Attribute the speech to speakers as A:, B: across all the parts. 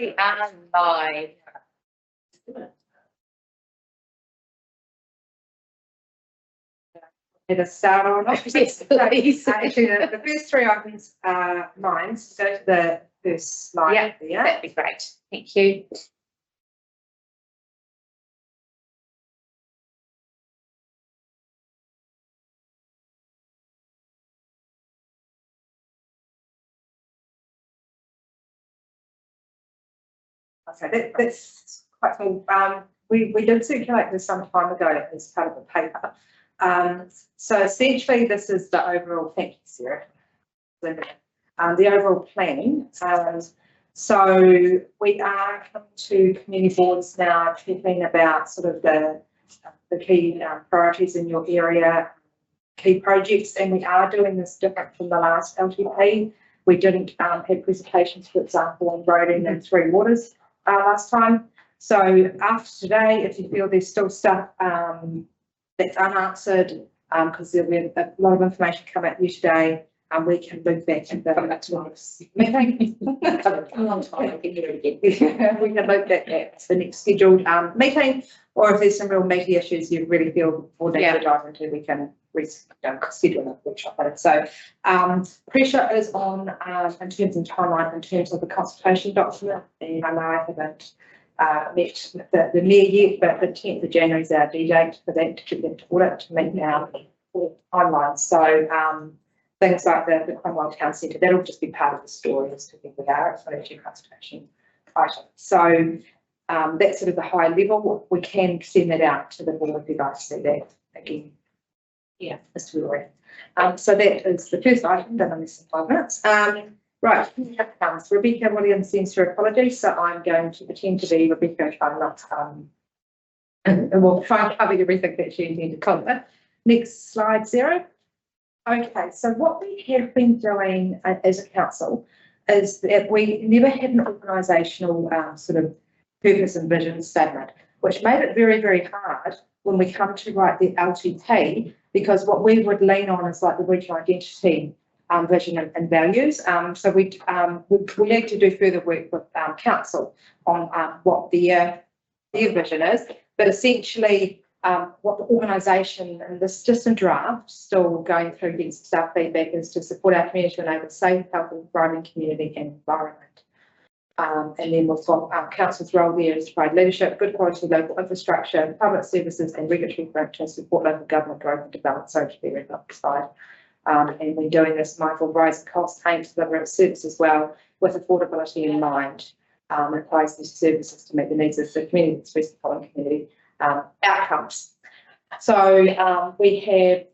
A: We are live.
B: To start on.
A: Yes, please.
B: Actually, the first three items are mine. So go to the first slide.
A: Yeah,
B: there.
A: that'd be great. Thank you.
B: Okay, that's quite cool. We did circulate this some time ago as part of the paper. So essentially, this is the overall. Thank you, Sarah. The overall plan. So we are coming to community boards now, talking about sort of the key priorities in your area, key projects, and we are doing this different from the last LTP. We didn't have presentations, for example, on roading and Three Waters last time. So after today, if you feel there's still stuff that's unanswered, because there'll be a lot of information come at you today, we can move back to the meeting. A long time, we can move back to the next scheduled meeting, or if there's some real meaty issues you really feel more need to dive into, we can schedule a workshop on it. So pressure is on in terms of timeline, in terms of the consultation document, and I know I haven't met the mayor yet, but the 10th of January is our due date for that to get into audit to meet our timelines. So things like the Cromwell Town Centre, that'll just be part of the story as to where we are. It's not actually a consultation item. So that's sort of the high level. We can send that out to the board if you'd like to see that again. Yeah, as we were. So that is the first item, done in less than 5 minutes. Right, here comes Rebecca Williams sends her apologies. So I'm going to pretend to be Rebecca if I'm not, and we'll try and cover everything that she intended to cover. Next slide, Sarah. Okay, so what we have been doing as a council is that we never had an organisational sort of purpose and vision statement, which made it very, very hard when we come to write the LTP, because what we would lean on is like the regional identity, vision and values. So we need to do further work with council on what their vision is, but essentially what the organisation, and this is just a draft, still going through getting staff feedback, is to support our community to enable safe, healthy, thriving community and environment. And then we've got council's role there is to provide leadership, good quality local infrastructure, public services and regulatory framework to support local government growth and development, so to be rectified. And we're doing this mindful of rising costs, aim to deliver its service as well with affordability in mind, and applies these services to meet the needs of the community, express the following community outcomes. So we have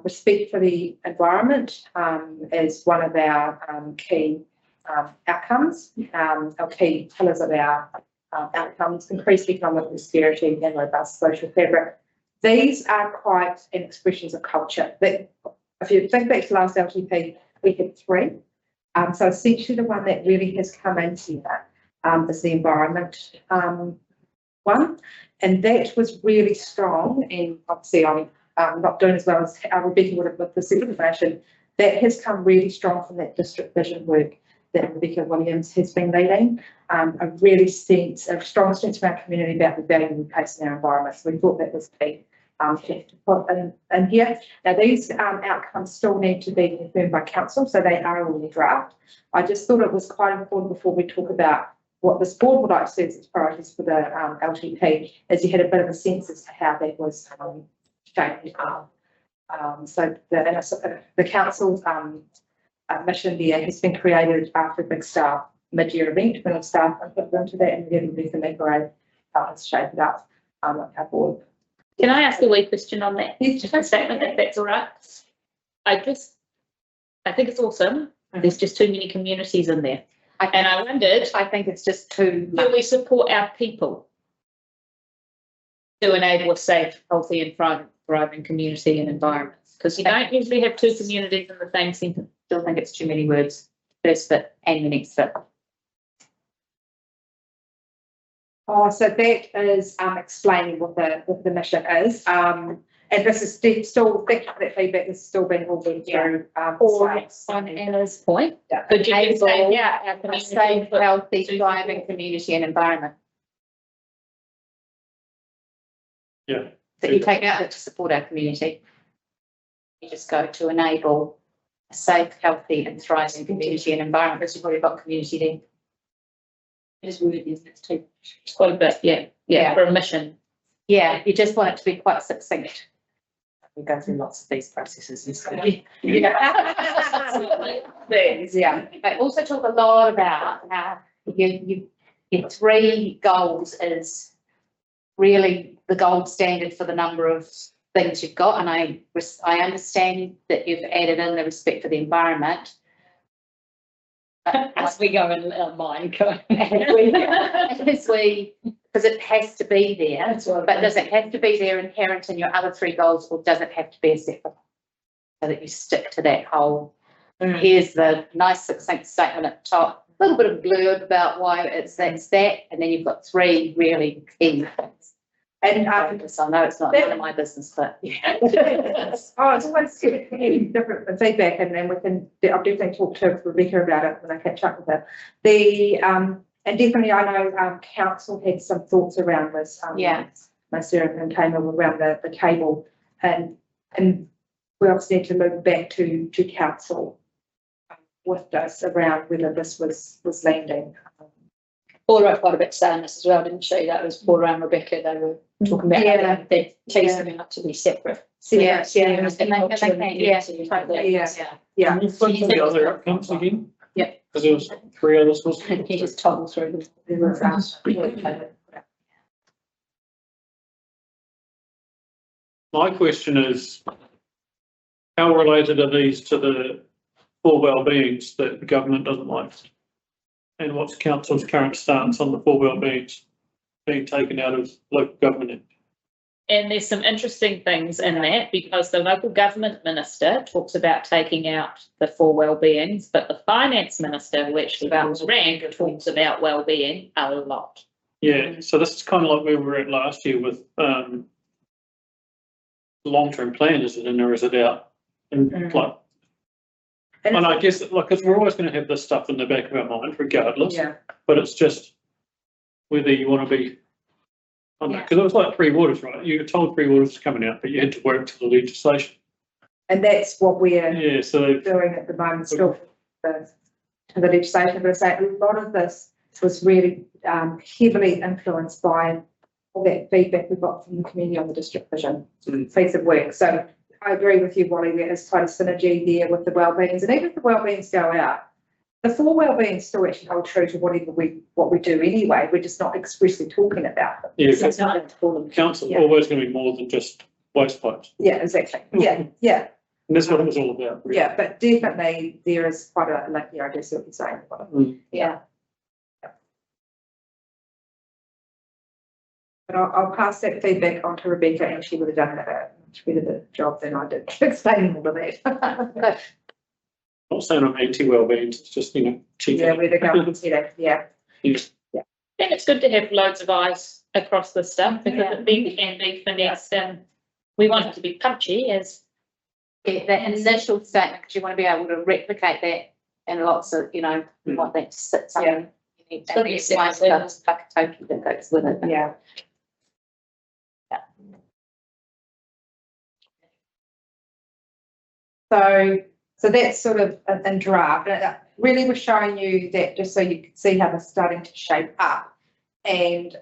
B: respect for the environment as one of our key outcomes, our key pillars of our outcomes: increased economic prosperity and robust social fabric. These are quite an expressions of culture. That, if you think back to last LTP, we had 3. So essentially the one that really has come into that is the environment one, and that was really strong. And obviously I'm not doing as well as Rebecca would have with this information. That has come really strong from that district vision work that Rebecca Williams has been leading. A strong sense of our community about the value we place in our environment. So we thought that was key to put in here. Now these outcomes still need to be confirmed by council, so they are already draft. I just thought it was quite important before we talk about what this board would like to see as its priorities for the LTP, as you had a bit of a sense as to how that was shaped up. So the council's mission there has been created after a big staff mid-year event when staff put into that, and then we can decorate how it's shaped up like our board.
A: Can I ask a wee question on that statement, if that's all right? I think it's awesome. There's just too many communities in there. And I wondered,
B: I think it's just too much.
A: Do we support our people to enable a safe, healthy and thriving community and environment? Because you don't usually have 2 communities in the same sentence. Still think it's too many words. First bit and the next bit.
B: Oh, so that is explaining what the mission is. And this is still, that feedback is still being all been through,
A: Or
B: sales.
A: on Anna's point,
B: Yeah.
A: could you just say,
C: Enable
A: yeah, our
C: a
A: community
C: safe,
A: input
C: healthy,
A: to-
C: thriving community and environment.
D: Yeah.
C: So you take out that to support our community. You just go to enable a safe, healthy and thriving community and environment, because you've already got community there.
A: It is worded, isn't it? Too. It's quite a bit, yeah,
C: Yeah.
A: for a mission.
C: Yeah, you just want it to be quite succinct. We go through lots of these processes and stuff. Yeah, they also talk a lot about how your 3 goals is really the gold standard for the number of things you've got. And I understand that you've added in the respect for the environment.
A: As we go in our mind, go.
C: Because it has to be there, but does it have to be there inherent in your other 3 goals, or does it have to be a separate? So that you stick to that whole, here's the nice succinct statement at the top, a little bit of blurb about why that's that, and then you've got 3 really key things.
B: And,
C: So I know it's not none of my business, but yeah.
B: it's always different feedback, and then I'll definitely talk to Rebecca about it when I catch up with her. And definitely I know, council had some thoughts around this.
C: Yeah.
B: Sarah and came up around the table, and we obviously need to move back to council with us around whether this was landing.
A: Paula wrote quite a bit saying this as well, didn't she? That was Paula and Rebecca, they were talking about how they're teasing them up to be separate.
C: Yeah,
B: yeah,
C: and they can, yeah, totally,
B: Yeah.
C: yeah.
B: Yeah.
D: Can you flip through the other outcomes again?
A: Yeah.
D: Because there was 3 others, wasn't
A: Can you just toggle through them?
B: There was,
D: My question is, how related are these to the 4 well-beings that the government doesn't like? And what's council's current stance on the 4 well-beings being taken out of local government?
A: And there's some interesting things in that, because the local government minister talks about taking out the 4 well-beings, but the finance minister, which develops rank, talks about well-being a lot.
D: Yeah, so this is kind of like where we were at last year with the long-term plan. Is it in or is it out? And like, and I guess like, because we're always going to have this stuff in the back of our mind regardless,
B: yeah.
D: but it's just whether you want to be on that. Because it was like 3 waters, right? You were told 3 waters was coming out, but you had to work to the legislation.
B: And that's what we're
D: Yeah, so
B: doing at the moment, still to the legislation. But I say a lot of this was really heavily influenced by all that feedback we got from the community on the district vision piece of work. So I agree with you, Wally, there is quite a synergy there with the well-beings, and even if the well-beings go out, the 4 well-beings still actually hold true to what we do anyway. We're just not expressly talking about them.
D: yeah,
A: So it's not to call them.
D: council's always going to be more than just waste pipes.
B: Yeah, exactly. Yeah, yeah,
D: And that's what it was all about. really.
B: yeah. But definitely there is quite a, like, yeah, I guess what you're saying.
C: Yeah.
B: But I'll pass that feedback on to Rebecca, and she would have done a much better job than I did explaining all of that.
D: Not saying I'm anti-well-beings, it's just, cheap.
B: Yeah, where the government's heading, yeah.
A: And it's good to have loads of eyes across this stuff, because it can be finessed, and we want it to be punchy as.
C: Yeah, that initial statement, because you want to be able to replicate that in lots of, you want that to sit somewhere. You need
A: Gotta be
C: that nice whakatauki that goes with it.
B: Yeah. So that's sort of in draft. Really, we're showing you that just so you can see how they're starting to shape up. And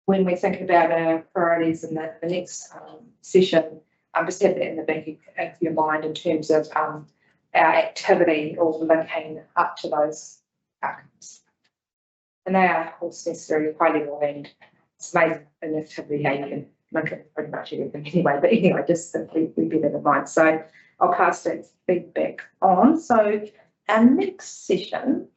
B: when we're thinking about our priorities in the next session, just have that in the back of your mind in terms of our activity or linking up to those outcomes. And they are, of course, necessarily high level, and it's amazing in activity how you can link it pretty much everything anyway. But anyway, just simply we bear that in mind. So I'll pass that feedback on. So our next session,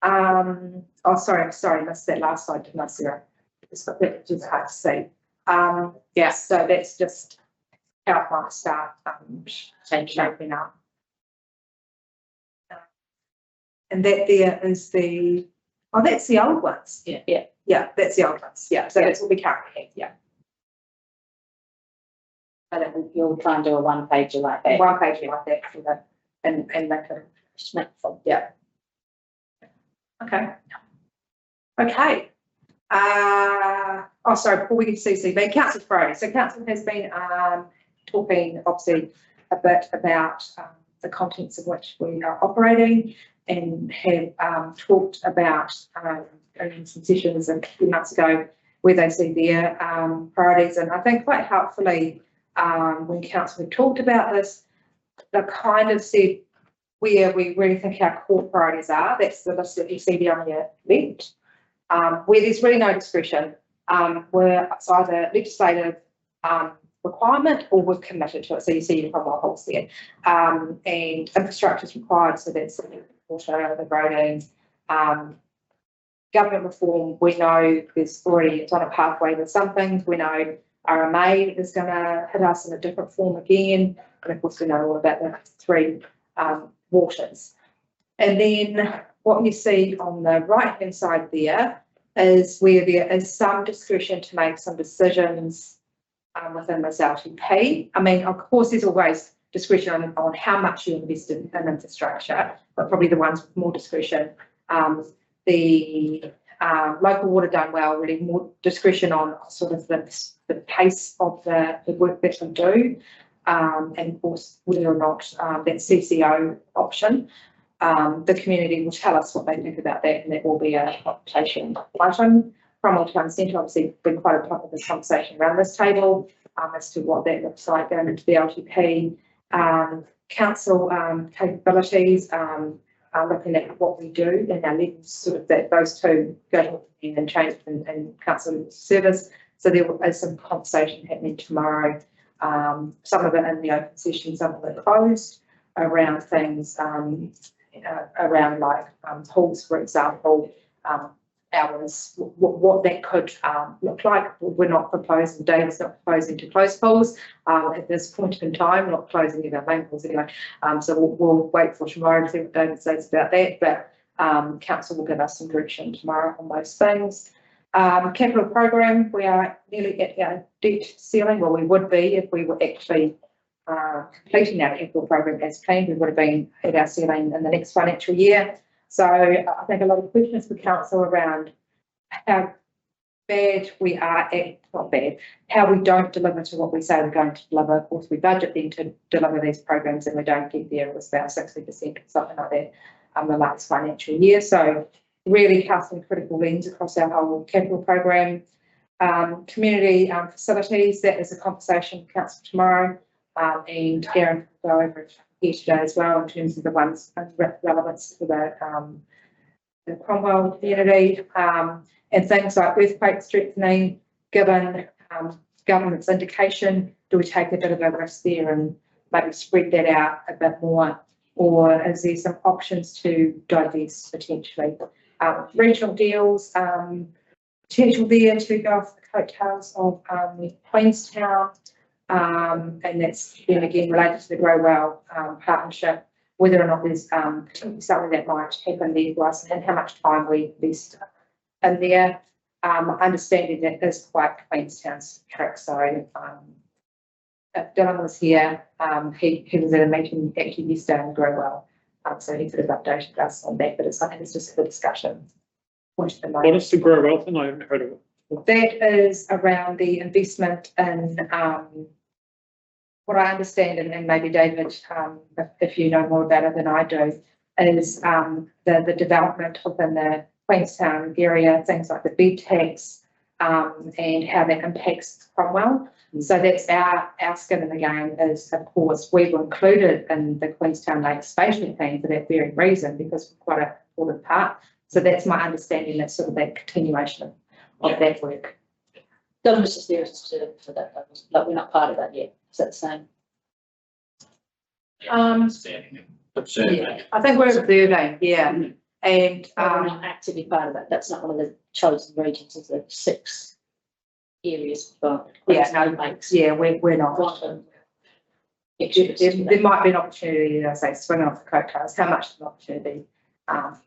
B: sorry, missed that last slide, didn't I, Sarah? That was hard to see. Yeah, so that's just how it might start shaping up. And that there is that's the old ones.
A: Yeah.
B: Yeah, that's the old ones. Yeah, so that's what we currently have, yeah.
C: So that you'll try and do a one pager like that.
B: one page like that for the, and make a, yeah. Okay. Okay. Oh, sorry, before we get to CCB, council priorities. So council has been talking obviously a bit about the contents of which we are operating, and have talked about in some sessions a few months ago where they see their priorities. And I think quite helpfully when council had talked about this, they kind of said where we really think our core priorities are. That's the list that you see down your left. Where there's really no discretion, where it's either legislative requirement or we're committed to it. So you see your problem holes there. And infrastructure is required, so that's the water, the roading, government reform. We know it's on a pathway with some things. We know RMA is going to hit us in a different form again. And of course, we know all about the three waters. And then what you see on the right-hand side there is where there is some discretion to make some decisions within this LTP. I mean, of course, there's always discretion on how much you invest in infrastructure, but probably the ones with more discretion. The local water done well, really more discretion on sort of the pace of the work that we do. And of course, whether or not that CCO option. The community will tell us what they think about that, and that will be a consultation item. From Town Centre, obviously, been quite a part of this conversation around this table as to what that looks like going into the LTP. Council capabilities, looking at what we do and our levels, sort of that those two go and change in council service. So there is some conversation happening tomorrow. Some of it in the open session, some of it closed, around things. Around like halls, for example, hours, what that could look like. We're not proposing, David's not proposing to close halls at this point in time, not closing any of our main halls anyway. So we'll wait for tomorrow to see what David says about that, but council will give us some direction tomorrow on those things. Capital program, we are nearly at our debt ceiling. Well, we would be if we were actually completing our capital program as planned. We would have been at our ceiling in the next financial year. So I think a lot of questions for council around how bad we are at, not bad, how we don't deliver to what we say we're going to deliver. Of course, we budget then to deliver these programs and we don't get there. It was about 60% or something like that the last financial year. So really casting critical lens across our whole capital program. Community facilities, that is a conversation for council tomorrow. And Aaron will go over it here today as well in terms of the ones of relevance to the Cromwell community, and things like earthquake strengthening. Given government's indication, do we take a bit of a risk there and maybe spread that out a bit more, or is there some options to divest potentially? Regional deals, potential there to go off the coattails of Queenstown. And that's then again related to the Grow Well partnership, whether or not there's something that might happen there for us and how much time we invest in there. Understanding that is quite Queenstown's trick. So if Dylan was here, he was at a meeting actually yesterday in Grow Well. So he sort of updated us on that, but it's something that's just a discussion.
D: What is the Grow Well thing? I haven't heard of it.
B: That is around the investment in what I understand, and maybe David, if you know more about it than I do, is the development within the Queenstown area, things like the bed tax and how that impacts Cromwell. So that's our skin in the game is, of course, we were included in the Queenstown Lake Spatial Plan for that very reason, because we're quite an important part. So that's my understanding, that's sort of that continuation of that work.
A: Government's just there for that purpose, but we're not part of that yet. Is that the same?
B: Yeah, I think we're observing, yeah. And
A: We're not actively part of that. That's not one of the chosen regions of the 6 areas. But
B: yeah,
A: no
B: no,
A: makes.
B: yeah, we're not. There might be an opportunity, as I say, swinging off the coattails. How much of an opportunity?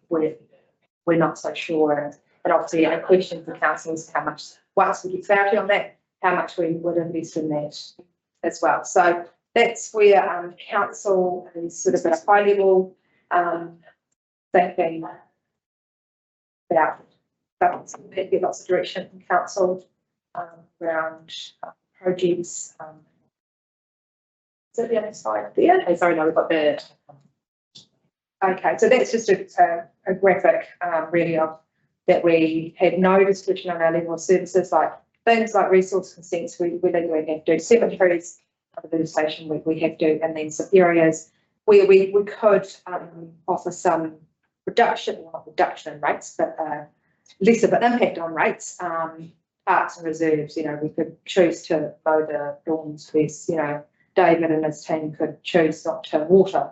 B: We're not so sure. And obviously, a question for council is how much, once we get clarity on that, how much we would invest in that as well. So that's where council is sort of at a high level thinking about get lots of direction from council around projects. Is that the other side there? Oh, sorry, no, we've got the. Okay, so that's just a graphic really of that we had no discretion on our level of services, like things like resource consents, we legally have to do cemeteries, under legislation we have to, and then some areas where we could offer some reduction, not reduction in rates, but less of an impact on rates. Parks and reserves, you know, we could choose to mow the lawns less, you know, David and his team could choose not to water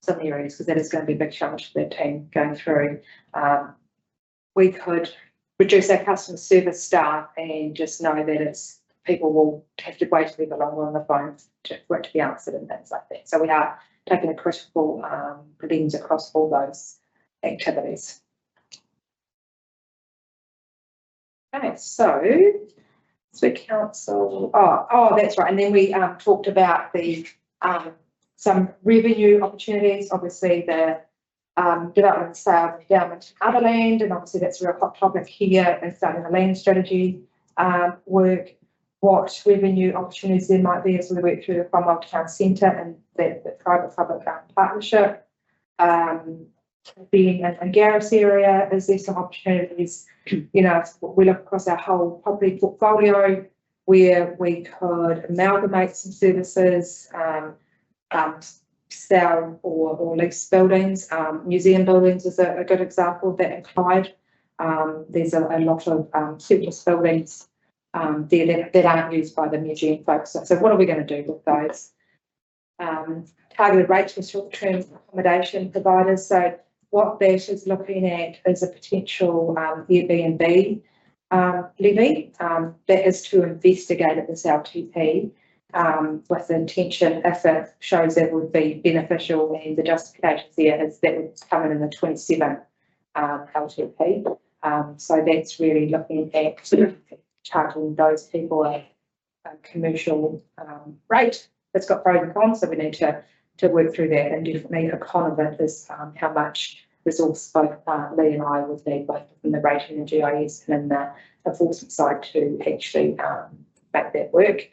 B: some areas because that is going to be a big challenge for their team going through. We could reduce our customer service staff and just know that it's people will have to wait a little bit longer on the phone for it to be answered and things like that. So we are taking a critical lens across all those activities. Okay, so council. Oh, that's right. And then we talked about the some revenue opportunities. Obviously, the development, sales, endowment, and other land, and obviously that's a real hot topic here. And starting the land strategy work. What revenue opportunities there might be as we work through the Cromwell Town Centre and the private-public partnership. Being in Gareth's area, is there some opportunities? You know, if we look across our whole property portfolio where we could amalgamate some services, sell or lease buildings. Museum buildings is a good example of that in Clyde. There's a lot of surplus buildings there that aren't used by the museum folks. So what are we going to do with those? Targeted rates for short-term accommodation providers. So what that is looking at is a potential Airbnb levy that is to investigate at this LTP with the intention, if it shows that would be beneficial, and the justifications there is that would come in the 27 LTP. So that's really looking at charging those people a commercial rate that's got pros and cons. So we need to work through that, and definitely a con of it is how much resource both Lee and I would need, both in the rating and GIS and in the enforcement side, to actually make that work.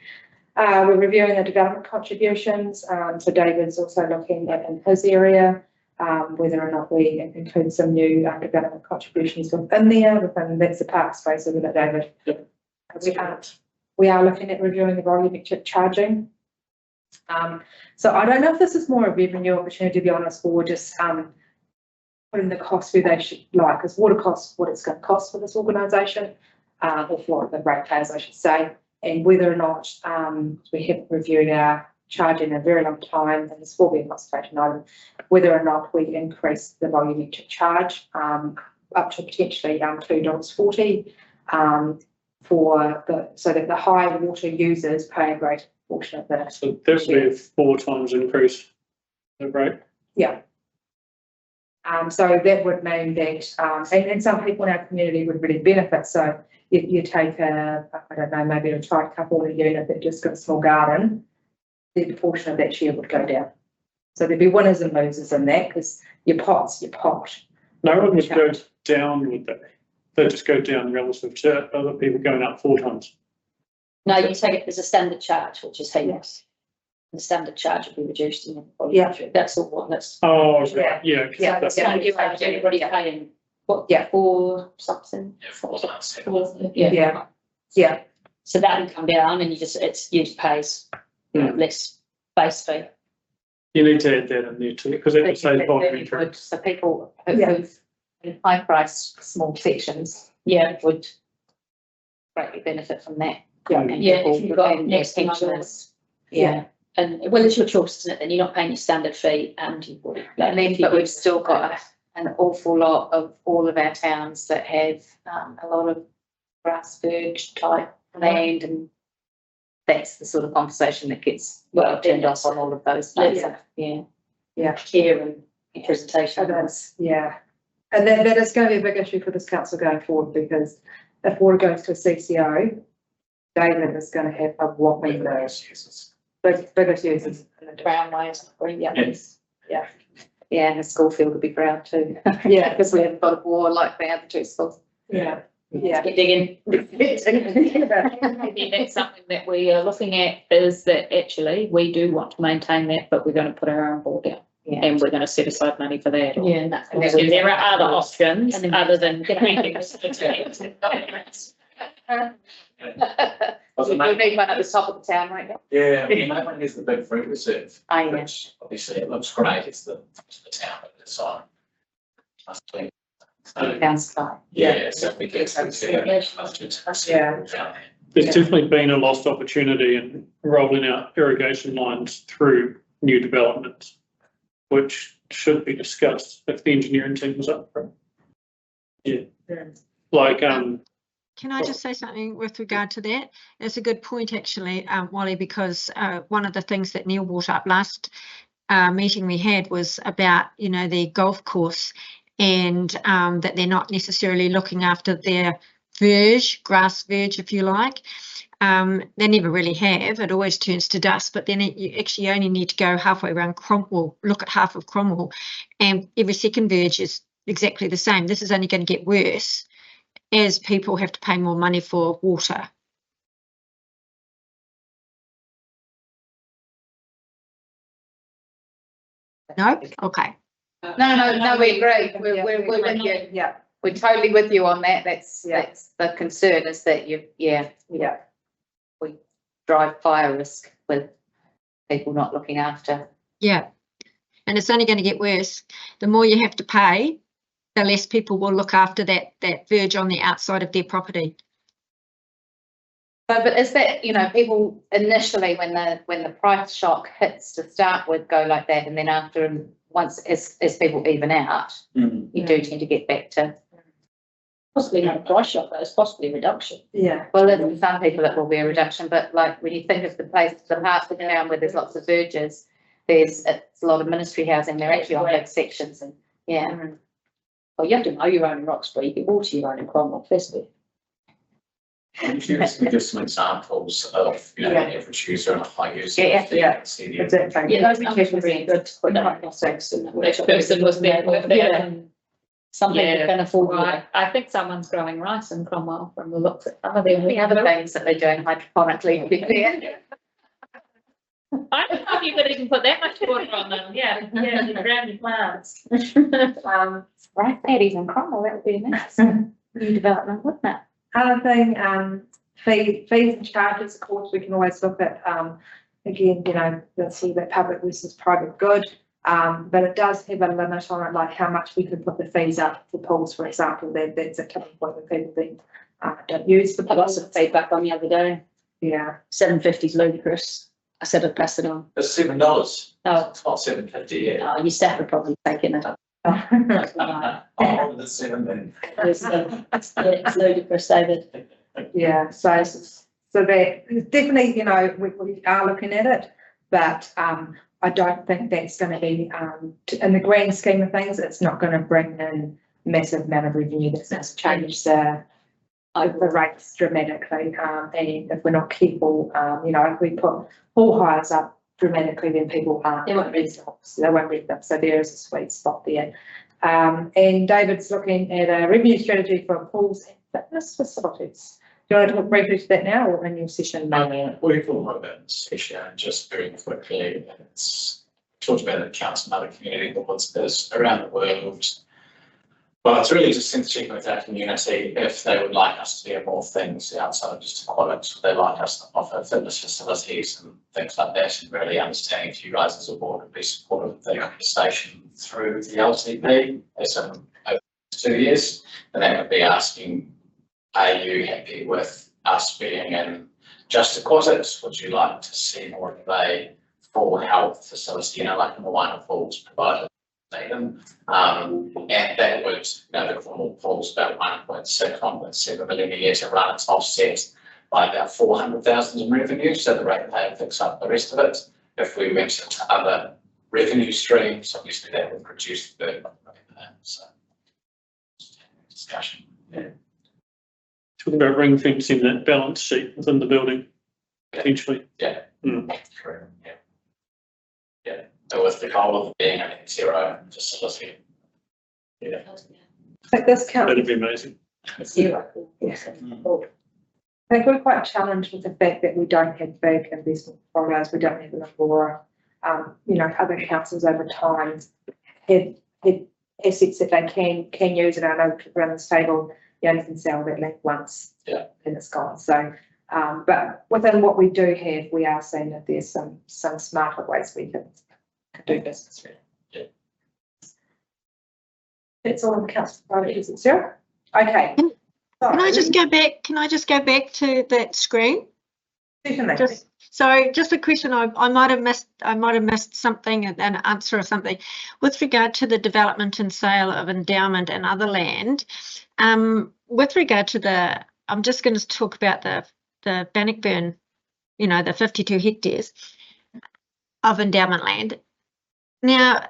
B: We're reviewing the development contributions. So David's also looking at in his area whether or not we include some new development contributions within there. Within that's the park space, isn't it, David?
D: Yep.
B: We are looking at reviewing the volumetric charging. So I don't know if this is more a revenue opportunity, to be honest, or just putting the cost where they should like, because water costs what it's going to cost for this organisation, or for the ratepayers, I should say, and whether or not we have reviewed our charging in a very long time, and this will be a consultation item, whether or not we increase the volumetric charge up to potentially $2.40 so that the high water users pay a greater portion of that.
D: So that would be a 4 times increase, right?
B: Yeah. So that would mean that, and some people in our community would really benefit. So you take I don't know, maybe a tight couple in a unit that just got a small garden, the portion of that share would go down. So there'd be winners and losers in that, because your pot's your pot.
D: No one would go down with that. They just go down relative to other people going up 4 times.
A: No, you take it as a standard charge, which is HEMOS. The standard charge will be reduced in the
B: Yeah.
A: That's all one. That's
D: Oh, right. Yeah.
B: Yeah.
D: That's-
A: everybody paying what?
B: Yeah.
A: For something.
B: Yeah. Yeah.
A: So that will come down, and you just pays less base fee.
D: You need to add that in there too, because it would say voluntary.
C: So people who've in high price small sections would greatly benefit from that.
B: Yeah.
C: And
A: Yeah,
C: people
A: if you've got
C: and
A: next thing
C: pensioners.
A: And well, it's your choice, isn't it? Then you're not paying your standard fee, and you would.
C: And then, but we've still got an awful lot of all of our towns that have a lot of grass verge type land, and that's the sort of conversation that gets turned off on all of those things.
B: Yeah.
A: Care and presentation.
B: Yeah. And that is going to be a big issue for this council going forward, because if water goes to a CCO, David is going to have a whopping biggest users in the
C: Brown ways, yeah.
D: Yes.
B: Yeah.
C: Yeah, and the school field would be proud too.
B: Yeah.
C: Because we haven't got a war like the other two schools.
B: Yeah, yeah.
C: Get digging.
A: Maybe that's something that we are looking at, is that actually we do want to maintain that, but we're going to put our own board out.
C: Yeah.
A: And we're going to set aside money for that.
C: Yeah, and that's.
A: And there are other options
C: And then-
A: other than creating.
C: We need one at the top of the town right now.
E: Yeah, that one is the big fruit reserve,
C: I know.
E: which obviously it looks great, it's the town, but it's on. Must be.
C: Down sky.
E: Yeah, so we get.
B: Yeah.
D: There's definitely been a lost opportunity in rolling out irrigation lines through new developments, which should be discussed if the engineering team was up for it. Yeah, like,
F: Can I just say something with regard to that? It's a good point actually, Wally, because one of the things that Neil brought up last meeting we had was about, you know, the golf course, and that they're not necessarily looking after their verge, grass verge, if you like. They never really have. It always turns to dust, but then you actually only need to go halfway around Cromwell, look at half of Cromwell, and every second verge is exactly the same. This is only going to get worse as people have to pay more money for water. No? Okay.
C: No, we agree. We're with you.
B: Yeah,
C: We're totally with you on that. That's
B: Yeah.
C: the concern, is that
B: yeah.
C: we drive fire risk with people not looking after.
F: Yeah. And it's only going to get worse. The more you have to pay, the less people will look after that verge on the outside of their property.
C: But is that, you know, people initially when the price shock hits to start with go like that, and then after, once as people even out,
E: Mhm.
C: you do tend to get back to.
A: Possibly not a price shock, but it's possibly a reduction.
B: Yeah,
C: Well, for some people it will be a reduction, but like when you think of the parts of the town where there's lots of verges, it's a lot of ministry housing, they're actually on big sections, and yeah.
A: Well, you have to know your own in Roxbury, you can water your own in Cromwell, firstly.
E: Give some examples of, you know,
B: Yeah.
E: the average user and a high user.
C: Yeah,
B: yeah.
E: See the-
B: exactly.
A: Yeah, those numbers were really good to put up context, and which person was there with that, and some people
C: Yeah.
A: can afford. I think someone's growing rice in Cromwell from the looks at some of them.
C: The other things that they're doing hydroponically, to be clear.
A: I don't know if you could even put that much water on them, yeah, the grounded plants.
C: Right, Paddy's in Cromwell, that would be nice. New development, wouldn't it?
B: Other thing, fees and charges, of course, we can always look at, again, you know, let's see that public versus private good. But it does have a limit on it, like how much we can put the fees up for pools, for example, that's a tipping point where people then don't use the
A: I got
B: pools.
A: some feedback on the other day,
B: Yeah,
A: £7.50 is ludicrous. I said I'd pass it on.
E: It's $7.
A: Oh,
E: It's not $7.50 yet.
A: no, your staff would probably take it.
E: Oh, the 7 then.
A: It's ludicrous, David.
B: yeah, so that, definitely, you know, we are looking at it, but, I don't think that's gonna be, in the grand scheme of things, it's not gonna bring in massive amount of revenue that's gonna change the rates dramatically, and if we're not careful, you know, if we put pool hires up dramatically, then people
A: They won't read them.
B: they won't read them, so there is a sweet spot there. And David's looking at a revenue strategy for pools and fitness facilities. Do you want to talk briefly to that now or in your session?
E: We can talk about this issue just very quickly. It's talked about it counts in other community boards there's around the world. Well, it's really just sense checking with our community if they would like us to do more things outside of just aquatics. Would they like us to offer fitness facilities and things like that, and really understanding if you guys as a board would be supportive of the station through the LTP as over 2 years. And that would be asking, are you happy with us being in just aquatics? Would you like to see more of a full health facility, you know, like in the Wine Falls provided? And that would, you know, the formal pool's about 1.7 million a year to run. It's offset by about 400,000 in revenue, so the ratepayer picks up the rest of it. If we went into other revenue streams, obviously that would reduce the burden of the ratepayer. So discussion.
D: talking about ring fencing that balance sheet within the building potentially.
E: Yeah.
D: Mm.
E: Correct, yeah. Yeah, and with the goal of being a net zero facility. Yeah.
B: I think this council,
D: That'd be amazing.
B: yeah. I think we're quite challenged with the fact that we don't have big investment portfolios, we don't have enough Aurora. Other councils over time have assets that they can use, and I know around this table, you only can sell that land once.
E: Yeah.
B: And it's gone, so, but within what we do have, we are seeing that there's some smarter ways we can do business, really.
E: Yeah.
B: That's all of the council priorities, it's zero. Okay.
F: Can I just go back? Can I just go back to that screen?
B: Definitely.
F: Just a question. I might have missed something, an answer or something with regard to the development and sale of endowment and other land. With regard to I'm just going to talk about the Bannockburn, the 52 hectares of endowment land. Now,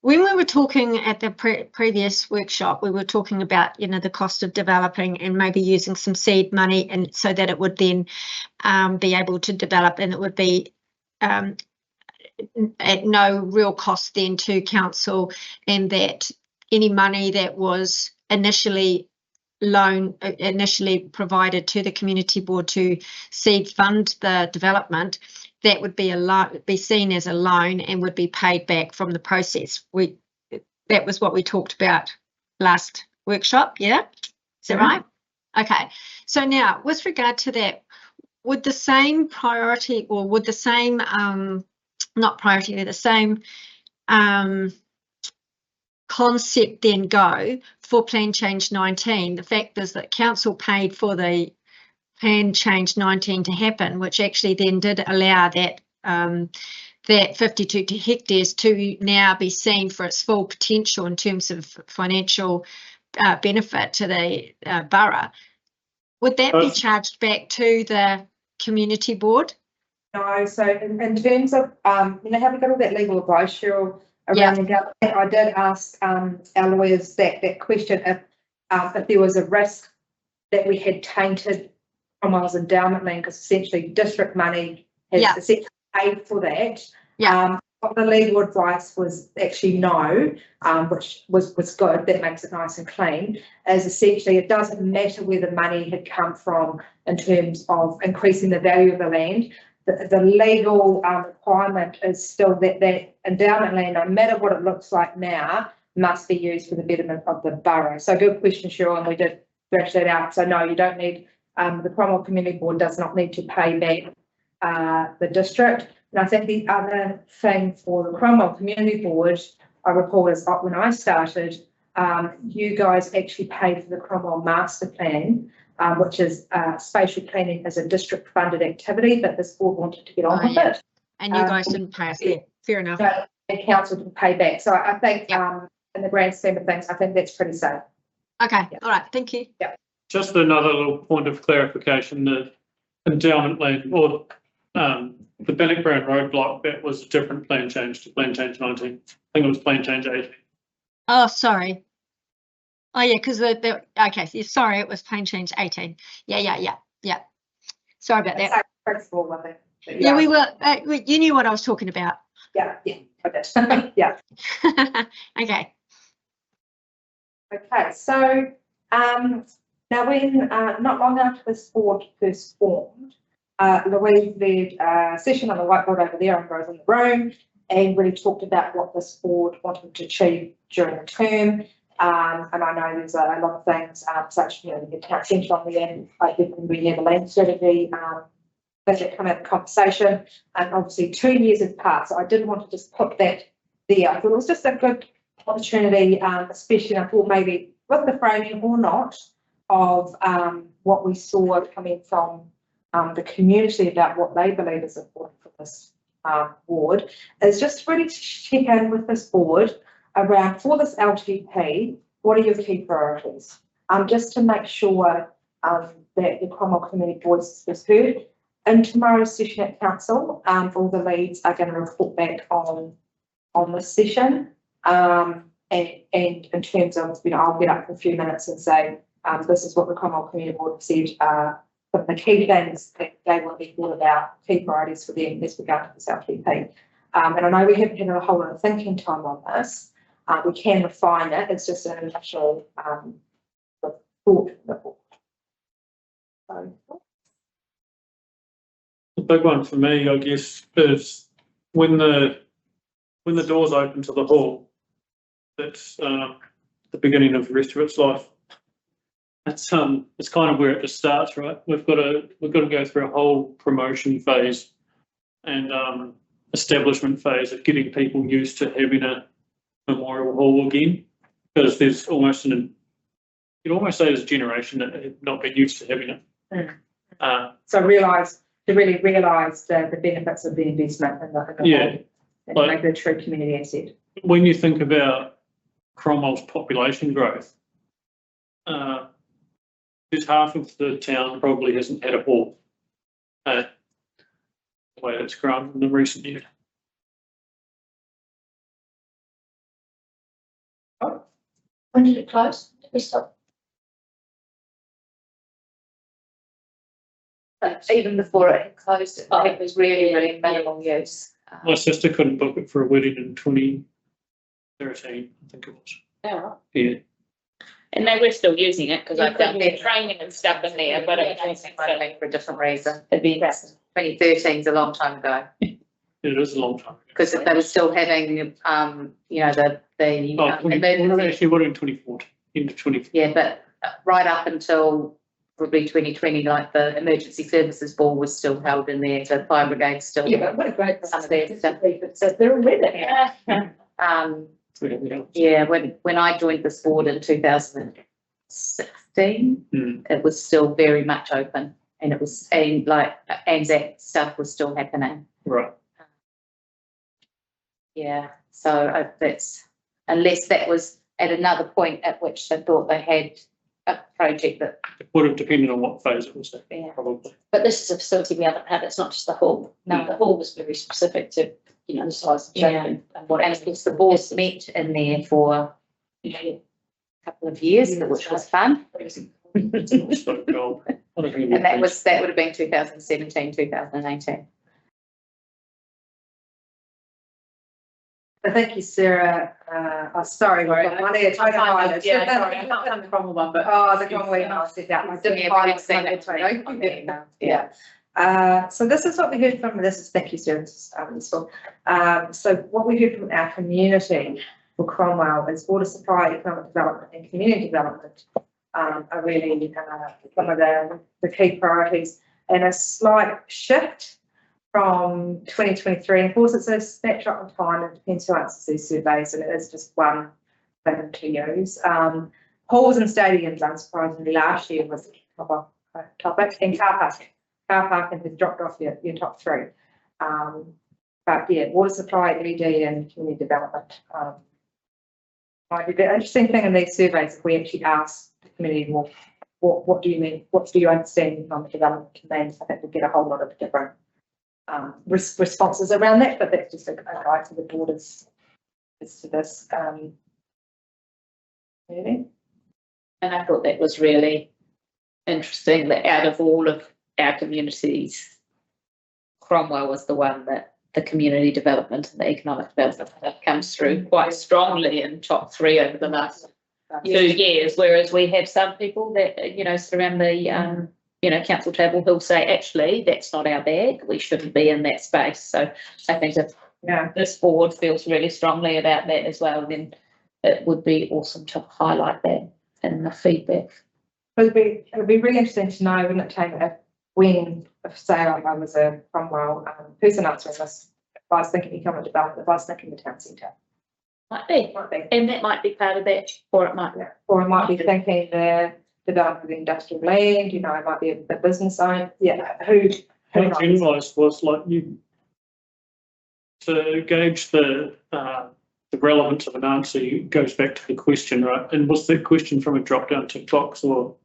F: when we were talking at the previous workshop, we were talking about, the cost of developing and maybe using some seed money, and so that it would then be able to develop, and it would be at no real cost then to council, and that any money that was initially provided to the community board to seed fund the development, that would be seen as a loan and would be paid back from the process. That was what we talked about last workshop, yeah? Is that right? Okay. So now, with regard to that, would the same priority, or would the same, not priority, the same concept then go for Plan Change 19? The fact is that council paid for the Plan Change 19 to happen, which actually then did allow that 52 hectares to now be seen for its full potential in terms of financial benefit to the borough. Would that be charged back to the community board?
B: No, so in terms of, have we got all that legal advice, Cheryl, around the government? I did ask our lawyers that question, if there was a risk that we had tainted Cromwell's endowment land, because essentially district money has essentially paid for that. But the legal advice was actually no, which was good. That makes it nice and clean. As essentially, it doesn't matter where the money had come from in terms of increasing the value of the land. The legal requirement is still that endowment land, no matter what it looks like now, must be used for the betterment of the borough. So good question, Cheryl, and we did thrash that out. So no, you don't need, the Cromwell Community Board does not need to pay back the district. And I think the other thing for the Cromwell Community Board, I recall, is when I started, you guys actually paid for the Cromwell Master Plan, which is spatial planning as a district funded activity, but this board wanted to get on with it.
F: And you guys didn't pay us there. Fair enough.
B: So the council didn't pay back. So I think in the grand scheme of things, I think that's pretty safe.
F: Okay, all right, thank you.
B: Yeah.
D: Just another little point of clarification, the endowment land, or the Bannockburn road block, that was a different plan change to Plan Change 19. I think it was Plan Change 18.
F: Oh, sorry. Oh yeah, because okay, sorry, it was Plan Change 18. Yeah. Sorry about that.
B: Principle of it.
F: Yeah, we were. You knew what I was talking about.
B: Yeah, I did. Yeah.
F: Okay.
B: Okay, so now when not long after this board first formed, Louise led a session on the whiteboard over there and Rose in the room, and really talked about what this board wanted to achieve during the term. And I know there's a lot of things, such, the account centre on the end, like we have a land strategy, things that come out of the conversation, and obviously 2 years have passed. So I didn't want to just put that there. I thought it was just a good opportunity, especially I thought maybe with the framing or not of what we saw coming from the community about what they believe is important for this board, is just really to check in with this board around, for this LTP, what are your key priorities? Just to make sure that the Cromwell Community voice is heard. In tomorrow's session at council, all the leads are going to report back on this session. And in terms of, I'll get up for a few minutes and say, this is what the Cromwell Community Board said the key things that they want to be thought about, key priorities for them as regard to this LTP. And I know we haven't had a whole lot of thinking time on this. We can refine it. It's just an initial thought. So,
D: The big one for me, I guess, is when the doors open to the hall, that's the beginning of the rest of its life. It's kind of where it just starts, right? We've got to go through a whole promotion phase and establishment phase of getting people used to having a memorial hall again, because there's almost you'd almost say there's a generation that have not been used to having it.
B: so really realise the benefits of the investment in the
D: Yeah,
B: hall and make it a true community asset.
D: when you think about Cromwell's population growth, there's half of the town probably hasn't had a hall. The way it's grown in the recent years.
C: When did it close? Did we stop? But even before it had closed, it was really, really minimal use.
D: My sister couldn't book it for a wedding in 2013, I think it was.
A: Yeah.
D: Yeah.
A: And they were still using it because
C: Yeah,
A: I've done their
C: yeah.
A: training and stuff in there, but it wasn't
C: might have been for a different reason.
A: events.
C: 2013 is a long time ago,
D: It is a long time.
C: because they were still having, you know, the emergency.
D: Actually, what in 2014, into 2014.
C: Yeah, but right up until probably 2020, like the emergency services ball was still held in there, the fire brigade still.
B: Yeah, but what a great
C: Some of their stuff.
B: So they're already.
C: Yeah, when I joined this board in 2016, it was still very much open, and it was, and like Anzac stuff was still happening.
D: Right.
C: Yeah, so that's, unless that was at another point at which they thought they had a project that.
D: It would have depended on what phase it was at,
C: Yeah.
D: probably.
G: But this is a facility we haven't had, it's not just the hall.
C: No.
G: The hall was very specific to, you know, the size of
C: Yeah.
G: children and what.
C: And of course, the boards met in there for a couple of years, which was fun.
D: It's not gold. I don't think it
C: And that
D: was-
C: would have been 2017, 2018.
B: Thank you, Sarah. Sorry, we've got one here, Tony Highlands.
A: Yeah, sorry, I can't find the problem one, but.
B: Oh, the wrong way, I said that. I didn't
C: Yeah,
B: highlight
C: we've seen it.
B: Tony.
C: Yeah.
B: So this is what we heard from, thank you, Sarah, this is useful. So what we heard from our community for Cromwell is water supply, economic development and community development are really some of the key priorities, and a slight shift from 2023. Of course, it's a snapshot in time, it depends who answers these surveys, and it is just one thing to use. Halls and stadiums, unsurprisingly, last year was a topic, and car parking has dropped off your top three. But yeah, water supply, LED and community development. Might be the interesting thing in these surveys, if we actually ask the community, well, what do you mean? What do you understand economic development means? I think we'll get a whole lot of different responses around that, but that's just a guide to the board as to this. Meeting.
A: And I thought that was really interesting that out of all of our communities, Cromwell was the one that the community development and the economic development that comes through quite strongly in top three over the last 2 years, whereas we have some people that, you know, sit around the, you know, council table who'll say, actually, that's not our bag, we shouldn't be in that space. So I think if this board feels really strongly about that as well, then it would be awesome to highlight that in the feedback.
B: It would be really interesting to know, wouldn't it, Taylor, when, say, I was a Cromwell person answering this, if I was thinking economic development, if I was thinking the town centre.
A: Might be, and that might be part of that, or it might.
B: Or I might be thinking the development of industrial land, you know, it might be a business owned, who
D: What
B: knows?
D: generalised was like you, to gauge the relevance of an answer, it goes back to the question, right? And was that question from a drop down tick box, or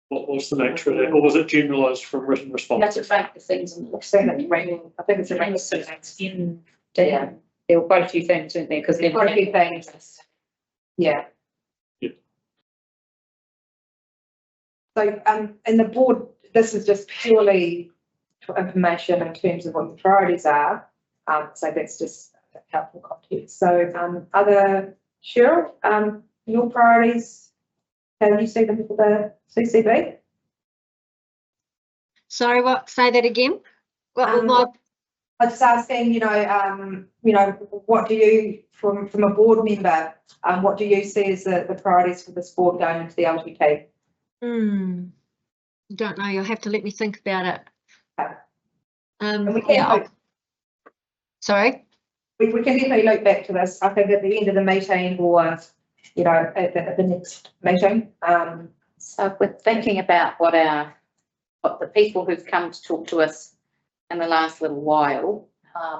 D: what was the nature of that, or was it generalised from written response?
G: That's a fact of things. And
B: I've seen it raining, I think it's a rain.
A: In there were quite a few things, weren't there? Because
B: Quite a few things. Yeah.
D: Yeah.
B: So, and the board this is just purely for information in terms of what the priorities are. So that's just helpful context. So, Cheryl, your priorities, how you see them for the CCB?
F: Sorry, what? Say that again. What was my?
B: I was just asking, what do you, from a board member, what do you see as the priorities for this board going into the LTP?
F: Don't know. You'll have to let me think about it.
B: Okay. And we can,
F: Yeah, sorry.
B: we can definitely look back to this, I think, at the end of the meeting or, at the next meeting.
C: So if we're thinking about what the people who've come to talk to us in the last little while,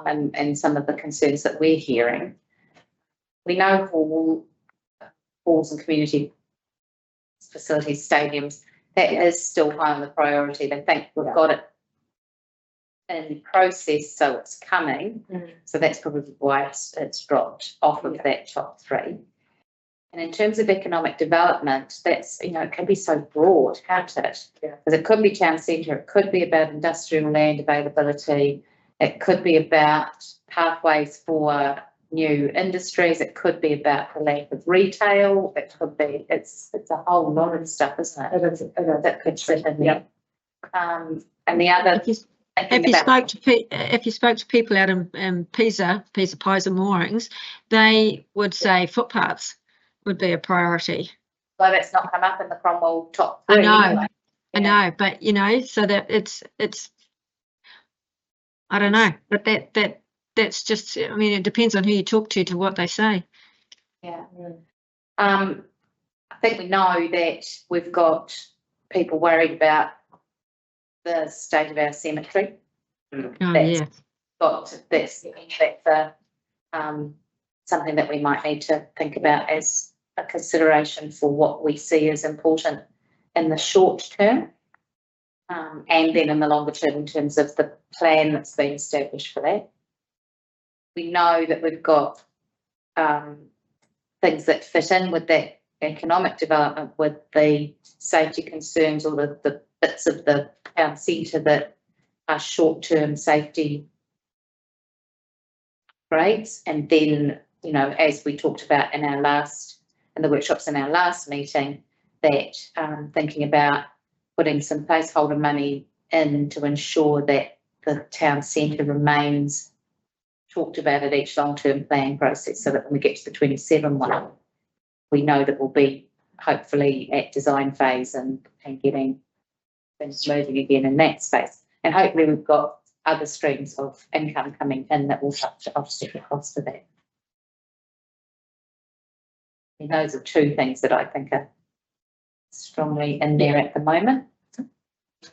C: and some of the concerns that we're hearing, we know halls and community facilities, stadiums, that is still high on the priority. They think we've got it in process, so it's coming. So that's probably why it's dropped off of that top three. And in terms of economic development, that's, it can be so broad, can't it? Because it could be town centre, it could be about industrial land availability, it could be about pathways for new industries, it could be about the lack of retail, it could be, it's a whole lot of stuff, isn't it? That could fit in there. And the other,
F: if you spoke to people out in Pisa Pies and Moorings, they would say footpaths would be a priority.
C: Well, that's not come up in the Cromwell top three.
F: I know, but so that it's I don't know, but that's just, it depends on who you talk to what they say.
C: Yeah. I think we know that we've got people worried about the state of our cemetery. That's something that we might need to think about as a consideration for what we see as important in the short term, and then in the longer term in terms of the plan that's been established for that. We know that we've got things that fit in with that economic development, with the safety concerns or the bits of the town centre that are short-term safety grades. And then, as we talked about in the workshops in our last meeting, that thinking about putting some placeholder money in to ensure that the town centre remains talked about at each long-term plan process, so that when we get to the 27 one, we know that we'll be hopefully at design phase and getting things moving again in that space. And hopefully we've got other streams of income coming in that will help to offset the cost of that. And those are two things that I think are strongly in there at the moment.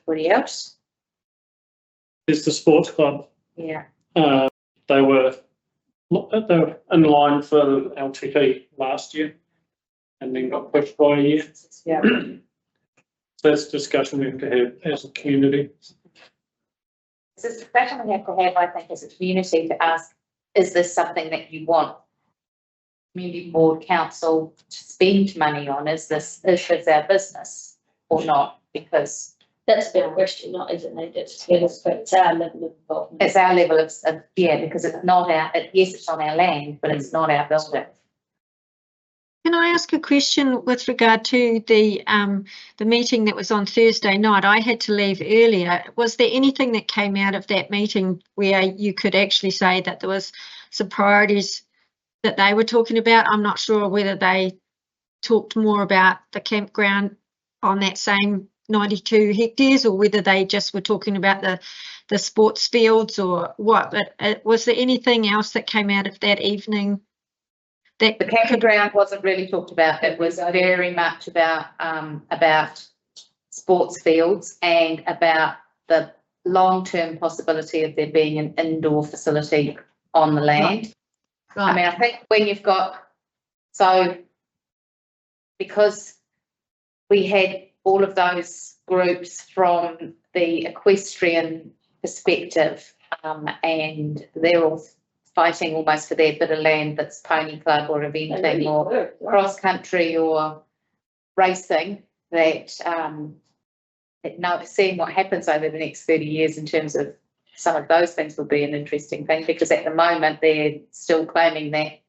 C: Anybody else?
D: There's the sports club.
C: Yeah.
D: They were in line for the LTP last year and then got pushed by a year.
B: Yeah.
D: So that's a discussion we have to have as a community.
C: It's a discussion we have to have, I think, as a community, to ask, is this something that you want community board council to spend money on? Is this our business or not? Because
G: that's a big question, not isn't it? It's our level of involvement.
C: It's our level of because it's not yes, it's on our land, but it's not our building.
F: Can I ask a question with regard to the meeting that was on Thursday night? I had to leave earlier. Was there anything that came out of that meeting where you could actually say that there was some priorities that they were talking about? I'm not sure whether they talked more about the campground on that same 92 hectares or whether they just were talking about the sports fields or what. But was there anything else that came out of that evening? The
C: campground wasn't really talked about. It was very much about sports fields and about the long-term possibility of there being an indoor facility on the land. Right. I mean, I think when you've got, because we had all of those groups from the equestrian perspective, and they're all fighting almost for their bit of land that's pony club or eventing or cross country or racing, that now seeing what happens over the next 30 years in terms of some of those things would be an interesting thing, because at the moment they're still claiming that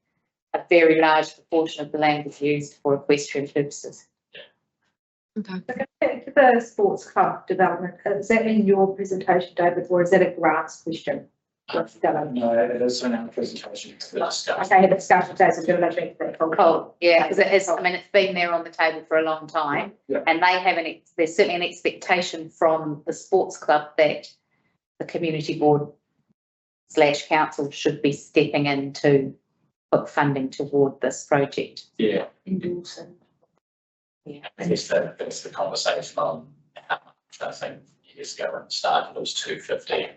C: a very large proportion of the land is used for equestrian purposes.
F: Okay.
B: Back to the sports club development, is that in your presentation, David, or is that a grants question? What's going on?
E: No, it is in our presentation to the discussion.
B: Okay, the discussion today, so I'm going to let you that.
C: Cool, yeah, because it is, I mean, it's been there on the table for a long time.
E: Yeah.
C: And they have there's certainly an expectation from the sports club that the community board / council should be stepping in to put funding toward this project.
E: Yeah,
C: Endorsing. Yeah.
E: I guess that's the conversation on how much I think years ago when it started, it was 250.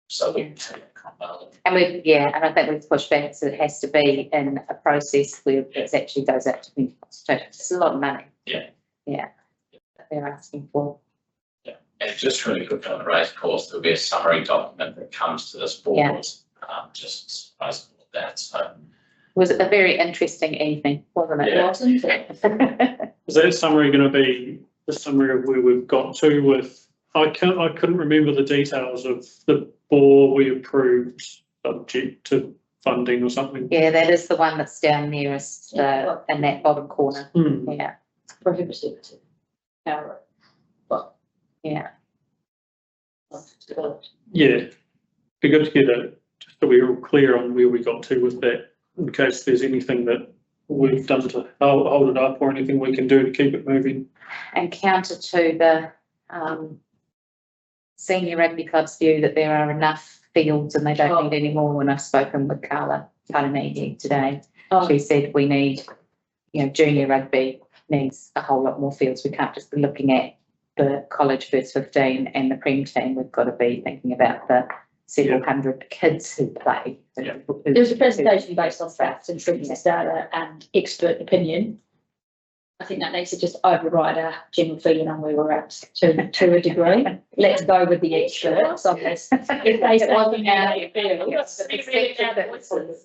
E: So we can take it compound.
C: And and I think we've pushed back, so it has to be in a process where it actually goes out to be, it's a lot of money.
E: Yeah.
C: Yeah, that they're asking for.
E: Yeah, and just really quick on the race course, there'll be a summary document that comes to this board.
C: Yeah.
E: Just as that, so.
C: Was it a very interesting evening, wasn't it?
E: Yeah.
G: Wasn't it?
D: Is that summary going to be the summary of where we've got to with, I couldn't remember the details of the bore we approved subject to funding or something.
C: Yeah, that is the one that's down nearest, in that bottom corner, yeah,
G: Prohibitive to power.
C: yeah.
D: Yeah, be good to get just so we're all clear on where we got to with that, in case there's anything that we've done to hold it up or anything we can do to keep it moving.
C: And counter to the, senior rugby club's view that there are enough fields and they don't need any more. When I've spoken with Carla Needy today, she said we need, junior rugby needs a whole lot more fields. We can't just be looking at the college first 15 and the Prem team. We've got to be thinking about the several hundred kids who play.
D: Yeah.
G: There was a presentation based on facts and census data and expert opinion. I think that needs to just override our general feeling on where we're at to a degree. Let's go with the experts on this. If they say
C: wasn't
G: how they feel.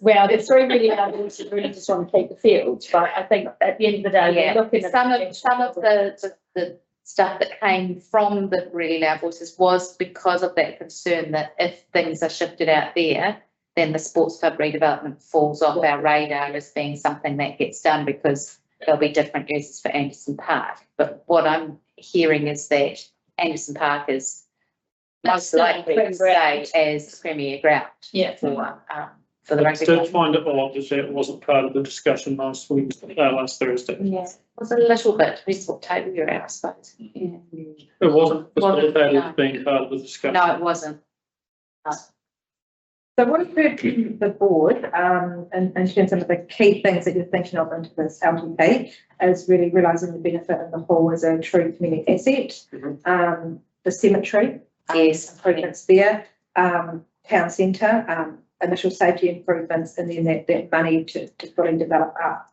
G: Well, the 3 million others really just want to keep the fields, but I think at the end of the day,
C: Yeah,
G: we're looking at
C: some of the stuff that came from the really loud voices was because of that concern that if things are shifted out there, then the sports club redevelopment falls off our radar as being something that gets done, because there'll be different uses for Anderson Park. But what I'm hearing is that Anderson Park is most likely to stay as the premier ground for the
D: I
C: rugby
D: did
C: club.
D: find it odd that it wasn't part of the discussion last Thursday.
C: Yeah, it was a little bit, depends what table you're at, I suppose. Yeah.
D: It wasn't facilitated
C: No.
D: as being part of the discussion.
C: No, it wasn't.
B: So what have heard from the board, and terms of the key things that you're thinking of into this LTP is really realising the benefit of the hall as a true community asset. The cemetery,
C: Yes.
B: improvements there, town centre, initial safety improvements, and then that money to fully develop up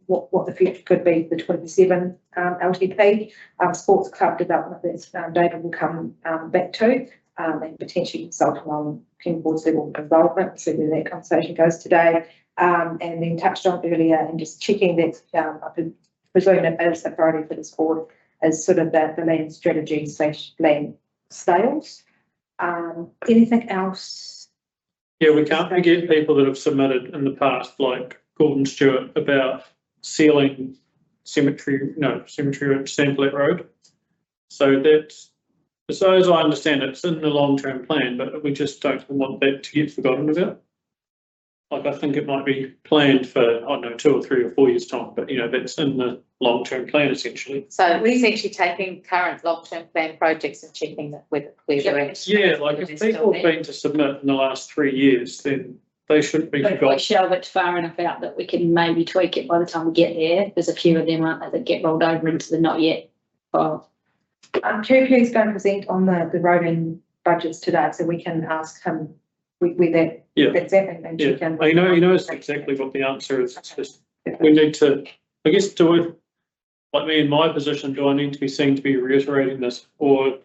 B: what the future could be for the 27 LTP, sports club development that David will come back to. And potentially consulting on King Board's level of involvement, so where that conversation goes today. And then touched on earlier and just checking that, I presume it is a priority for this board, as sort of the land strategy / land sales. Anything else?
D: Yeah, we can't forget people that have submitted in the past, like Gordon Stewart, about sealing cemetery at Sandflat Road. So that's, so as I understand it, it's in the long-term plan, but we just don't want that to get forgotten about. Like, I think it might be planned for, I don't know, 2 or 3 or 4 years' time, but that's in the long-term plan essentially.
C: So we're essentially taking current long-term plan projects and checking that where they're at.
D: Yeah, like if people have been to submit in the last 3 years, then they shouldn't be
G: But if we
D: forgotten.
G: shelve it far enough out that we can maybe tweak it by the time we get there. There's a few of them, aren't there, that get rolled over into the not yet file.
B: Kirky's going to present on the road and budgets today, so we can ask him where that's at and check in.
D: He knows exactly what the answer is. It's just, we need to, I guess, like me in my position, do I need to be seen to be reiterating this? Or,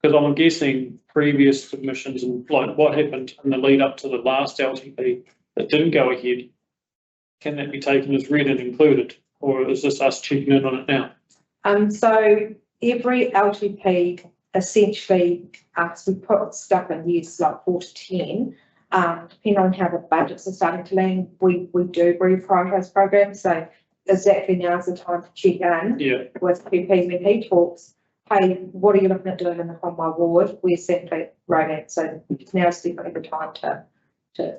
D: because I'm guessing previous submissions and like what happened in the lead up to the last LTP that didn't go ahead, can that be taken as read and included? Or is this us checking in on it now?
B: So every LTP essentially, we put stuff in years like 4 to 10. Depending on how the budgets are starting to land, we do reprioritise programs. So exactly now is the time to check in with PP when he talks. Hey, what are you looking at doing on my ward? Where's that right at? So now's definitely the time to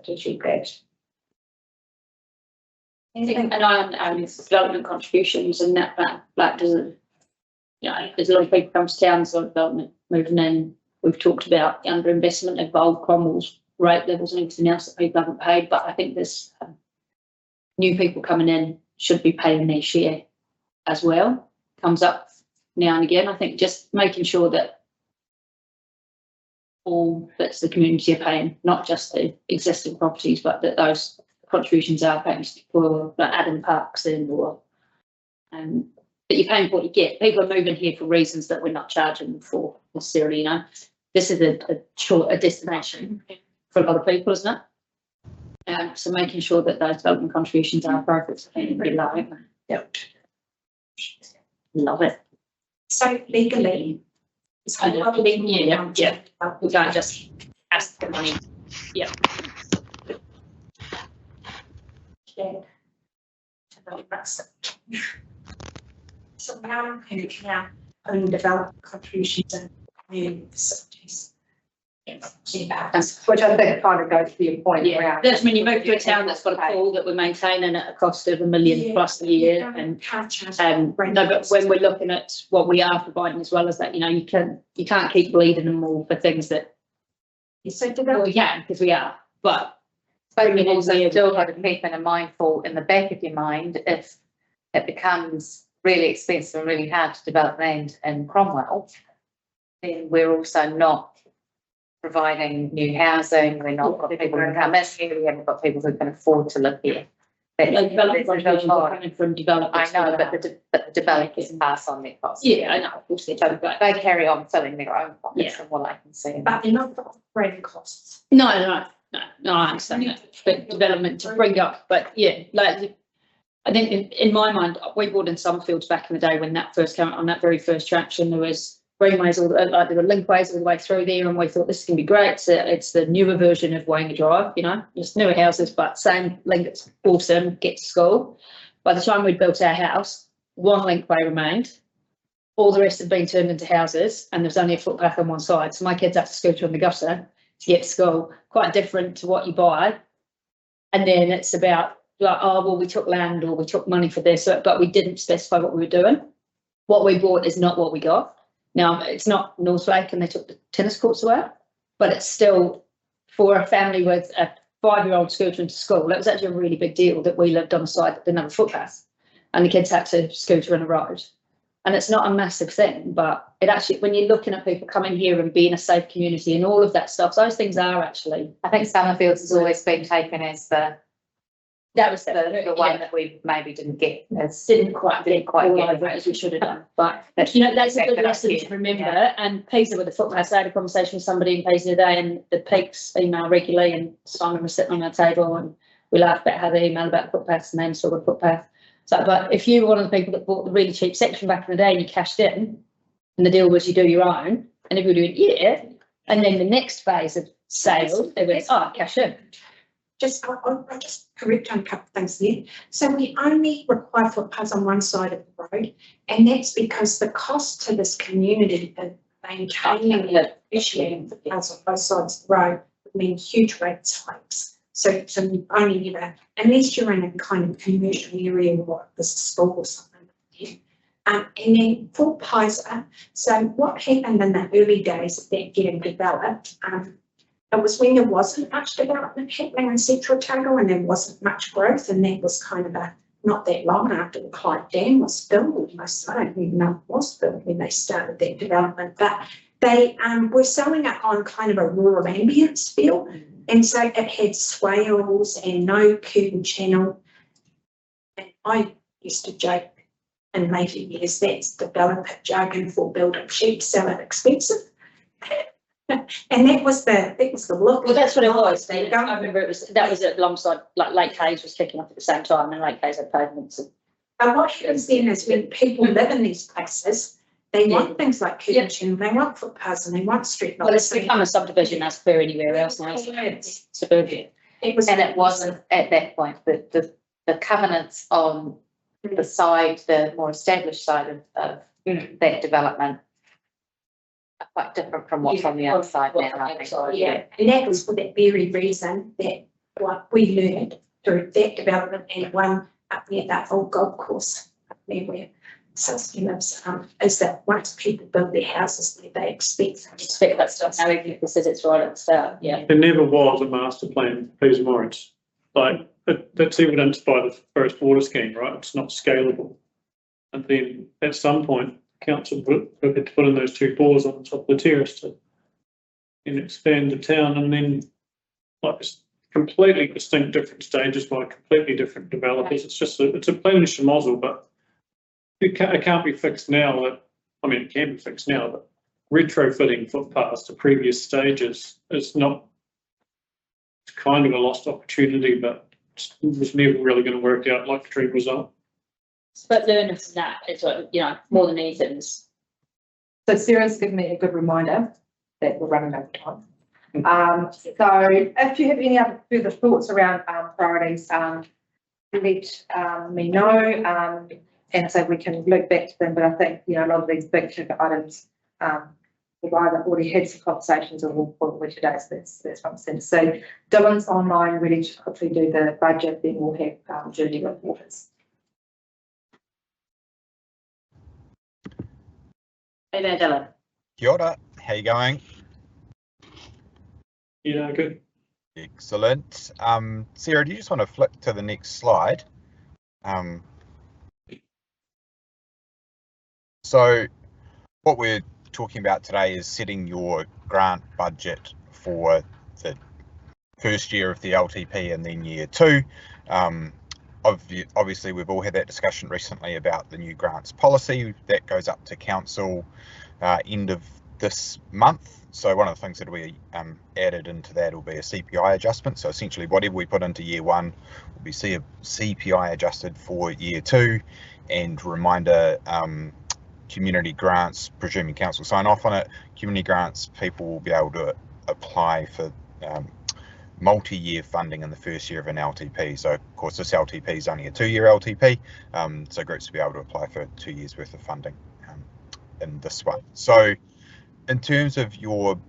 B: check that.
G: And on development contributions and that doesn't, you know, there's a lot of people come to town, so development moving in. We've talked about the underinvestment involved, Cromwell's rate levels and everything else that people haven't paid, but I think there's new people coming in should be paying their share as well. Comes up now and again. I think just making sure that all that's the community are paying, not just the existing properties, but that those contributions are paying for like adding parks in or but you're paying for what you get. People are moving here for reasons that we're not charging them for necessarily, you know. This is a destination for a lot of people, isn't it? So making sure that those development contributions are appropriate. We love it.
B: Yep.
G: Love it.
H: So legally.
G: Yeah. We can't just ask the money. Yeah.
H: So now own development contributions and new facilities.
B: Which I think kind of goes to your point around.
G: That's when you move to a town that's got a pool that we're maintaining at a cost of $1 million plus a year. And no, but when we're looking at what we are providing as well as that, you know, you can't keep bleeding them all for things that we can, because we are, but
C: you also still got to keep in a mindful in the back of your mind if it becomes really expensive and really hard to develop land in Cromwell, then we're also not providing new housing, we're not got people who come in here, we haven't got people who can afford to live here.
G: development contributions are coming from developers.
C: I know, but the developers pass on their costs.
G: Yeah, I know, of course they do, but
C: They carry on filling their own pockets from what I can see.
H: But they're not the operating costs.
G: no, I understand that, but development to bring up, but yeah, like, I think in my mind, we bought in Summerfields back in the day when that first came out on that very first traction, there was greenways, all like there were linkways all the way through there, and we thought this is going to be great. So it's the newer version of Wainga Drive, you know, just newer houses, but same link, it's awesome, get to school. By the time we'd built our house, one linkway remained, all the rest had been turned into houses, and there was only a footpath on one side. So my kids had to scooter on the gutter to get to school, quite different to what you buy. And then it's about like, oh, well, we took land or we took money for this, but we didn't specify what we were doing. What we bought is not what we got. Now, it's not Northlake and they took the tennis courts away, but it's still for a family with a 5-year-old scootering to school. It was actually a really big deal that we lived on a side that didn't have a footpath and the kids had to scooter in a road. And it's not a massive thing, but it actually, when you're looking at people coming here and being a safe community and all of that stuff, those things are actually.
C: I think Summerfields has always been taken as the one that we maybe didn't get.
G: Didn't quite get over as we should have done. But you know, that's a good lesson to remember. Yeah. And Pisa with the footpath, I had a conversation with somebody in Pisa today, and the Peaks email regularly, and Simon was sitting on our table, and we laughed about how they email about the footpaths and they installed the footpath. So, but if you were one of the people that bought the really cheap section back in the day and you cashed in, and the deal was you do your own, and everybody went, yeah, and then the next phase of sales, they went, oh, cash in.
H: I'll just correct on a couple of things there. So we only require footpaths on one side of the road, and that's because the cost to this community of maintaining and issuing footpaths on both sides of the road would mean huge rate hikes. So only ever, unless you're in a kind of commercial area or there's a school or something. Yeah. And then for Pisa, so what happened in the early days of that getting developed, it was when there wasn't much development happening in Central Otago and there wasn't much growth, and that was kind of not that long after the Clyde Dam was built. I don't even know it was built when they started that development, but they were selling it on kind of a rural ambience feel, and so it had swales and no curtain channel. And I used to joke in later years that's developer jargon for building cheap, sell it expensive. And that was the look.
G: Well, that's what it was. I remember that was alongside like Lake Hayes was kicking off at the same time, and Lake Hayes had pavements.
H: And what happens then is when people live in these places, They want things like kitchen, they want footpaths and they want street
G: Well, it's
H: lights.
G: become a subdivision as per anywhere else now,
H: It's-
G: suburbia.
C: And it wasn't at that point, but the covenants on the side, the more established side of that development are quite different from what's on the outside now, I think.
H: Yeah, and that was for that very reason that what we learned through that development and one up near that old golf course up there where Saskia lives, is that once people build their houses, they expect.
G: Expect that stuff now, even if it says it's right at the start, yeah.
D: There never was a master plan for Peas Morris. Like, that's evidenced by the first water scheme, right? It's not scalable. And then at some point, council had to put in those two bores on top of the terrace to expand the town, and then like it's completely distinct different stages by completely different developers. It's just it's a plain schmozzle, but it can't be fixed now. I mean, it can be fixed now, but retrofitting footpaths to previous stages is not. It's kind of a lost opportunity, but it was never really going to work out like the dream result.
G: But learning from that is what, you know, more than anything is.
B: So Sarah's given me a good reminder that we're running over time. So if you have any other further thoughts around priorities, let me know, and so we can look back to them. But I think, you know, a lot of these big ticket items, we've either already had some conversations or we'll probably today, so that's what I'm saying. So Dylan's online, ready to quickly do the budget, then we'll have Judy with waters.
C: Hey there, Dylan.
I: Kia ora, how you going?
D: Yeah, good.
I: Excellent. Sarah, do you just want to flip to the next slide? So what we're talking about today is setting your grant budget for the first year of the LTP and then year two. Obviously, we've all had that discussion recently about the new grants policy that goes up to council end of this month. So one of the things that we added into that will be a CPI adjustment. So essentially whatever we put into year one will be CPI adjusted for year two. And reminder, community grants, presuming council sign off on it, community grants, people will be able to apply for multi-year funding in the first year of an LTP. So of course this LTP is only a 2-year LTP, so groups will be able to apply for 2 years worth of funding in this one. So in terms of your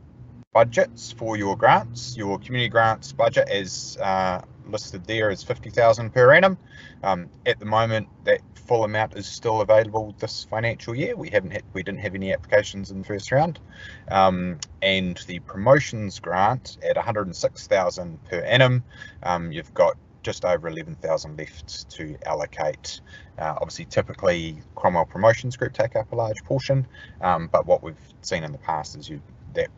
I: budgets for your grants, your community grants budget is listed there as 50,000 per annum. At the moment, that full amount is still available this financial year. We didn't have any applications in the first round, and the promotions grant at 106,000 per annum. You've got just over 11,000 left to allocate. Obviously, typically Cromwell Promotions Group take up a large portion, but what we've seen in the past is that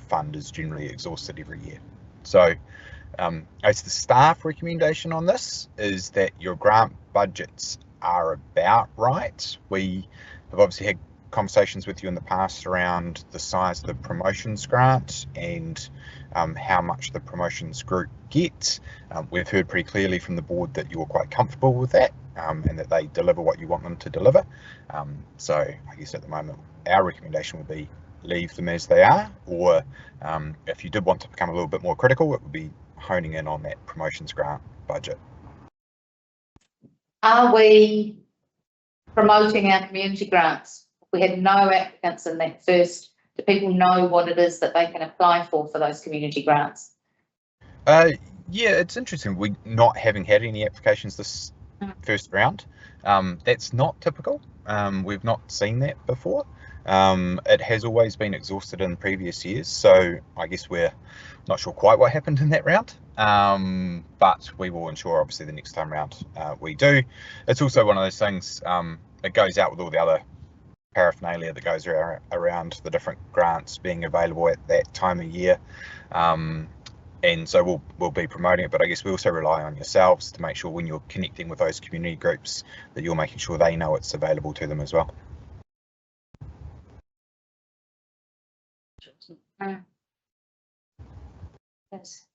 I: fund is generally exhausted every year. So as the staff recommendation on this is that your grant budgets are about right. We have obviously had conversations with you in the past around the size of the promotions grant and how much the promotions group gets. We've heard pretty clearly from the board that you're quite comfortable with that and that they deliver what you want them to deliver. So I guess at the moment our recommendation would be leave them as they are, or if you did want to become a little bit more critical, it would be honing in on that promotions grant budget.
C: Are we promoting our community grants? We had no applicants in that first. Do people know what it is that they can apply for those community grants?
I: Yeah, it's interesting. We not having had any applications this first round. That's not typical. We've not seen that before. It has always been exhausted in previous years, so I guess we're not sure quite what happened in that round, but we will ensure obviously the next time round we do. It's also one of those things, it goes out with all the other paraphernalia that goes around the different grants being available at that time of year, and so we'll be promoting it, but I guess we also rely on yourselves to make sure when you're connecting with those community groups that you're making sure they know it's available to them as well.
C: Yes.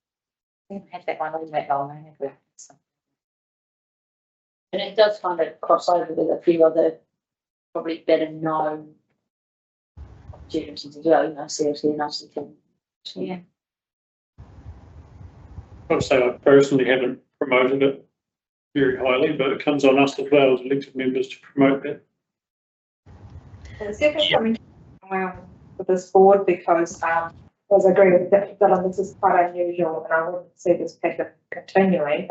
C: We haven't had that one all that long, have we?
G: And it does kind of cross over with a few other probably better known opportunities as well, you know, seriously enough.
C: Yeah.
D: I would say I personally haven't promoted it very highly, but it comes on us as well as elected members to promote that.
B: It's definitely coming with this board because, as I agree with Dylan, this is quite unusual and I wouldn't see this pattern continuing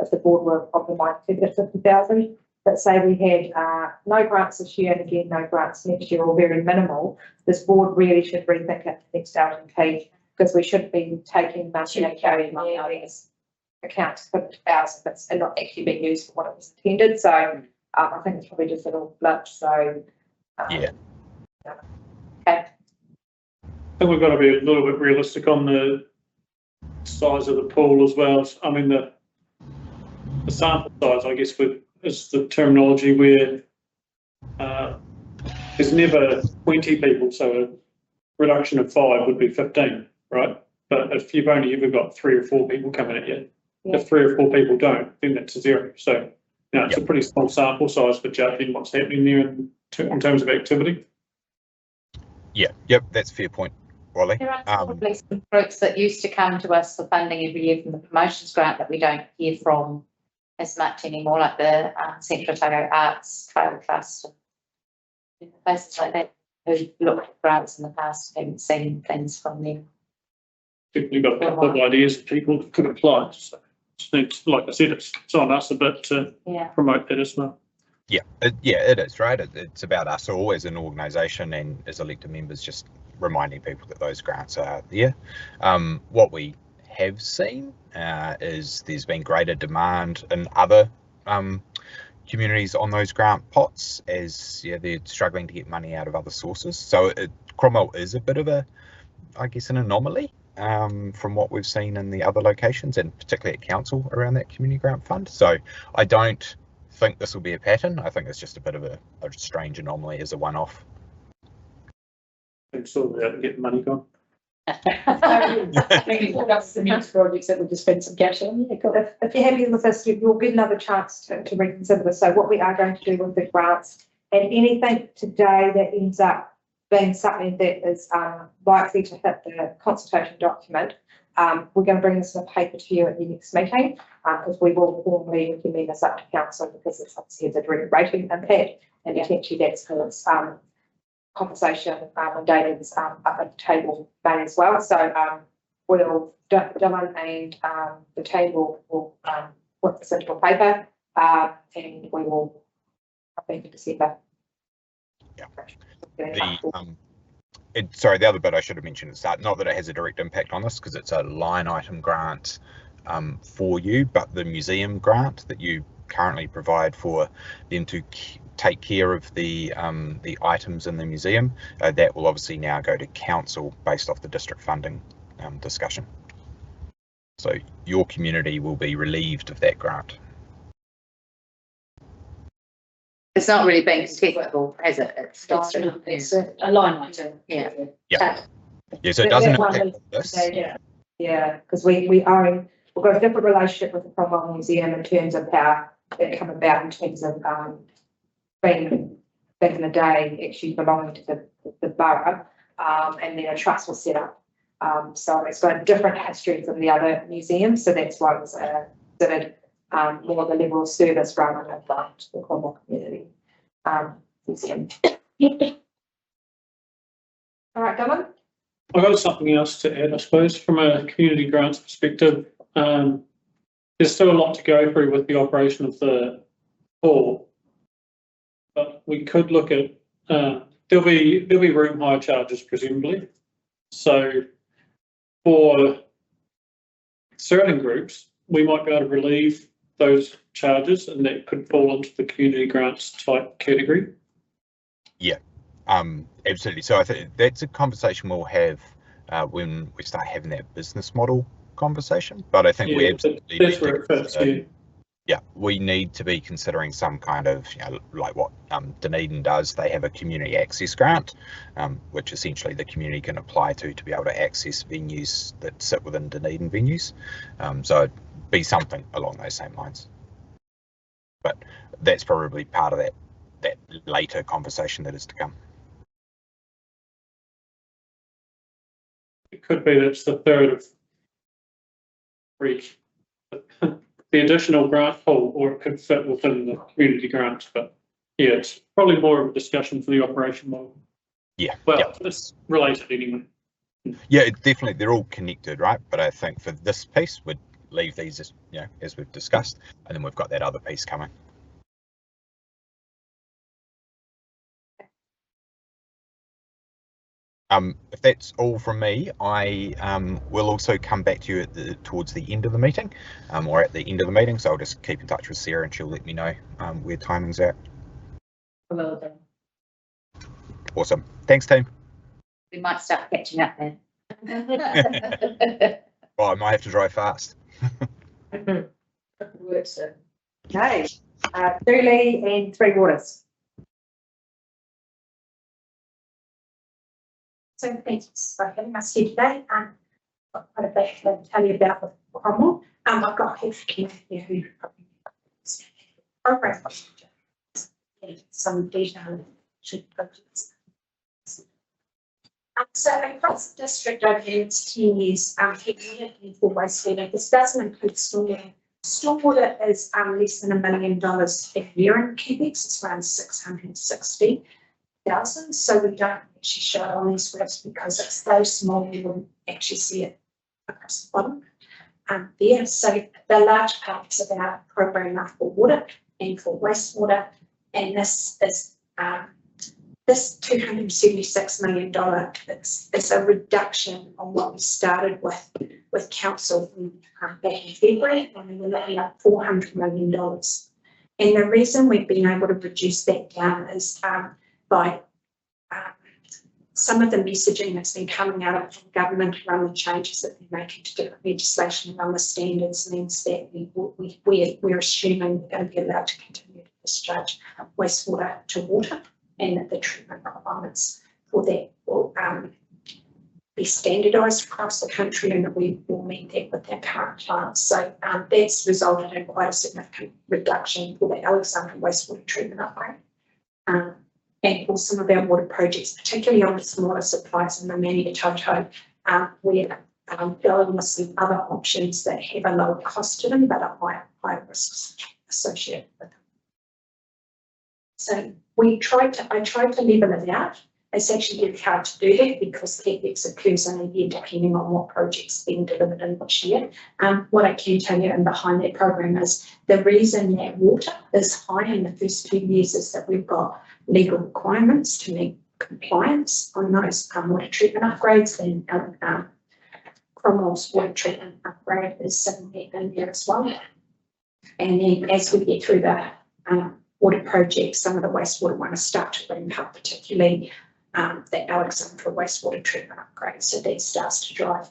B: if the board were of the mindset at 50,000. But say we had no grants this year and again no grants next year or very minimal, this board really should rethink it next LNP because we shouldn't be taking money and carrying money out of these accounts for 50,000 and not actually being used for what it was intended. So I think it's probably just a little blip. So
I: Yeah.
C: Okay.
D: I think we've got to be a little bit realistic on the size of the pool as well. I mean, the sample size, I guess, is the terminology where there's never 20 people, so a reduction of 5 would be 15, right? But if you've only ever got 3 or 4 people coming at you, if 3 or 4 people don't, then that's a 0. So, you know, it's a pretty small sample size for judging what's happening there in terms of activity.
I: Yeah, yep, that's a fair point, Wally.
C: There are probably some groups that used to come to us for funding every year from the promotions grant that we don't hear from as much anymore, like the Central Otago Arts Trail Trust and places like that who looked at grants in the past haven't seen things from them.
D: Definitely got a couple of ideas of people that could apply. So it's, like I said, it's on us a bit to promote that as well.
I: Yeah, it is, right? It's about us all as an organisation and as elected members just reminding people that those grants are there. What we have seen is there's been greater demand in other communities on those grant pots as they're struggling to get money out of other sources. So Cromwell is a bit of a, I guess, an anomaly from what we've seen in the other locations and particularly at council around that community grant fund. So I don't think this will be a pattern. I think it's just a bit of a strange anomaly as a one-off.
D: And sort of out and get money gone.
G: Some next projects that we just spend some cash on. Yeah, cool.
B: If you're happy with this, you'll get another chance to reconsider this. So what we are going to do with the grants and anything today that ends up being something that is likely to hit the consultation document, we're going to bring this in a paper to you at the next meeting because we will formally recommend this up to council because it's obviously has a direct rating impact and potentially that's because conversation and David's up at the table made as well. So we'll Dylan and the table will put this into a paper and we will I think in December.
I: Yeah. The other bit I should have mentioned at the start, not that it has a direct impact on this because it's a line item grant for you, but the museum grant that you currently provide for them to take care of the items in the museum, that will obviously now go to council based off the district funding discussion. So your community will be relieved of that grant.
C: It's not really being technical, has it? It's
G: a line item.
C: Yeah.
I: Yeah. Yeah. So it doesn't affect this.
B: Yeah, because we've got a different relationship with the Cromwell Museum in terms of how it come about in terms of being back in the day actually belonging to the borough, and then a trust was set up. So it's got a different history from the other museums, so that's why it was considered more the level of service rather than the Cromwell community museum. All right, Dylan?
D: I've got something else to add, I suppose, from a community grants perspective. There's still a lot to go through with the operation of the hall, but we could look at there'll be room hire charges presumably. So for certain groups, we might be able to relieve those charges, and that could fall into the community grants type category. Yeah,
I: absolutely. So I think that's a conversation we'll have when we start having that business model conversation. But I think we absolutely
D: that's where it fits.
I: Yeah, we need to be considering some kind of, like what Dunedin does. They have a community access grant, which essentially the community can apply to be able to access venues that sit within Dunedin venues. So it'd be something along those same lines. But that's probably part of that later conversation that is to come.
D: it could be that it's the third of three. The additional grant pool, or it could fit within the community grants, but yeah, it's probably more of a discussion for the operation model.
I: Yeah.
D: Well,
I: yeah.
D: it's related anyway.
I: Yeah, definitely, they're all connected, right? But I think for this piece, we'd leave these as, you know, as we've discussed, and then we've got that other piece coming. If that's all from me, I will also come back to you towards the end of the meeting, or at the end of the meeting. So I'll just keep in touch with Sarah, and she'll let me know where timing's at.
G: Well done.
I: Awesome. Thanks, team.
C: We might start catching up then.
I: Well, I might have to drive fast.
G: Works, sir.
B: Okay, Dooley and Three Waters.
H: So thanks for having us here today. I've got quite a bit to tell you about the Cromwell. I've got Heather here who probably program some detail should projects. So across the district over the next 10 years, for wastewater. This doesn't include stormwater. Stormwater is less than $1 million a year in CapEx. It's around 660,000. So we don't actually show it on these graphs because it's so small you wouldn't actually see it across the bottom. There, so the large part is about program for water and for wastewater, and this is this $276 million is a reduction on what we started with council back in February, when we were looking at $400 million. And the reason we've been able to reduce that down is by some of the messaging that's been coming out of government around the changes that they're making to different legislation around the standards means that we're assuming we're going to be allowed to continue to discharge wastewater to water, and that the treatment requirements for that will be standardised across the country, and that we will meet that with our current plants. So that's resulted in quite a significant reduction for the Alexandra wastewater treatment upgrade. And for some of our water projects, particularly on the smaller supplies in the Manitoto, we're going with some other options that have a lower cost to them, but are high risks associated with them. So I tried to level it out. It's actually really hard to do that because CapEx occurs in a year depending on what project's being delivered in which year. What I can tell you and behind that program is the reason that water is high in the first 2 years is that we've got legal requirements to meet compliance on those water treatment upgrades, and Cromwell's water treatment upgrade is sitting in there as well. And then as we get through the water projects, some of the wastewater ones start to ramp up, particularly the Alexandra wastewater treatment upgrade. So that starts to drive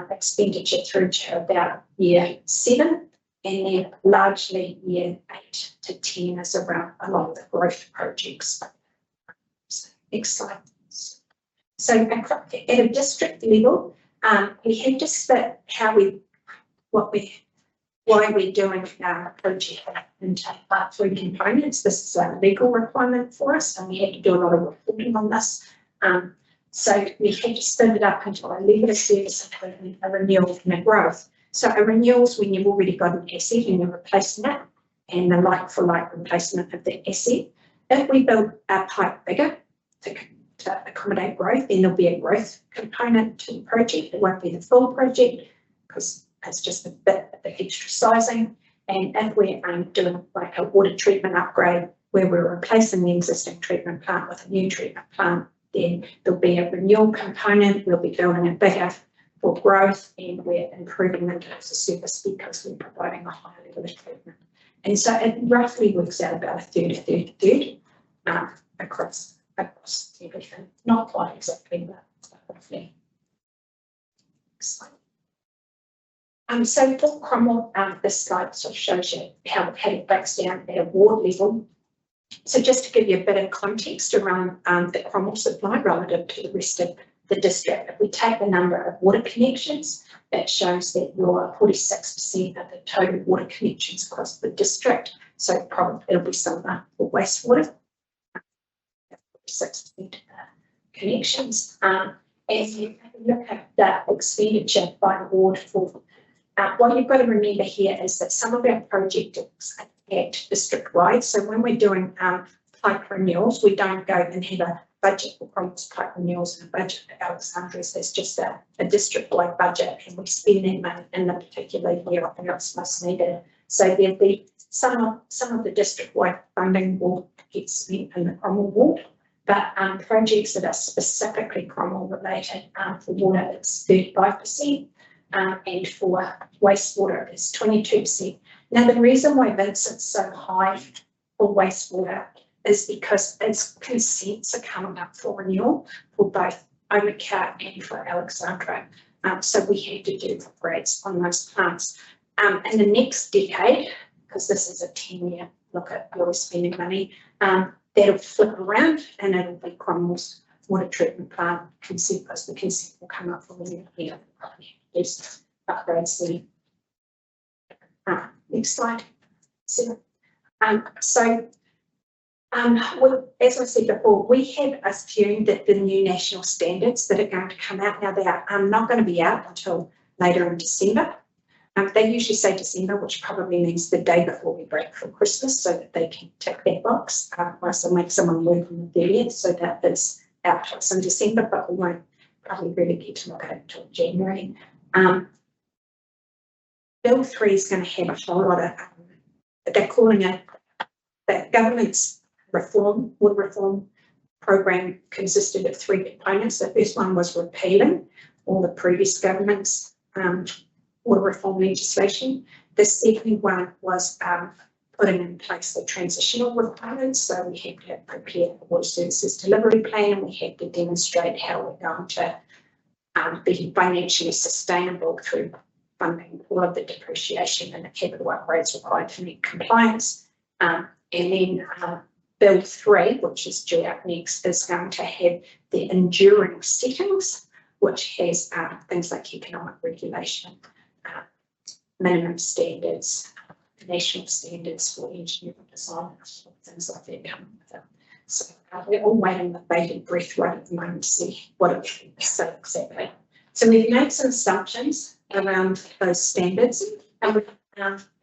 H: expenditure through to about year 7, and then largely year 8 to 10 is around a lot of the growth projects. So, next slide. So at a district level, we have to split why we're doing our project into 3 components. This is a legal requirement for us, and we had to do a lot of reporting on this. So we had to split it up into a legal service, including a renewal and a growth. So a renewal is when you've already got an asset and you're replacing it, and the like-for-like replacement of the asset. If we build our pipe bigger to accommodate growth, then there'll be a growth component to the project. It won't be the full project because it's just a bit of the extra sizing. And if we're doing like a water treatment upgrade where we're replacing the existing treatment plant with a new treatment plant, then there'll be a renewal component. We'll be building it bigger for growth, and we're improving the terms of service because we're providing a higher level of treatment. And so it roughly works out about a third across everything. Not quite exactly, but roughly. So for Cromwell, this slide sort of shows you how it breaks down at a ward level. So just to give you a bit of context around the Cromwell supply relative to the rest of the district, if we take the number of water connections, that shows that you're 46% of the total water connections across the district. So probably it'll be similar for wastewater, 46% of the connections. And and you look at that expenditure by the ward for, what you've got to remember here is that some of our projects are at district-wide. So when we're doing pipe renewals, we don't go and have a budget for Cromwell's pipe renewals and a budget for Alexandria's. There's just a district-wide budget, and we spend that money in the particular year when it's most needed. So there'll be some of the district-wide funding will get spent in the Cromwell ward, but projects that are specifically Cromwell related, for water it's 35%, and for wastewater it's 22%. Now the reason why Vincent's so high for wastewater is because its consents are coming up for renewal for both Omaka and for Alexandra. So we had to do upgrades on those plants. In the next decade, because this is a 10-year look at where we're spending money, that'll flip around and it'll be Cromwell's water treatment plant consent, because the consent will come up for renewal here. There's upgrades there. Next slide. So, as I said before, we have assumed that the new national standards that are going to come out now, they are not going to be out until later in December. They usually say December, which probably means the day before we break for Christmas, so that they can tick that box. Otherwise, they'll make someone work on the 30th, so that is out to us in December, but we won't probably really get to look at it until January. Bill 3 is going to have a whole lot of, they're calling it the government's water reform program consisted of 3 components. The first one was repealing all the previous government's water reform legislation. The second one was putting in place the transitional requirements. So we had to prepare the water services delivery plan, and we had to demonstrate how we're going to be financially sustainable through funding all of the depreciation and the capital upgrades required to meet compliance. And then Bill 3, which is due out next, is going to have the enduring settings, which has things like economic regulation, minimum standards, national standards for engineering design, things like that coming with it. So we're all waiting with bated breath right at the moment to see what it says exactly. So we've made some assumptions around those standards, and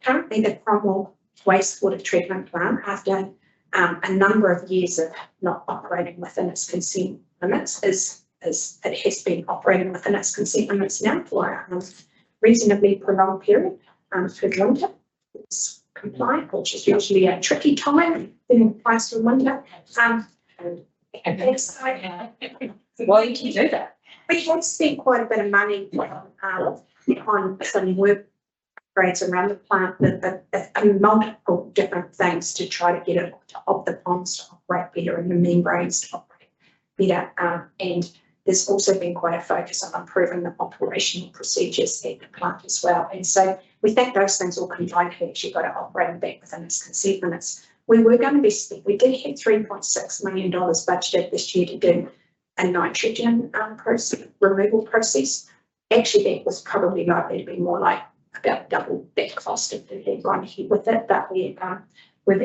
H: currently the Cromwell wastewater treatment plant, after a number of years of not operating within its consent limits, it has been operating within its consent limits now for a reasonably prolonged period through the winter. It's compliant, which is usually a tricky time in price for winter.
G: Why did you do that?
H: We have spent quite a bit of money on some work upgrades around the plant, and multiple different things to try to get it of the ponds to operate better and the membranes to operate better. And there's also been quite a focus on improving the operational procedures at the plant as well. And so we think those things all combined have actually got it operating back within its consent limits. We were going to be we did have $3.6 million budgeted this year to do a nitrogen removal process. Actually, that was probably likely to be more like about double that cost if we had gone ahead with it, but we've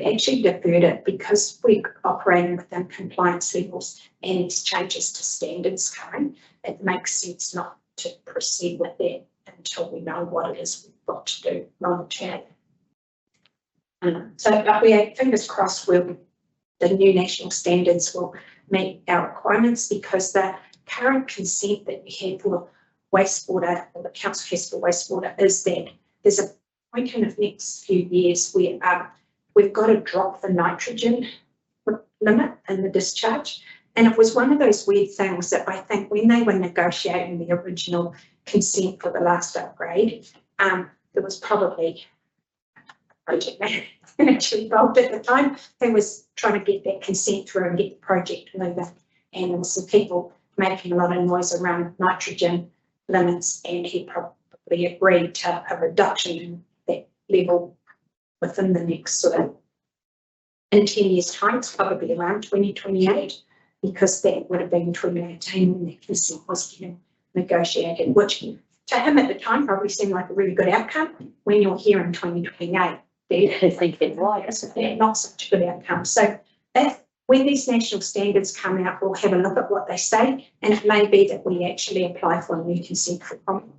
H: actually deferred it because we're operating within compliance levels and its changes to standards coming. It makes sense not to proceed with that until we know what it is we've got to do long term. So we have fingers crossed the new national standards will meet our requirements, because the current consent that we have for wastewater, or the council has for wastewater, is that there's a point in the next few years where we've got to drop the nitrogen limit in the discharge. And it was one of those weird things that I think when they were negotiating the original consent for the last upgrade, there was probably a project manager involved at the time who was trying to get that consent through and get the project moving. And there were some people making a lot of noise around nitrogen limits, and he probably agreed to a reduction in that level within the next sort of, in 10 years' time, it's probably around 2028, because that would have been 2018 when that consent was getting negotiated, which to him at the time probably seemed like a really good outcome. When you're here in 2028, they think it's not such a good outcome. So that when these national standards come out, we'll have a look at what they say, and it may be that we actually apply for a new consent from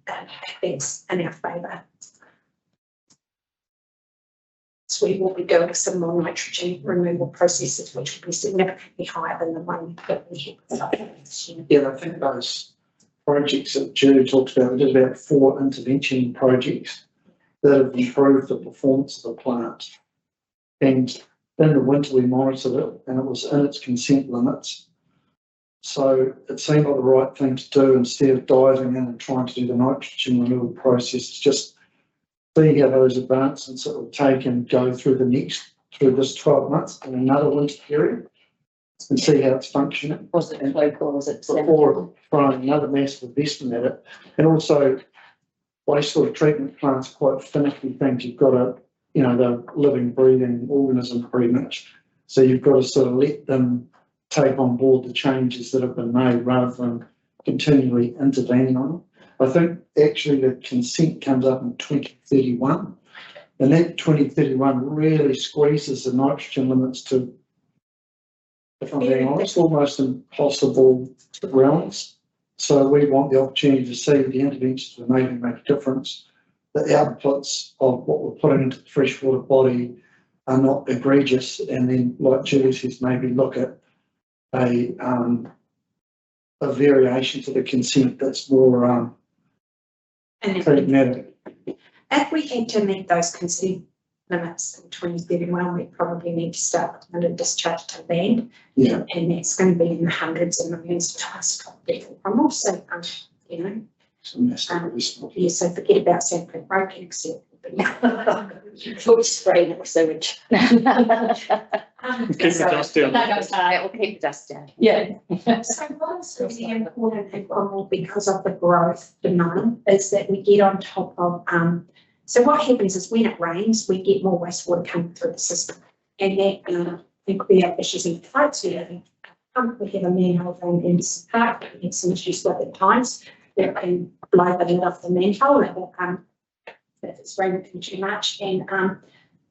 H: if that's in our favour. So we will be doing some more nitrogen removal processes, which will be significantly higher than the one that we had this year.
J: Yeah, I think those projects that Julie talked about, we did about 4 intervention projects that have improved the performance of the plant. And in the winter, we monitored it and it was in its consent limits. So it seemed like the right thing to do instead of diving in and trying to do the nitrogen removal process, just see how those advancements that will take and go through this 12 months and another winter period and see how it's functioning.
G: Was it local or was it?
J: Before throwing another massive investment at it. And also wastewater treatment plants are quite finicky things. You've got to, you know, they're living, breathing organism pretty much. So you've got to sort of let them take on board the changes that have been made rather than continually intervening on them. I think actually the consent comes up in 2031, and that 2031 really squeezes the nitrogen limits to, if I'm being honest, almost impossible realms. So we want the opportunity to see the interventions we're making make a difference. The outputs of what we're putting into the freshwater body are not egregious, and then, like Julie says, maybe look at a variation to the consent that's more pragmatic.
H: If we had to meet those consent limits in 2031, we probably need to start with a discharge to land.
J: Yeah.
H: And that's going to be in the hundreds of millions of dollars. I'm also, you know, yeah, so forget about sampling broken, except.
G: Full spray of sewage.
D: Keep the dust down.
C: That goes high, it will keep the dust down.
G: Yeah.
H: So what is really important in Cromwell because of the growth demand is that we get on top of, so what happens is when it rains, we get more wastewater coming through the system. And that can create issues in pipes. We have a manhole drain in the park, we have some issues with at times that can blow the lid off the manhole if it's raining too much. And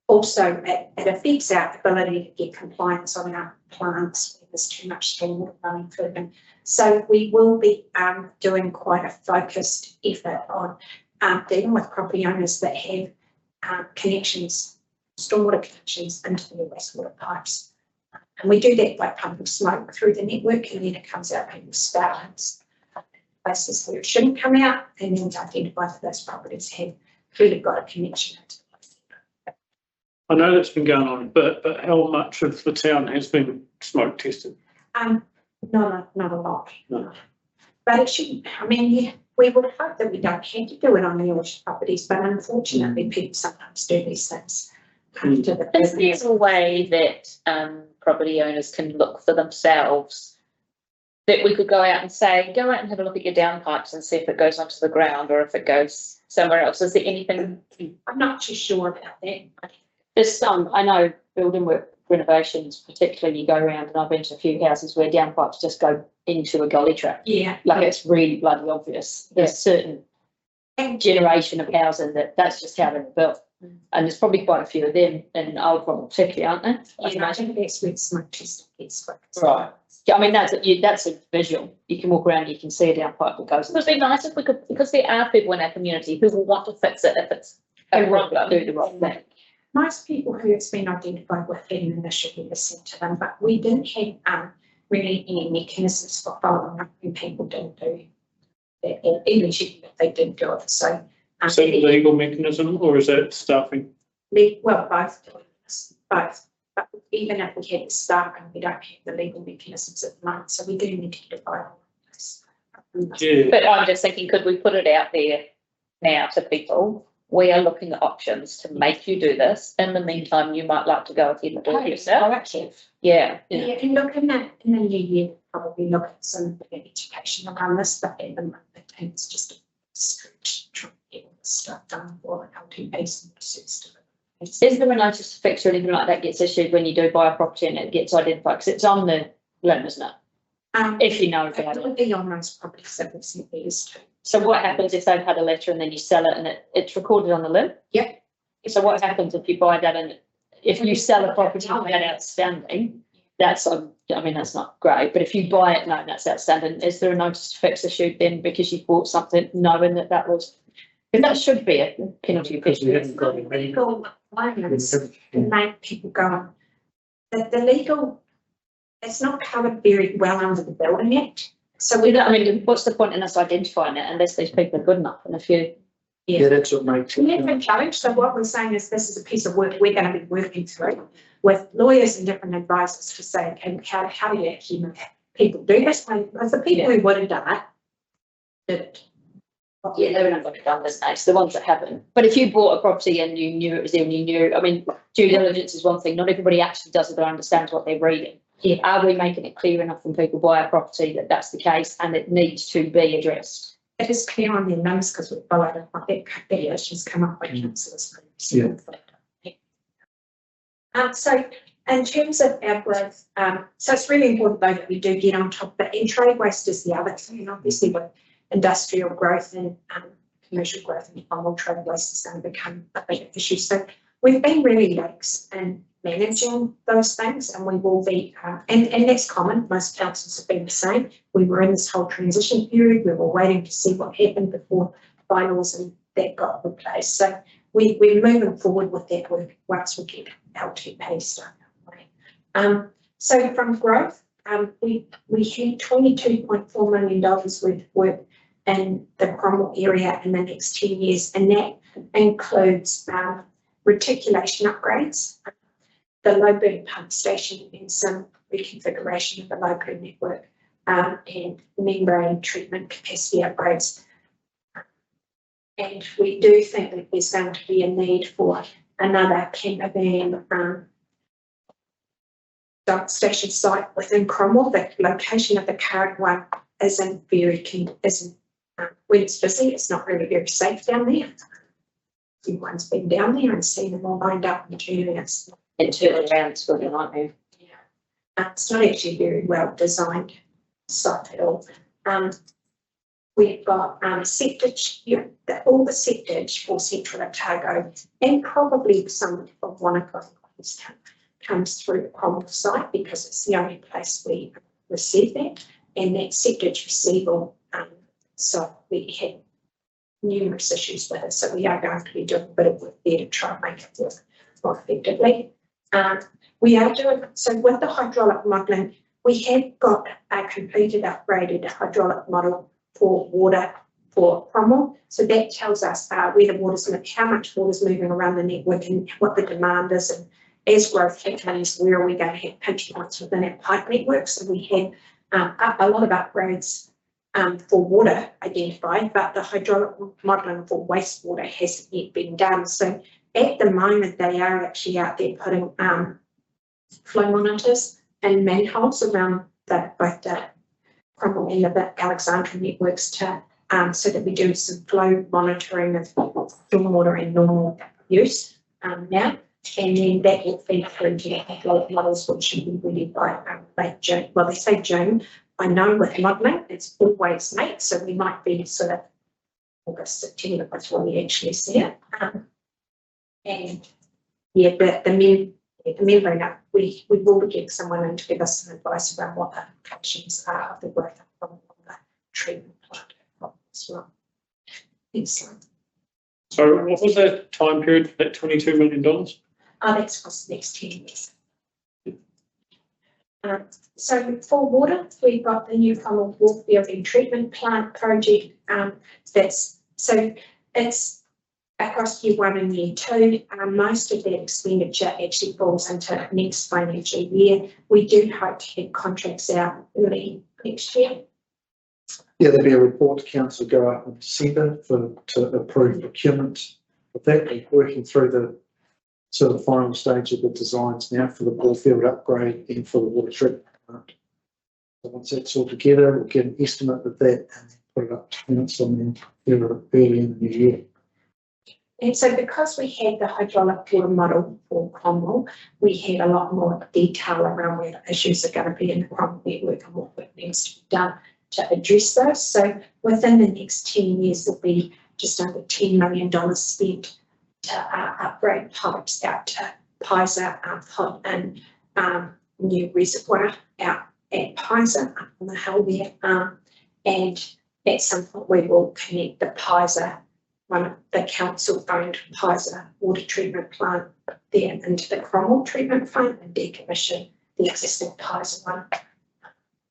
H: also it affects our ability to get compliance on our plants if there's too much stormwater running through them. So we will be doing quite a focused effort on dealing with property owners that have connections, stormwater connections into their wastewater pipes. And we do that by pumping smoke through the network, and then it comes out people's spouts, places where it shouldn't come out, and then to identify that those properties have really got a connection into the
D: I know that's been going on, but how much of the town has been smoke tested?
H: Not a lot.
D: No.
H: But it shouldn't, I mean, yeah, we would hope that we don't have to do it on the orchard properties, but unfortunately people sometimes do these things.
A: Is there a way that property owners can look for themselves, that we could go out and say, go out and have a look at your downpipes and see if it goes onto the ground or if it goes somewhere else? Is there anything?
H: I'm not too sure about that.
G: There's some, I know building work renovations, particularly you go around, and I've been to a few houses where downpipes just go into a gully track.
H: Yeah.
G: Like it's really bloody obvious. There's certain generation of housing that's just how they're built. And there's probably quite a few of them in Old Cromwell particularly, aren't there?
H: I think that's where smoke testing gets focused.
G: Right. Yeah, I mean, that's a visual. You can walk around and you can see a downpipe that goes.
A: It would be nice if we could, because there are people in our community who will want to fix it if it's a problem.
G: Do the right thing.
H: Most people who it's been identified with had an initial letter sent to them, but we didn't have really any mechanisms for following up when people didn't do that, even if they didn't do it. So
D: Is that a legal mechanism or is that staffing?
H: well, both. But even if we had the staffing, we don't have the legal mechanisms at the moment, so we do need to define all of this.
D: Yeah.
A: But I'm just thinking, could we put it out there now to people? We are looking at options to make you do this. In the meantime, you might like to go ahead and do it yourself. Yeah.
H: Yeah, and look in the new year, probably look at some education around this, but at the moment, it's just a stretch trying to get all this stuff done for LTPs and pursuits.
G: Is there a notice to fix or anything like that gets issued when you do buy a property and it gets identified? Because it's on the limb, isn't it? If you know about
H: it. It would be on those properties that we've sent these to.
G: So what happens if they've had a letter and then you sell it and it's recorded on the limb?
H: Yep.
G: So what happens if you buy that and if you sell a property with that outstanding that's, I mean, that's not great, but if you buy it knowing that's outstanding, is there a notice to fix issued then because you bought something knowing that that was, because that should be a penalty.
J: Because we haven't got any.
H: Legal requirements to make people go on. The legal, it's not covered very well under the Building Act. So we
G: I mean, what's the point in us identifying it unless these people are good enough? And if you,
J: Yeah, that's what makes
H: we
J: it.
H: have a challenge. So what we're saying is this is a piece of work we're going to be working through with lawyers and different advisors to say, okay, how do you actually make people do this? And the people who would have done it, did it.
G: yeah, they're not going to done this next, the ones that haven't. But if you bought a property and you knew it was there and you knew, I mean, due diligence is one thing, not everybody actually does it or understands what they're reading.
H: Yeah.
G: Are we making it clear enough when people buy a property that that's the case and it needs to be addressed?
H: It is clear on their numbers because we followed up on that issues come up by councillors.
J: Yeah.
H: So in terms of our growth, so it's really important though that we do get on top of it, and trade waste is the other thing, and obviously with industrial growth and commercial growth and formal trade waste is going to become a big issue. So we've been really lax in managing those things, and we will be, and that's common. Most councils have been the same. We were in this whole transition period. We were waiting to see what happened before bylaws and that got replaced. So we're moving forward with that work once we get LTP started. So from growth, we had $22.4 million worth of work in the Cromwell area in the next 10 years, and that includes reticulation upgrades, the low burn pump station and some reconfiguration of the low burn network, and membrane treatment capacity upgrades. And we do think that there's going to be a need for another camper van dump station site within Cromwell. The location of the current one isn't when it's busy, it's not really very safe down there. Everyone's been down there and seen them all lined up and turning us.
G: And turning around, it's really a nightmare.
H: Yeah. It's not actually a very well designed site at all. We've got septage, all the septage for Central Otago and probably some of Wanaka comes through the Cromwell site because it's the only place we receive that, and that septage receival. So we had numerous issues with it, so we are going to be doing a bit of work there to try and make it work more effectively. We are doing, so with the hydraulic modelling, we have got a completed upgraded hydraulic model for water for Cromwell. So that tells us where the water's, how much water's moving around the network and what the demand is, and as growth happens, where are we going to have pinch points within our pipe network. So we have a lot of upgrades for water identified, but the hydraulic modelling for wastewater hasn't yet been done. So at the moment, they are actually out there putting flow monitors and manholes around both the Cromwell and the Alexandra networks to so that we do some flow monitoring of stormwater and normal use now. And then that will feed through to the hydraulic models, which should be ready by late June. Well, they say June. I know with modelling, it's always late, so we might be sort of August, September before we actually see it. And yeah, the membrane up, we will get someone in to give us some advice around what the implications are of the growth from the treatment plant as well. Excellent.
D: So what was the time period for that $22 million?
H: That's for the next 10 years. So for water, we've got the new Cromwell Wharfield and Treatment Plant project. It's across year 1 and year 2. Most of that expenditure actually falls into next financial year. We do hope to have contracts out early next year.
J: Yeah, there'll be a report to council go up in December to approve procurement. With that, we're working through the sort of final stage of the designs now for the ball field upgrade and for the water treatment plant. So once that's all together, we'll get an estimate of that and put it up to council and then early in the new year.
H: And so because we had the hydraulic water model for Cromwell, we had a lot more detail around where the issues are going to be in the Cromwell network and what work needs to be done to address those. So within the next 10 years, there'll be just under $10 million spent to upgrade pipes out to Pisa, Pod and new reservoir out at Pisa up on the hill there. And at some point we will connect the Pisa, one of the council owned Pisa water treatment plant there into the Cromwell treatment plant and decommission the existing Pisa one.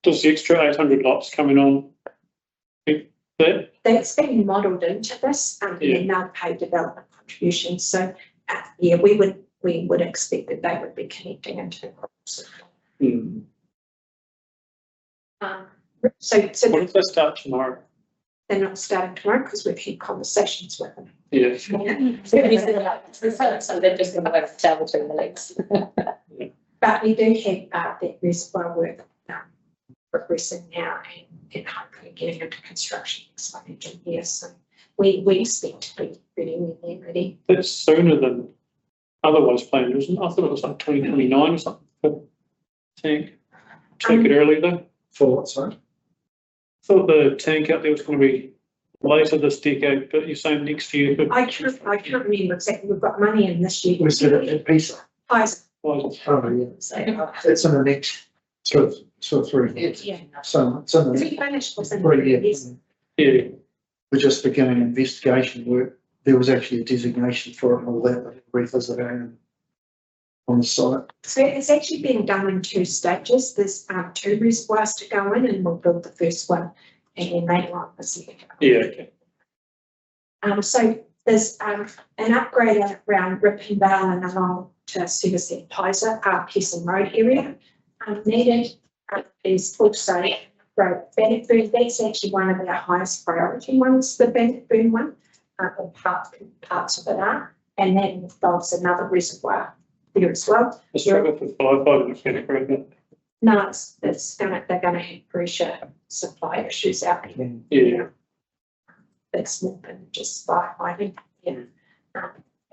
D: Does the extra 800 lots coming on there?
H: That's been modelled into this,
D: Yeah.
H: and now paid development contributions. So, yeah, we would expect that they would be connecting into the Cromwell system.
D: Hmm.
H: So
D: What if they start tomorrow?
H: they're not starting tomorrow because we've had conversations with them.
D: Yeah.
A: So they're just gonna have to travel through the legs.
H: But we do have that reservoir work progressing now and hopefully getting into construction next financial year. So we expect to be really ready.
D: That's sooner than otherwise planned, isn't it? I thought it was like 2029 or something. for Tank. Take it early though.
J: For what, sorry?
D: Thought the tank out there was going to be later this decade, but you're saying next year. But
H: I can't remember exactly. We've got money in this year.
J: We said it at Pisa.
H: Pisa.
D: why is it?
J: Oh, yeah.
H: So,
J: It's in the next sort of 3 years.
H: yeah.
J: So it's in
H: Is
J: the
H: it finished? Was it?
J: 3
H: Yes.
J: years.
D: Yeah.
J: We're just beginning investigation work. There was actually a designation for it and all that, but revisiting on the site.
H: So it's actually being done in 2 stages. There's 2 reservoirs to go in, and we'll build the first one and then later on the second.
D: Yeah. Okay.
H: So there's an upgrade around Ripponvale and along to service at Pisa, Pearson Road area. Needed is also road Bannockburn. That's actually one of our highest priority ones, the Bannockburn one, or parts of it are, and that involves another reservoir there as well.
D: I struggle for firefighting mechanic right now.
H: No, they're gonna have pressure supply issues out there.
D: Yeah.
H: That's more than just firefighting, yeah.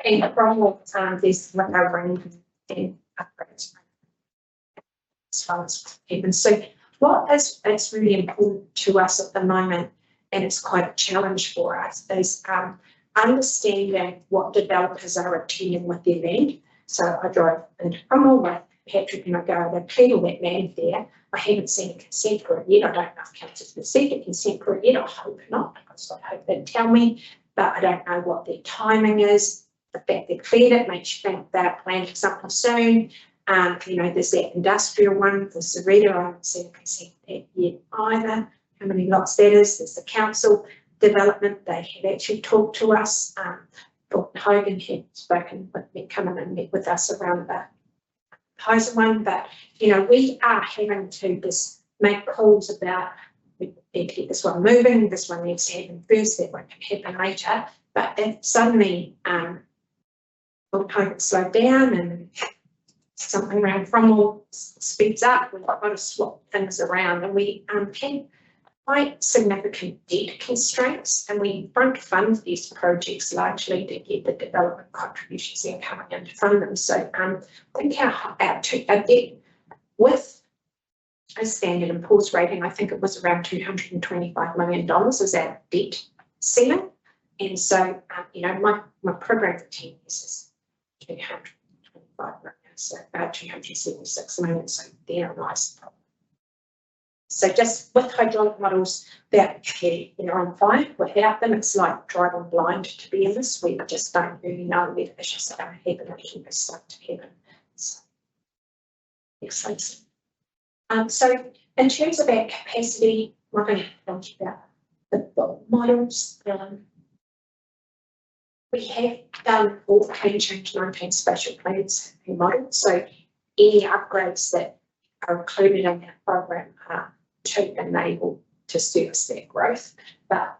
H: And from there's a range and upgrades. As far as even so, what is really important to us at the moment, and it's quite a challenge for us, is understanding what developers are attending with their land. So I drive into Cromwell with Patrick and I go, they cleared all that land there. I haven't seen a consent for it yet. I don't know if council's received a consent for it yet. I hope not, because I hope they'd tell me, but I don't know what their timing is. The fact they cleared it makes you think they're planning something soon. There's that industrial one for Sarita. I haven't seen a consent for that yet either. How many lots that is? There's the council development. They had actually talked to us. Thornton Hogan had spoken with me, come in and met with us around the Pisa one, but we are having to just make calls about we need to get this one moving, this one needs to happen first, that one can happen later. But if suddenly Thornton Hogan slowed down and something around Cromwell speeds up, we've got to swap things around, and we have quite significant debt constraints, and we front fund these projects largely to get the development contributions that are coming in to fund them. So I think our debt with a Standard & Poor's rating, I think it was around $225 million is our debt ceiling. And so, my program for 10 years is 225 million, so about 276 million, so they're a nice problem. So just with hydraulic models that are on fire, without them, it's like driving blind to be in this. We just don't really know where the issues are going to happen and keep us stuck to happen. So, excellent. So in terms of our capacity, we're going to talk about the models. We have done all the clean change 19 spatial plans and models. So any upgrades that are included in that program are to enable to service that growth, but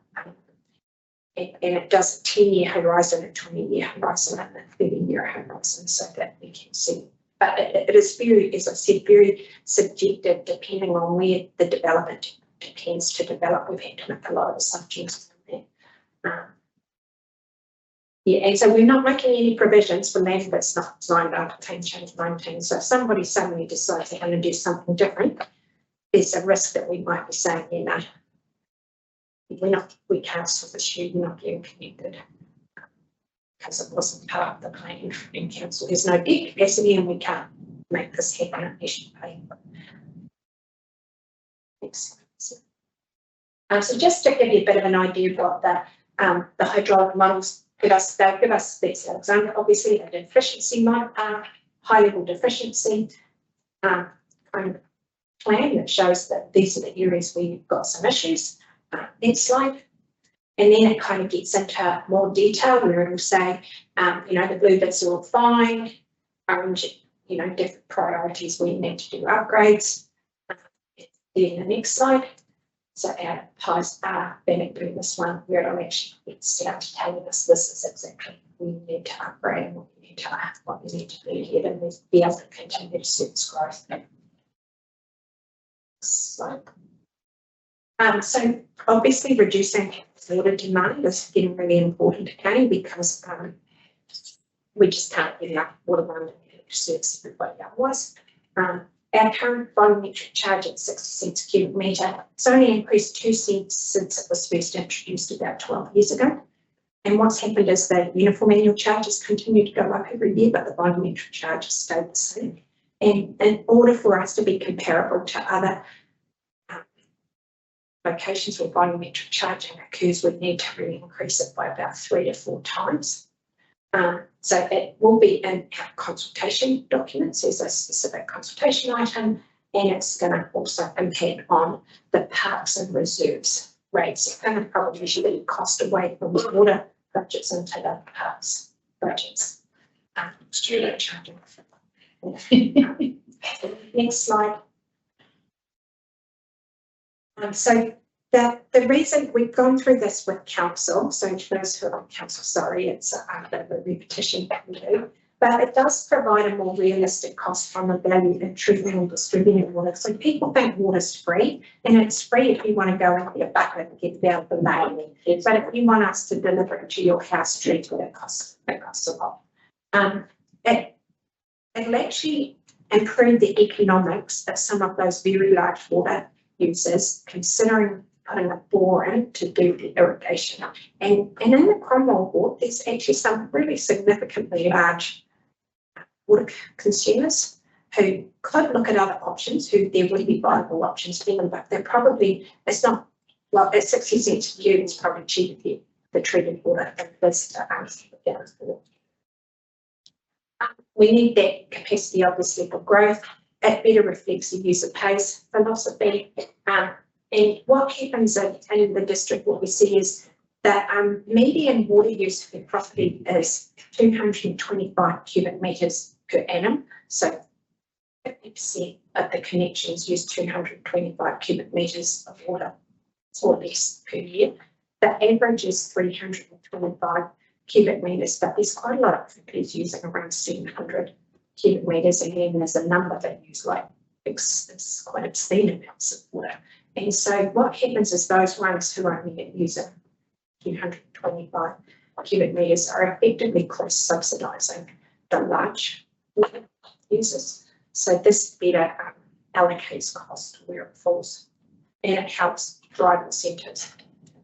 H: and it does a 10-year horizon, a 20-year horizon, and a 30-year horizon, so that we can see. But it is very, as I said, very subjective depending on where the development tends to develop. We've had to make a lot of assumptions on that. And so we're not making any provisions for land that's not designed under Clean Change 19. So if somebody suddenly decides they're going to do something different, there's a risk that we might be saying, we can't sort this issue, we're not getting connected because it wasn't part of the plan and council. There's no debt capacity and we can't make this happen, you should pay. So just to give you a bit of an idea of what the hydraulic models give us, they'll give us this example, obviously a deficiency, high level deficiency kind of plan that shows that these are the areas where you've got some issues. Next slide. And then it kind of gets into more detail where it will say, the blue bits are all fine, orange, different priorities where you need to do upgrades. Then the next slide. So our pies are being doing this one where it'll actually get down to telling us this is exactly what you need to upgrade and what you need to do here and be able to continue to service growth. So obviously reducing water demand is getting really important again because we just can't get enough water demand to service everybody otherwise. Our current volumetric charge at 60 cents a cubic metre, it's only increased 2 cents since it was first introduced about 12 years ago. And what's happened is the uniform annual charges continue to go up every year, but the volumetric charges stayed the same. And in order for us to be comparable to other locations where volumetric charging occurs, we need to really increase it by about 3 to 4 times. So it will be in our consultation documents. There's a specific consultation item, and it's going to also impact on the parks and reserves rates. It's going to probably shift cost away from the water budgets into the parks budgets. Student charging. Next slide. So the reason we've gone through this with council, so for those who are on council, sorry, it's a bit of a repetition that we do, but it does provide a more realistic cost from the value of treating and distributing water. So people think water's free, and it's free if you want to go into your bucket and get down the main. But if you want us to deliver it to your house treated, it costs a lot. It'll actually improve the economics of some of those very large water users, considering putting a bore in to do the irrigation. And in the Cromwell ward, there's actually some really significantly large water consumers who could look at other options, who there would be viable options for them, but they're probably, it's not, well, at 60 cents a cube, it's probably cheaper to get the treated water than this down. We need that capacity, obviously, for growth. It better reflects the user pays philosophy. And what happens in the district, what we see is that median water use per property is 225 cubic metres per annum. So 50% of the connections use 225 cubic metres of water or less per year. The average is 325 cubic metres, but there's quite a lot of properties using around 700 cubic metres, and then there's a number that use like it's quite obscene amounts of water. And so what happens is those ones who are only using 225 cubic metres are effectively cross subsidising the large users. So this better allocates cost where it falls, and it helps drive incentives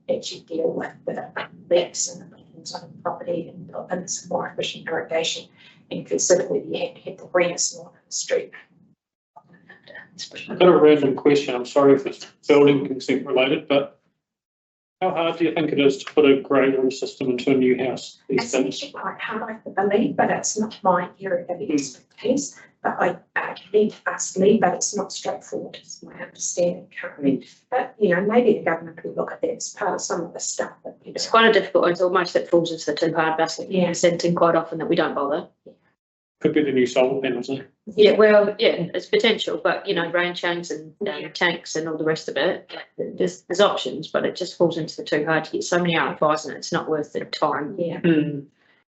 H: to actually deal with the leaks and the problems on the property and some more efficient irrigation, and consider whether you have to hit the greenest lawn in the street.
D: I've got a random question. I'm sorry if it's building consent related, but how hard do you think it is to put a grey room system into a new house these
H: It's
D: days?
H: actually quite hard, I believe, but it's not my area of expertise. But I need to ask Lee, but it's not straightforward, is my understanding currently. But, maybe the government will look at that as part of some of the stuff that we do.
G: It's quite a difficult one. It's almost that falls into the too hard basket.
H: Yeah.
G: Consenting quite often that we don't bother.
D: Could be the new solar panels, eh?
G: Yeah, well, yeah, it's potential, but rain chains and tanks and all the rest of it. There's options, but it just falls into the too hard to get so many RFIs, and it's not worth the time.
H: Yeah.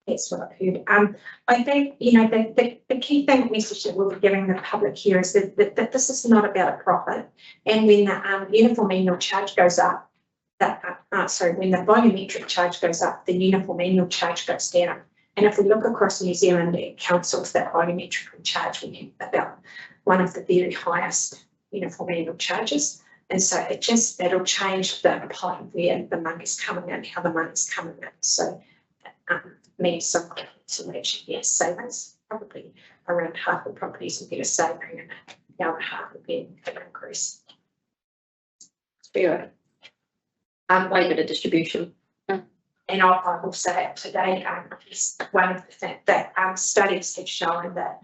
H: That's what I've heard. I think, the key thing message that we'll be giving the public here is that this is not about a profit. And when the uniform annual charge goes up, when the volumetric charge goes up, the uniform annual charge goes down. And if we look across New Zealand at councils that volumetric charge, we have about one of the very highest uniform annual charges. And so it'll change the pot of where the money's coming in, how the money's coming in. So means some actually, yes, savings, probably around half the properties will get a saving and the other half will get an increase.
G: Fair. Way better distribution.
H: And I will say it today, is one of the things that studies have shown that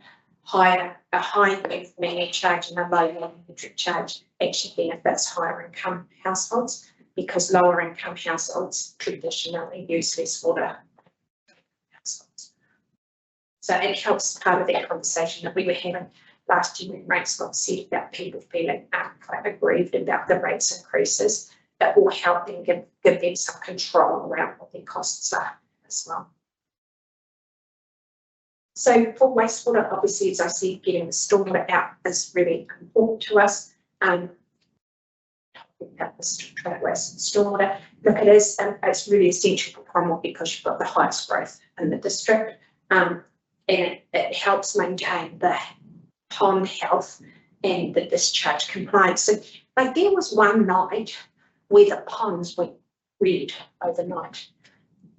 H: a high meter charge and a low electric charge actually benefits higher income households, because lower income households traditionally use less water. So it helps part of that conversation that we were having last year when rates got set about people feeling quite aggrieved about the rates increases. That will help them give them some control around what their costs are as well. So for wastewater, obviously, as I said, getting the stormwater out is really important to us. About the trade waste and stormwater. Look, it's really essential for Cromwell because you've got the highest growth in the district, and it helps maintain the pond health and the discharge compliance. So, like, there was one night where the ponds went red overnight.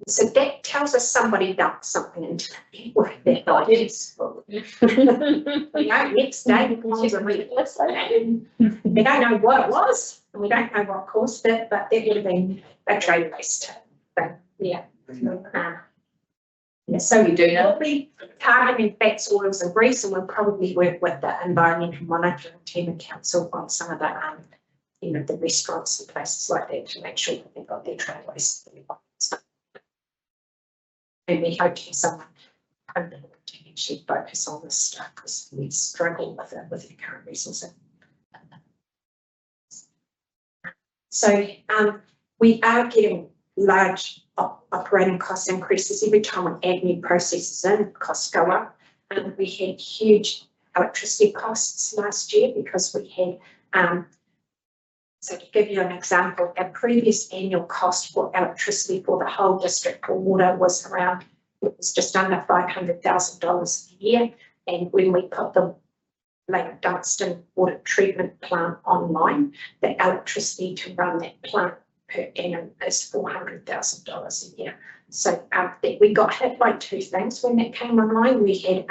H: So that tells us somebody dumped something into the network that night. Yes. Next day the ponds are red. We don't know what it was, and we don't know what caused it, but that would have been a trade waste thing. Yeah. So we do know. We'll be targeting fats, oils and grease, and we'll probably work with the environmental monitoring team and council on some of the the restaurants and places like that to make sure that they've got their trade waste. And we hope to have someone to actually focus on this stuff because we struggle with it with the current resources. So we are getting large operating cost increases every time we add new processes in, costs go up. And we had huge electricity costs last year because we had so to give you an example, our previous annual cost for electricity for the whole district for water was just under $500,000 a year. And when we put the Lake Dunstan water treatment plant online, the electricity to run that plant per annum is $400,000 a year. So we got hit by two things when that came online. We had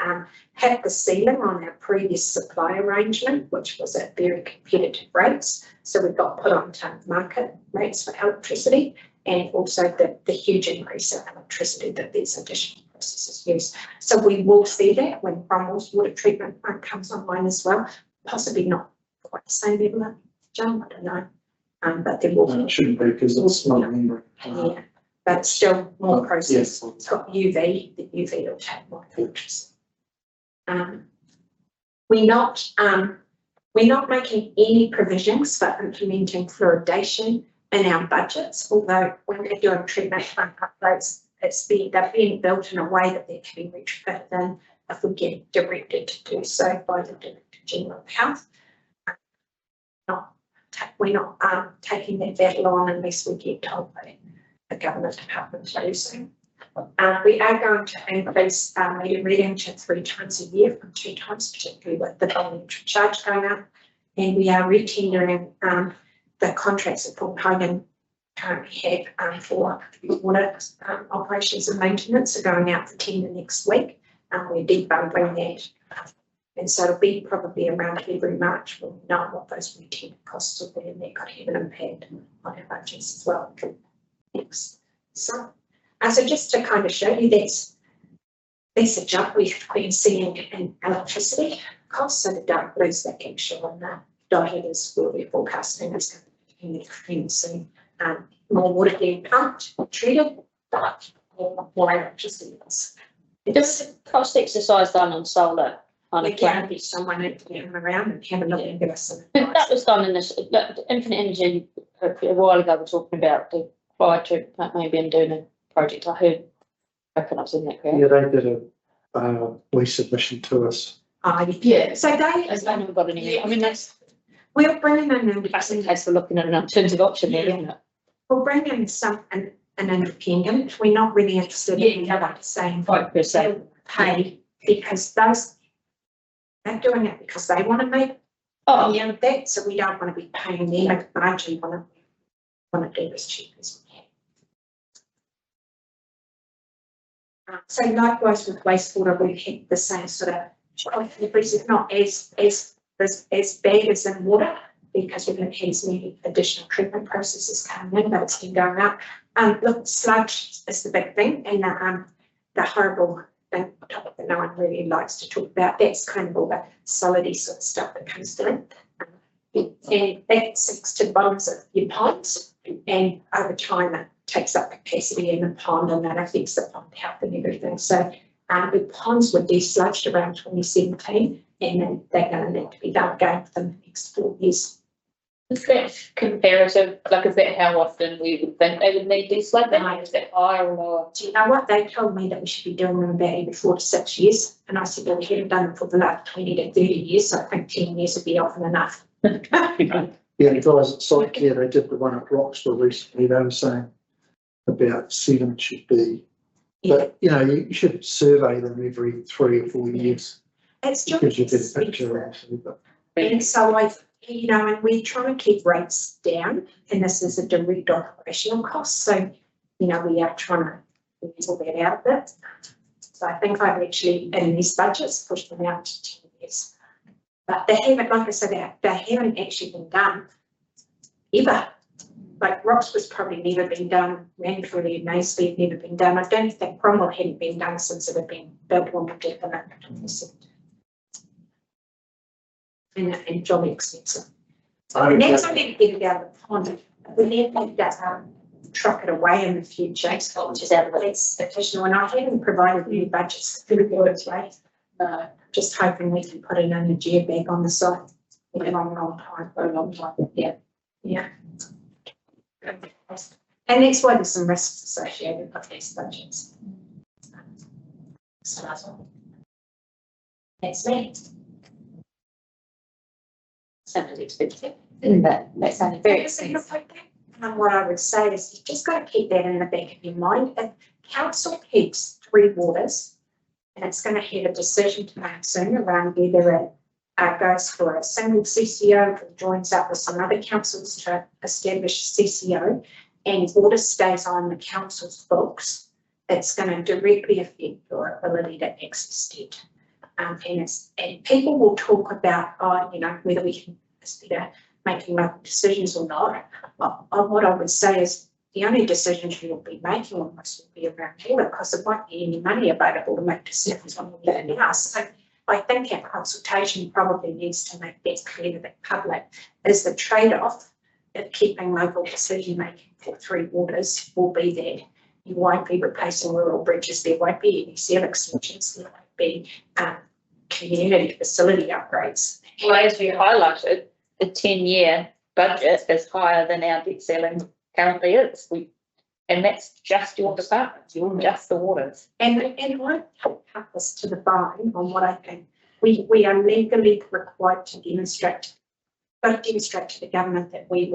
H: hit the ceiling on our previous supply arrangement, which was at very competitive rates. So we got put onto market rates for electricity, and also the huge increase in electricity that these additional processes use. So we will see that when Cromwell's water treatment plant comes online as well, possibly not quite the same level, John, I don't know. But there will
J: It shouldn't be because it's not membrane.
H: yeah, but still more process. Yeah. It's got UV, the UV will take more electricity. We're not making any provisions for implementing fluoridation in our budgets, although when we're doing treatment plant upgrades, they're being built in a way that they can be retrofitted in if we get directed to do so by the Director General of Health. We're not taking that battle on unless we get told by the government department to do so. We are going to increase meter reading to 3 times a year from 2 times, particularly with the voluntary charge going up. And we are retendering the contracts that Paul Hogan currently have for water operations and maintenance are going out for tender next week. We're debundling that. And so it'll be probably around February, March, we'll know what those retender costs will be, and that could have an impact on our budgets as well. Next. So just to kind of show you that's a jump we've been seeing in electricity costs. So the dark blues that can show on the dotted is where we're forecasting is going to be see more water being pumped, treated, but more electricity.
G: There was a cost exercise done on solar.
H: We can get someone to get them around and have a look and give us some advice.
G: That was done in this Infinite Energy a while ago. We're talking about the prior to maybe in doing a project. I heard. I reckon I was in that crowd.
J: Yeah, they did a lease submission to us.
H: Yeah. So they
G: never got any. I mean, that's
H: we'll bring in an
G: that's the case for looking at it in terms of option there, isn't it?
H: We'll bring in an independent. We're not really interested in saying
G: 5%
H: pay because they're doing it because they want to make that, so we don't want to be paying them. I actually want to do as cheap as we can. So likewise with wastewater, we've had the same sort of increase is not as bad as in water, because we don't have as many additional treatment processes coming in, but it's been going up. Look, sludge is the big thing, and the horrible thing topic that no one really likes to talk about. That's kind of all the solidy sort of stuff that comes through. And that sinks to the bottoms of your ponds, and over time it takes up capacity in the pond, and that affects the pond health and everything. So the ponds were desludged around 2017, and then they're going to need to be done again for the next 4 years.
A: Is that comparative? Like, is that how often we would think they would need desludging? Is that higher or lower?
H: Do you know what? They told me that we should be doing them about every 4 to 6 years. And I said, well, we haven't done them for the last 20 to 30 years. So I think 10 years would be often enough.
J: Yeah, the guys at site care, they did the one at Roxburgh recently. They were saying about 7 should be. But, you know, you should survey them every 3 or 4 years.
H: It's just
J: Gives you a better picture, actually. But
H: and so and we try and keep rates down, and this is a direct operational cost. So, we are trying to pull that out a bit. So I think I've actually, in these budgets, pushed them out to 10 years. But they haven't, like I said, they haven't actually been done ever. Like Rocks was probably never been done, Ranford and Maysby had never been done. I don't think Cromwell hadn't been done since it had been built on the definite. And jolly expensive. And that's only to get it out of the pond. We need to truck it away in the future. Which is out of that's additional, and I haven't provided any budgets for the words, right? No, just hoping we can put it in a geobag on the site for a long time. Yeah. And that's why there's some risks associated with these budgets. So that's me.
C: Sounded expensive, that sounded very expensive.
H: And what I would say is you've just got to keep that in the back of your mind. If council keeps 3 waters, and it's going to have a decision to make soon around whether it goes for a single CCO or joins up with some other councils to establish CCO, and water stays on the council's books, it's going to directly affect your ability to access debt. And people will talk about, whether we can consider making local decisions or not. What I would say is the only decisions you will be making on this will be around water, because there won't be any money available to make decisions on that now. So I think our consultation probably needs to make that clear to the public, is the trade-off of keeping local decision making for 3 waters will be that you won't be replacing rural bridges, there won't be any seal extensions, there won't be community facility upgrades.
A: Well, as you highlighted, the 10-year budget is higher than our debt ceiling currently is. And that's just your department, just the waters.
H: And I cut this to the bone on what I think. We are legally required to demonstrate to the government that we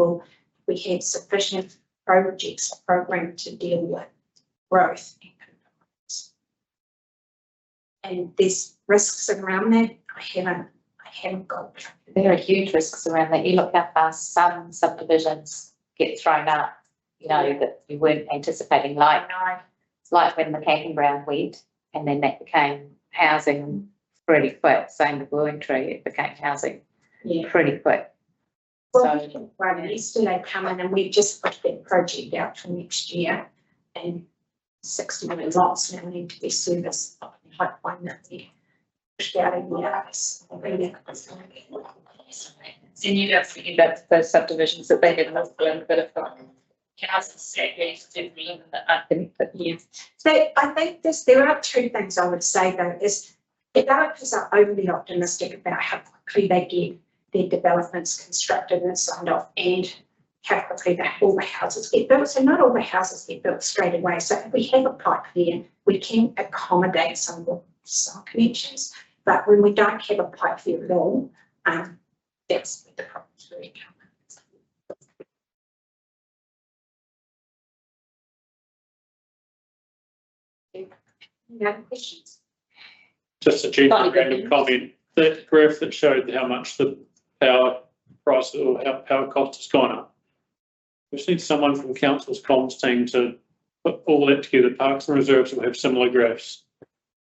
H: have sufficient projects programmed to deal with growth and compliance. And there's risks around that. I haven't got.
C: There are huge risks around that. You look how fast some subdivisions get thrown up, that you weren't anticipating, like when the camping ground went, and then that became housing pretty quick. Same with Brewing Tree, it became housing pretty quick.
H: Well, yesterday come in and we've just put that project out for next year, and 60 million lots now need to be serviced. Pipeline that we pushed out in the office.
A: And you don't forget about those subdivisions that they had lost a bit of houses set in the years.
H: So I think there are 2 things I would say though, is developers are overly optimistic about how quickly they get their developments constructed and signed off, and how quickly all the houses get built. So not all the houses get built straight away. So if we have a pipe there, we can accommodate some connections. But when we don't have a pipe there at all, that's where the problems really come. Any other questions?
D: Just a general random comment, that graph that showed how much the power price or how power cost has gone up. We just need someone from council's comms team to put all that together. Parks and Reserves will have similar graphs.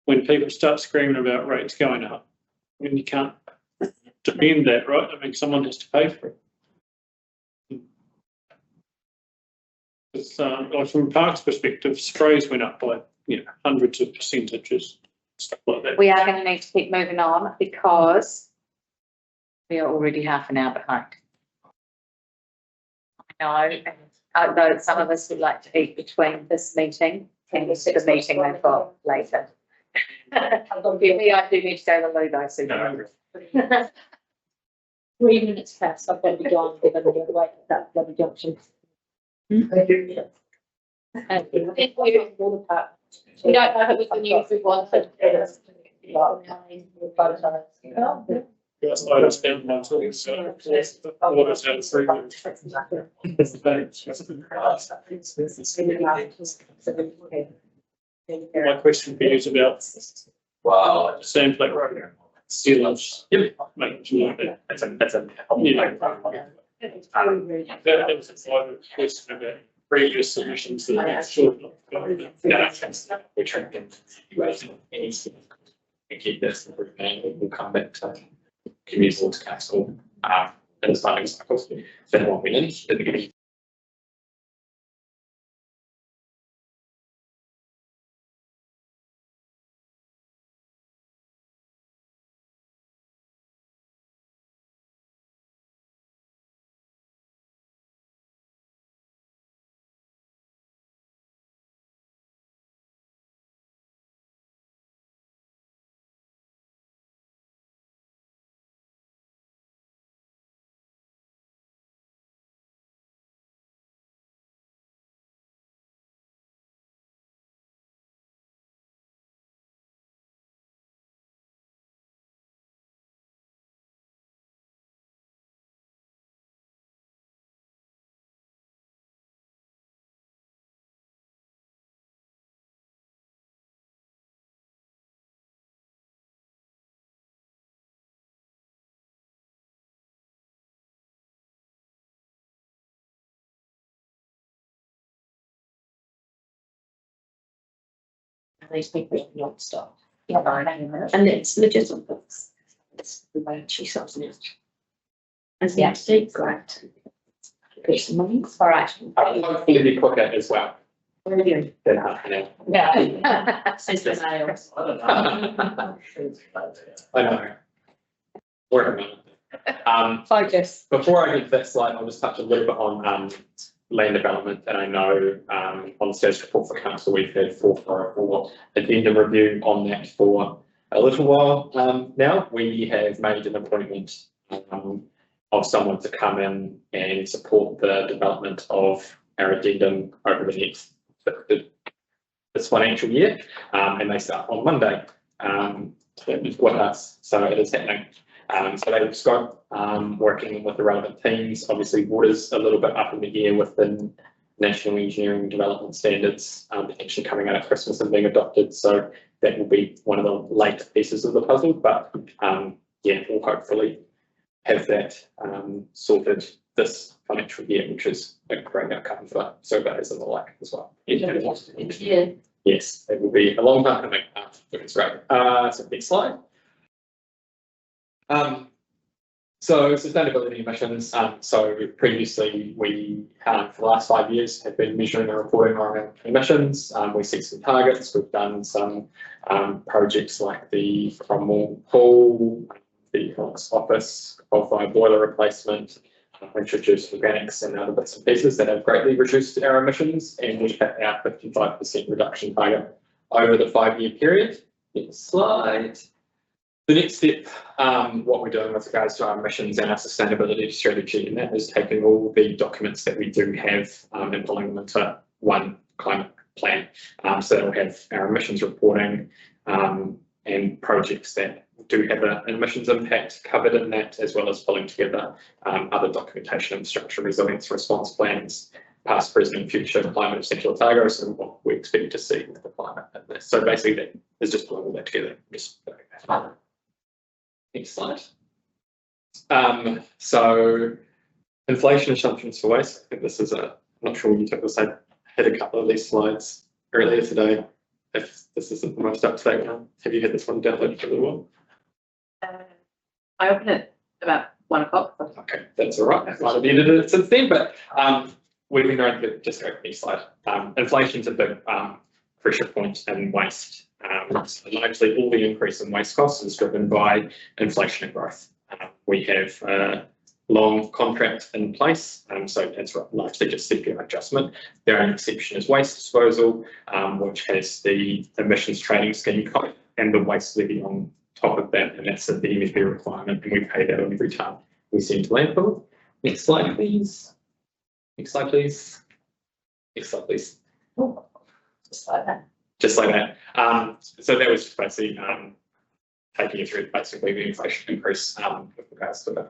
D: When people start screaming about rates going up, mean, you can't defend that, right? I mean, someone has to pay for it. It's, like from Park's perspective, sprays went up by, hundreds of percentages, stuff like that.
C: We are going to need to keep moving on because we are already half an hour behind. I know, and I know that some of us would like to eat between this meeting and the meeting they've got later. Me, I do need to go to the loo though, so.
E: No.
G: 3 minutes past, I've got to be gone, given the other way, that bloody junction.
C: Thank you.
G: Water park.
C: We don't know if it was the news we wanted.
D: Yes, I understand my thoughts, so, what is that, 3 minutes? My question for you is about
E: Wow.
D: sand plate sealants.
E: Yep.
D: Making sure that,
E: That's a,
D: that was a private question about previous submissions that are short.
E: we're trying to keep this and we'll come back to community to council, in the starting cycles. Then what we need at the beginning.
G: These people not stop. Yeah, and it's legitimate. It's the way she sells it. And the actually great. Get some money. All right.
E: Hopefully be quicker as well.
G: Brilliant.
E: Than half an hour.
G: Yeah. Says the nails.
E: I know. Working on it.
G: Focus.
E: Before I get to that slide, I'll just touch a little bit on land development. And I know on the status report for council, we've had 4 addendum review on that for a little while now. We have made an appointment of someone to come in and support the development of our addendum over the next this financial year, and they start on Monday with us, so it is happening. So they've scope working with the relevant teams. Obviously, water's a little bit up in the air with the National Engineering Development Standards potentially coming out at Christmas and being adopted. So that will be one of the later pieces of the puzzle. But yeah, we'll hopefully have that sorted this financial year, which is a great outcome for surveys and the like as well.
G: Yeah.
E: Yes, it will be a long time coming, but it's great. So next slide. So sustainability emissions. So previously we, for the last 5 years, have been measuring and reporting our emissions. We set some targets. We've done some projects like the Cromwell Pool, the Economics Office, qualified boiler replacement, introduced organics and other bits and pieces that have greatly reduced our emissions, and we've hit our 55% reduction target over the 5-year period. Next slide. The next step, what we're doing with regards to our emissions and our sustainability strategy, and that is taking all the documents that we do have and pulling them into one climate plan. So that'll have our emissions reporting and projects that do have an emissions impact covered in that, as well as pulling together other documentation, infrastructure resilience response plans, past, present, and future climate essential targets, and what we expect to see with the climate in this. So basically, that is just pulling all that together. Just next slide. So inflation assumptions for waste. I think this is I'm not sure when you took this. I had a couple of these slides earlier today. If this isn't the most up to date one, have you had this one downloaded for a little while?
C: I open it about 1 o'clock.
K: Okay, that's all right. I might have edited it since then, but we've been going to just go to the next slide. Inflation's a big pressure point in waste. So largely all the increase in waste costs is driven by inflation and growth. We have a long contract in place, so it's largely just CPI adjustment. The only exception is waste disposal, which has the emissions trading scheme code and the waste levy on top of that, and that's the MFB requirement, and we pay that on every time we send to landfill. Next slide, please. Next slide, please. Next slide, please.
C: Just like that.
K: Just like that. So that was just basically taking you through basically the inflation increase with regards to the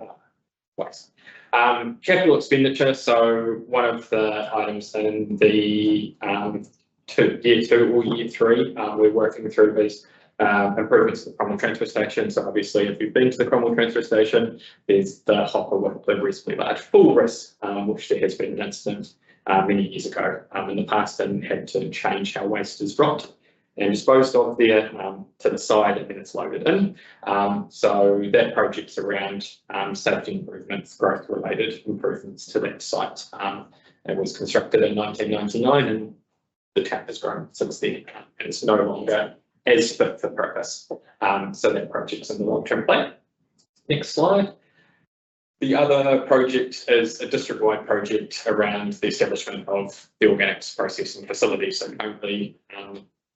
K: waste. Capital expenditure. So one of the items in the year 2 or year 3, we're working through these improvements to the Cromwell transfer station. So obviously, if you've been to the Cromwell transfer station, there's the hopper with the reasonably large full risk, which there has been an incident many years ago in the past, and had to change how waste is dropped and disposed of there to the side, and then it's loaded in. So that project's around safety improvements, growth related improvements to that site. It was constructed in 1999, and the tap has grown since then, and it's no longer as fit for purpose. So that project's in the long-term plan. Next slide. The other project is a district-wide project around the establishment of the organics processing facility. So currently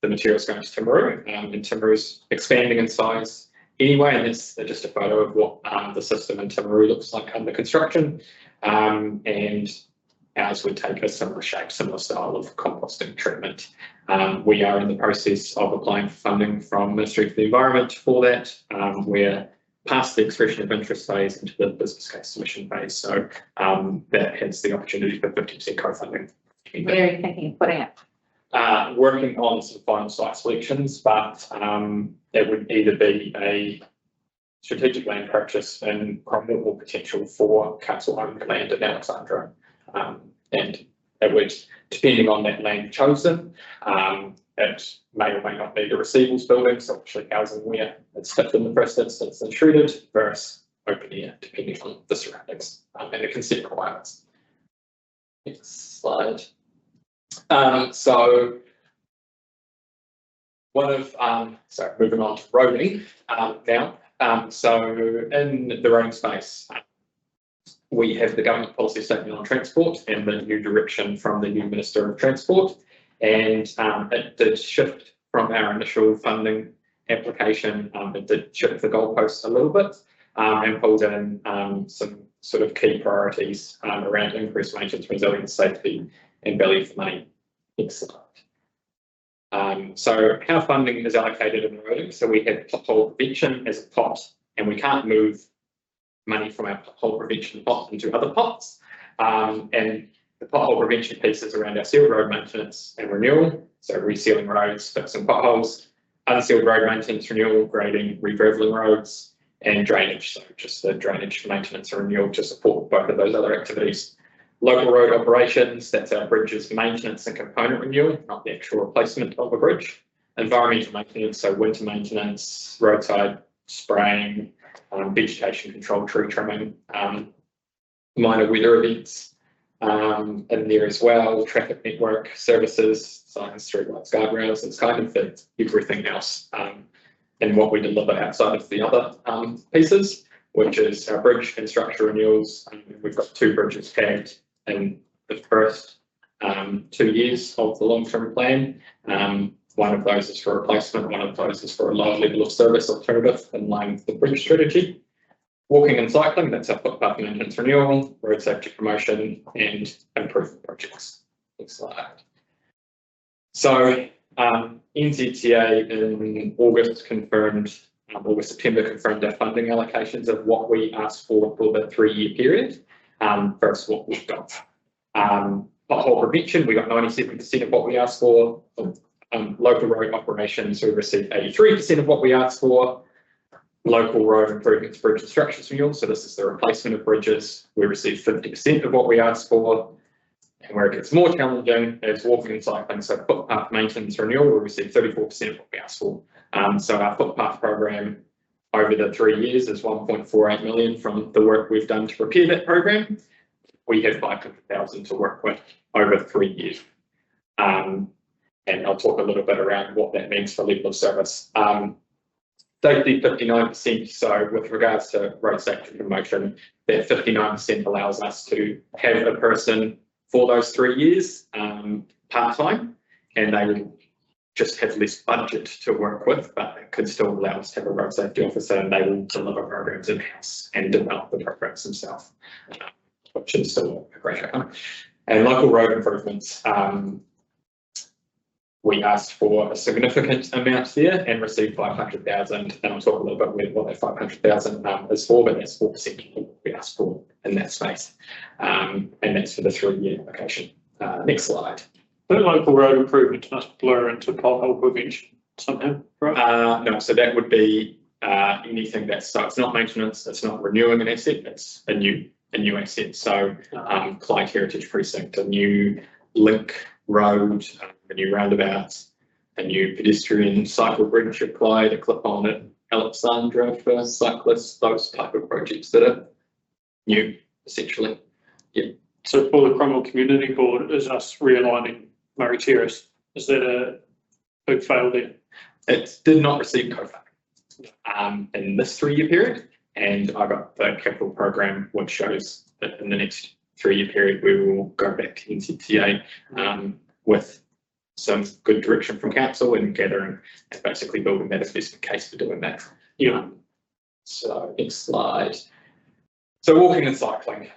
K: the material's going to Timaru, and Timaru's expanding in size anyway, and it's just a photo of what the system in Timaru looks like under construction. And ours would take a similar shape, similar style of composting treatment. We are in the process of applying for funding from Ministry for the Environment for that. We're past the expression of interest phase into the business case submission phase, so that has the opportunity for 50% co-funding.
C: Where are you thinking of putting it?
K: Working on some final site selections, but it would either be a strategic land purchase in Cromwell or potential for council-owned land in Alexandra. And it would, depending on that land chosen, it may or may not need a receivables building, so actually housing where it's fit in the first instance and treated versus open air, depending on the surroundings and the consent requirements. Next slide. So one of, so moving on to roading now. So in the roading space, we have the government policy statement on transport and the new direction from the new Minister of Transport. And it did shift from our initial funding application. It did shift the goalposts a little bit and pulled in some sort of key priorities around increased maintenance, resilience, safety, and value for money. Next slide. So how funding is allocated in roading. So we have pothole prevention as a pot, and we can't move money from our pothole prevention pot into other pots. And the pothole prevention piece is around our sealed road maintenance and renewal. So resealing roads, fixing potholes, unsealed road maintenance, renewal, grading, regraveling roads, and drainage. So just the drainage maintenance and renewal to support both of those other activities. Local road operations, that's our bridges maintenance and component renewal, not the actual replacement of a bridge. Environmental maintenance, so winter maintenance, roadside spraying, vegetation control, tree trimming, minor weather events in there as well, traffic network services, signs, streetlights, guardrails. It's kind of the everything else and what we deliver outside of the other pieces, which is our bridge and structure renewals. We've got 2 bridges tagged in the first 2 years of the long-term plan. One of those is for replacement, one of those is for a lower level of service alternative in line with the bridge strategy. Walking and cycling, that's our footpath maintenance renewal, road safety promotion, and improvement projects. Next slide. So NZTA in August confirmed, September confirmed our funding allocations of what we asked for the 3-year period versus what we've got. Pothole prevention, we got 97% of what we asked for. Local road operations, we received 83% of what we asked for. Local road improvements, bridge construction renewal, so this is the replacement of bridges. We received 50% of what we asked for. And where it gets more challenging is walking and cycling. So footpath maintenance renewal, we received 34% of what we asked for. So our footpath program over the 3 years is 1.48 million from the work we've done to prepare that program. We have 500,000 to work with over 3 years. And I'll talk a little bit around what that means for level of service. Safety 59%, so with regards to road safety promotion, that 59% allows us to have a person for those 3 years part-time, and they will just have less budget to work with, but it could still allow us to have a road safety officer, and they will deliver programs in-house and develop the programs themselves, which is still a great outcome. And local road improvements, we asked for a significant amount there and received 500,000, and I'll talk a little bit what that 500,000 is for, but that's 4% of what we asked for in that space. And that's for the 3-year application. Next slide.
D: The local road improvements must blur into pothole prevention somehow, right?
K: No, so that would be anything that's, so it's not maintenance, it's not renewing an asset, it's a new asset. So Clyde Heritage Precinct, a new link road, a new roundabout, a new pedestrian cycle bridge at Clyde, a clip on at Alexandra for cyclists, those type of projects that are new, essentially. Yeah.
D: So for the Cromwell Community Board, is us realigning Murray Terrace, is that a big fail there?
K: It did not receive co-funding in this 3-year period, and I got the capital program, which shows that in the next 3-year period, we will go back to NCTA with some good direction from council and gathering and basically building that investment case for doing that.
D: Yeah.
K: So next slide. So walking and cycling.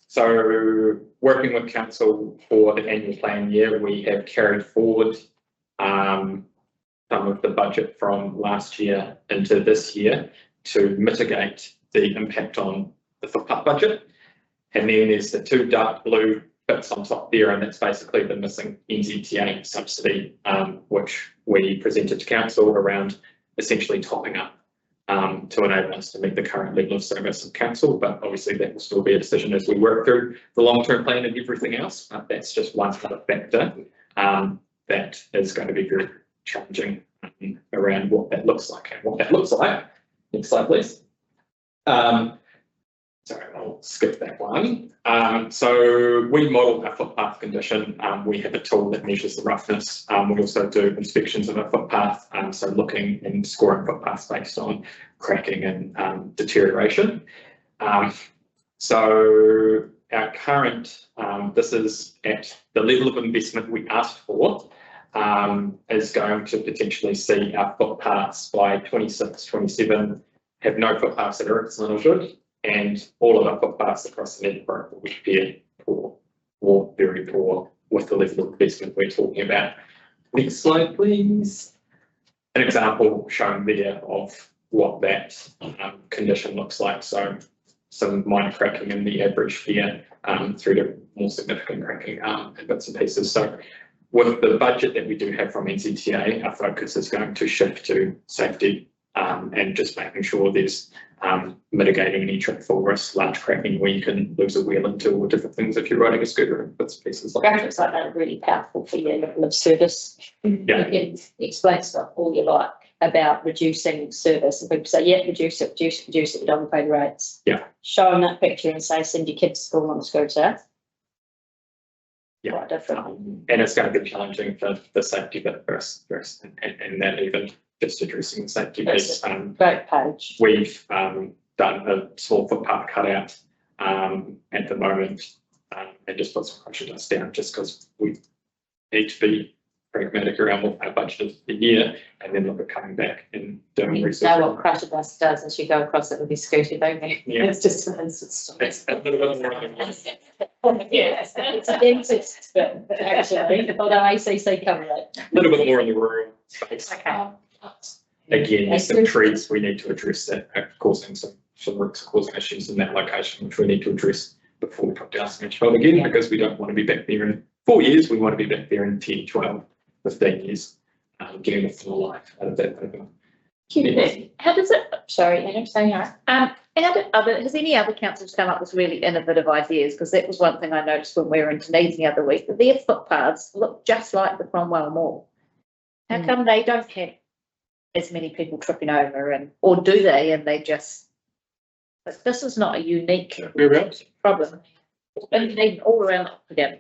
K: So working with council for the annual plan year, we have carried forward some of the budget from last year into this year to mitigate the impact on the footpath budget. And then there's the 2 dark blue bits on top there, and that's basically the missing NZTA subsidy, which we presented to council around essentially topping up to enable us to meet the current level of service of council. But obviously that will still be a decision as we work through the long-term plan and everything else. That's just one other factor that is going to be very challenging around what that looks like and what that looks like. Next slide, please. Sorry, I'll skip that one. So we model our footpath condition. We have a tool that measures the roughness. We also do inspections of a footpath, so looking and scoring footpaths based on cracking and deterioration. So our current, this is at the level of investment we asked for, is going to potentially see our footpaths by 26, 27 have no footpaths that are excellent or good. And all of our footpaths across the network will be poor or very poor with the level of investment we're talking about. Next slide, please. An example shown there of what that condition looks like. So some minor cracking in the average here through to more significant cracking in bits and pieces. So with the budget that we do have from NCTA, our focus is going to shift to safety and just making sure there's mitigating any trip fall risk, large cracking where you can lose a wheel into or different things if you're riding a scooter and bits and pieces like that.
G: Graphics like that are really powerful for your level of service.
K: Yeah.
G: You can explain stuff all you like about reducing service, and people say, yeah, reduce it, you don't pay the rates.
K: Yeah.
G: Show them that picture and say, send your kids to school on a scooter.
K: Yeah.
G: Quite different.
K: And it's going to be challenging for the safety bit first and then even just addressing the safety piece.
G: Great page.
K: We've done a small footpath cutout at the moment and just put some crusher dust down just because we need to be pragmatic around what our budget is for the year and then look at coming back and doing
C: You
K: research.
C: know what crusher dust does as you go across it with your scooter, don't you?
K: Yeah.
C: It's just an instant.
K: It's a little bit more than
G: Yes, it's a dentist, but actually, although ACC cover it.
K: a little bit more in the rural space.
C: Okay.
K: Again, there's some trees we need to address that are causing some risks, causing issues in that location, which we need to address before we put down some asphalt again, because we don't want to be back there in 4 years. We want to be back there in 10, 12, 15 years, getting the full life out of that.
A: How does it, sorry, Anna, saying has any other councils come up with really innovative ideas? Because that was one thing I noticed when we were in Dunedin the other week, that their footpaths look just like the Cromwell Mall. How come they don't have as many people tripping over and, or do they, and they just, but this is not a unique
D: Whereabouts?
A: problem. It's been even all around again,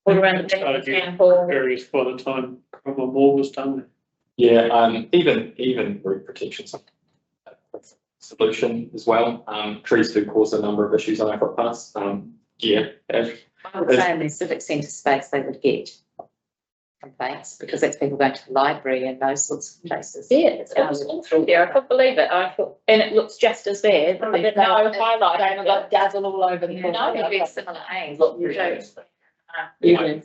A: all around the
D: Started
A: town
D: getting
A: hall.
D: areas by the time Cromwell Mall was done.
K: Yeah, even root protection solution as well. Trees do cause a number of issues on our footpaths. Yeah.
C: I would say in the civic centre space, they would get complaints because that's people going to the library and those sorts of places.
A: Yeah, it's all through there. I couldn't believe it. I thought, and it looks just as bad. But there's no highlight. I haven't got dazzle all over the place.
C: No, it'd be similar aims.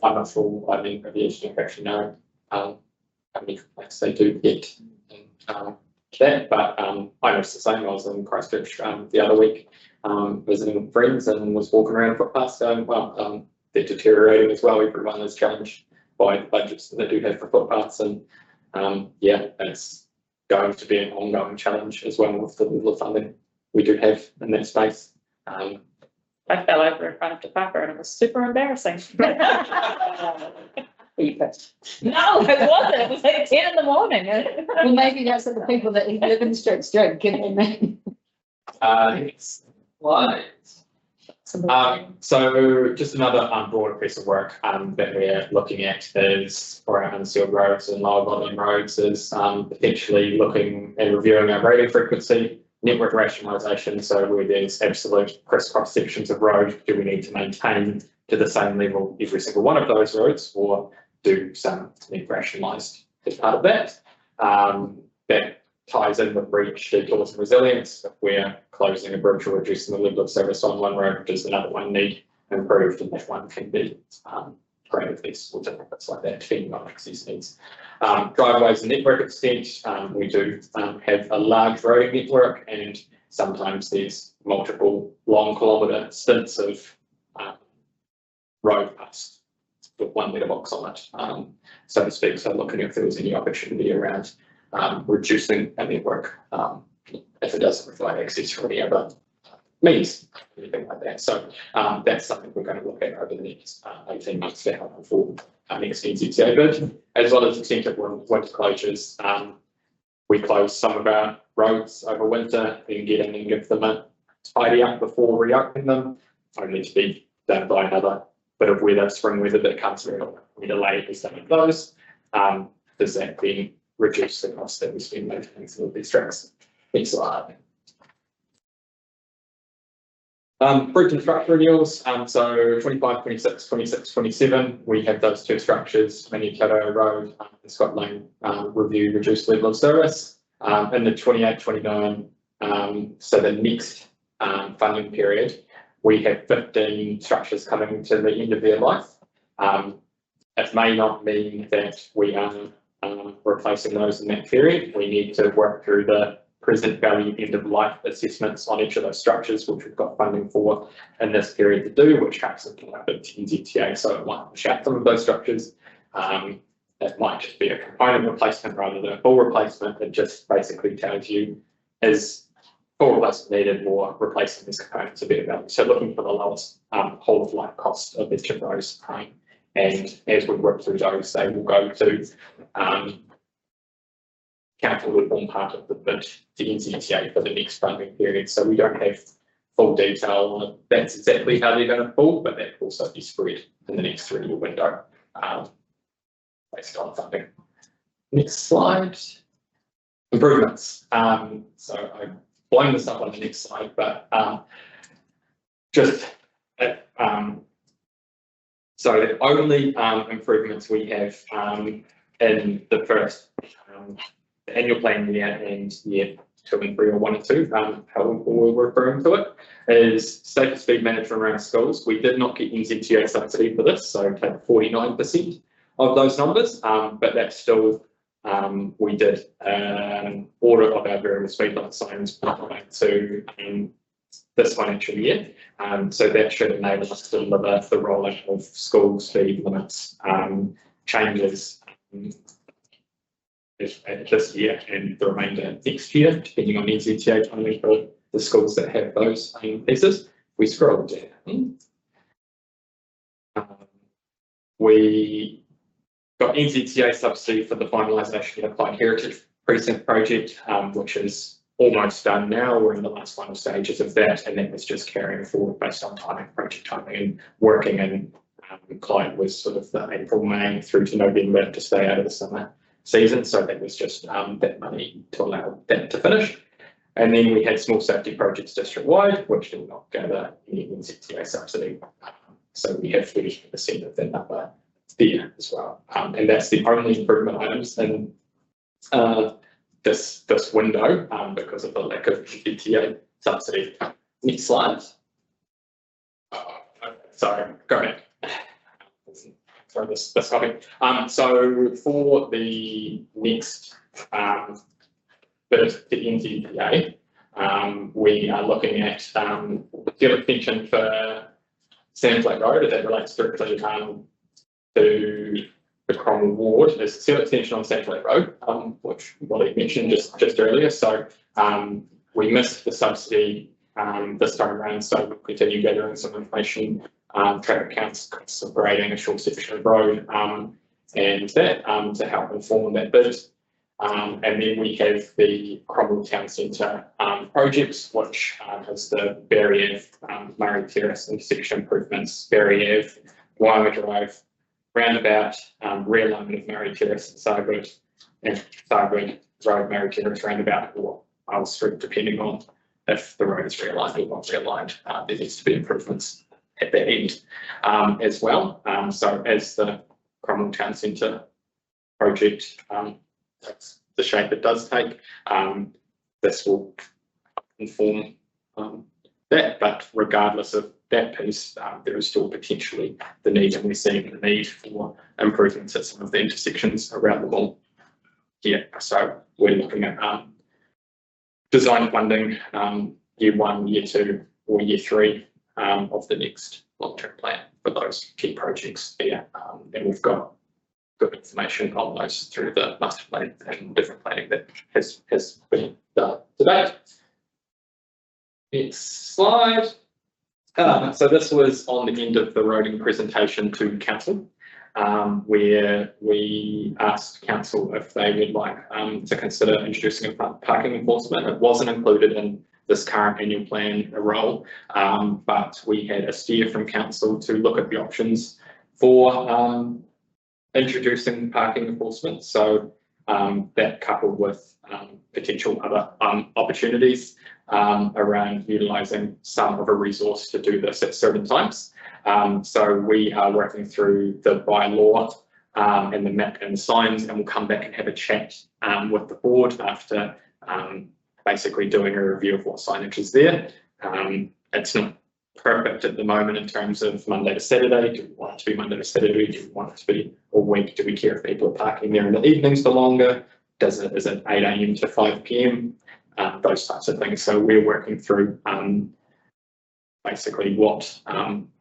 K: I'm not sure, I mean, the engineer actually know, how many complaints they do get. That, but, I noticed the same. I was in Christchurch, the other week, visiting friends and was walking around footpaths going, well, they're deteriorating as well. Everyone is challenged by the budgets that they do have for footpaths, and yeah, it's going to be an ongoing challenge as well with the level of funding we do have in that space.
A: I fell over in front of Te Papa and it was super embarrassing.
G: You pissed.
A: No, it wasn't. It was like 10 in the morning.
G: Well, maybe those are the people that live in Streets drink, you know.
K: What? So just another broader piece of work that we're looking at is for our unsealed roads and lower volume roads is potentially looking and reviewing our grading frequency, network rationalisation. So where there's absolute crisscross sections of road, do we need to maintain to the same level every single one of those roads, or do some need rationalised as part of that? That ties in with breach, detours and resilience. If we're closing a bridge or reducing the level of service on one road, does another one need improved, and that one can be graded less or different bits like that, depending on access needs. Driveways and network extent, we do have a large road network, and sometimes there's multiple long kilometre stints of road past with 1 letterbox on it, so to speak. So looking if there was any opportunity around reducing a network if it doesn't provide access from any other means, anything like that. So that's something we're going to look at over the next 18 months to help inform our next NZTA bid, as well as extensive winter closures. We close some of our roads over winter and get in and give them a tidy up before reopening them, only to be done by another bit of weather, spring weather that comes through. We delay some of those. Does that then reduce the cost that we spend maintaining some of these tracks? Next slide. Bridge and structure renewals. So 25, 26, 26, 27, we have those two structures, Manukauto Road and Scott Lane review reduced level of service. In the 28, 29, so the next funding period, we have 15 structures coming to the end of their life. It may not mean that we are replacing those in that period. We need to work through the present value end of life assessments on each of those structures, which we've got funding for in this period to do, which happens to be NZTA, so it might push out some of those structures. It might just be a component replacement rather than a full replacement. It just basically tells you is full replacement needed or replacing these components a better value. So looking for the lowest whole of life cost of each of those. And as we work through those, they will go to council would form part of the bid to NZTA for the next funding period. So we don't have full detail on that's exactly how they're going to fall, but that will also be spread in the next 3-year window based on funding. Next slide. Improvements. So I've blown this up on the next slide, but so the only improvements we have in the first annual plan year and year 2 and 3 or 1 and 2, how we're referring to it, is safer speed management around schools. We did not get NZTA subsidy for this, so take 49% of those numbers, but that's still, we did an order of our variable speed limit signs to this financial year. So that should enable us to deliver the rollout of school speed limits changes this year and the remainder next year, depending on NZTA timing for the schools that have those pieces. We scroll down. We got NZTA subsidy for the finalisation of applied heritage precinct project, which is almost done now. We're in the last final stages of that, and that was just carrying forward based on timing, project timing, and working in. The client was sort of the April, May through to November to stay out of the summer season. So that was just that money to allow that to finish. And then we had small safety projects district-wide, which did not gather any NZTA subsidy. So we have 30% of that number there as well. And that's the only improvement items in this window because of the lack of NZTA subsidy. Next slide. Sorry, go ahead. Sorry, this copy. So for the next bit, the NZTA, we are looking at field extension for Sandflat Road, that relates directly to the Cromwell Ward. There's a field extension on Sandflat Road, which Wally mentioned just earlier. So we missed the subsidy this time around, so we'll continue gathering some information. Traffic counts of grading a short section of road and that to help inform that bid. And then we have the Cromwell Town Centre projects, which is the Berry Ave, Murray Terrace intersection improvements, Berry Ave, Wymer Drive, roundabout, rear alignment of Murray Terrace and Sargood Road, Murray Terrace roundabout, or Isle Street, depending on if the road is realigned or not realigned. There needs to be improvements at that end as well. So as the Cromwell Town Centre project takes the shape it does take, this will inform that, but regardless of that piece, there is still potentially the need, and we're seeing the need for improvements at some of the intersections around the mall here. So we're looking at design funding year 1, year 2 or year 3 of the next long-term plan for those key projects here. And we've got good information on those through the master plan and different planning that has been done to date. Next slide. So this was on the end of the roading presentation to council, where we asked council if they would like to consider introducing a parking enforcement. It wasn't included in this current annual plan role, but we had a steer from council to look at the options for introducing parking enforcement. So that coupled with potential other opportunities around utilising some of a resource to do this at certain times. So we are working through the bylaw and the map and signs, and we'll come back and have a chat with the board after basically doing a review of what signage is there. It's not perfect at the moment in terms of Monday to Saturday. Do we want it to be Monday to Saturday? Do we want it to be all week? Do we care if people are parking there in the evenings for longer? Is it 8 AM to 5 PM? Those types of things. So we're working through basically what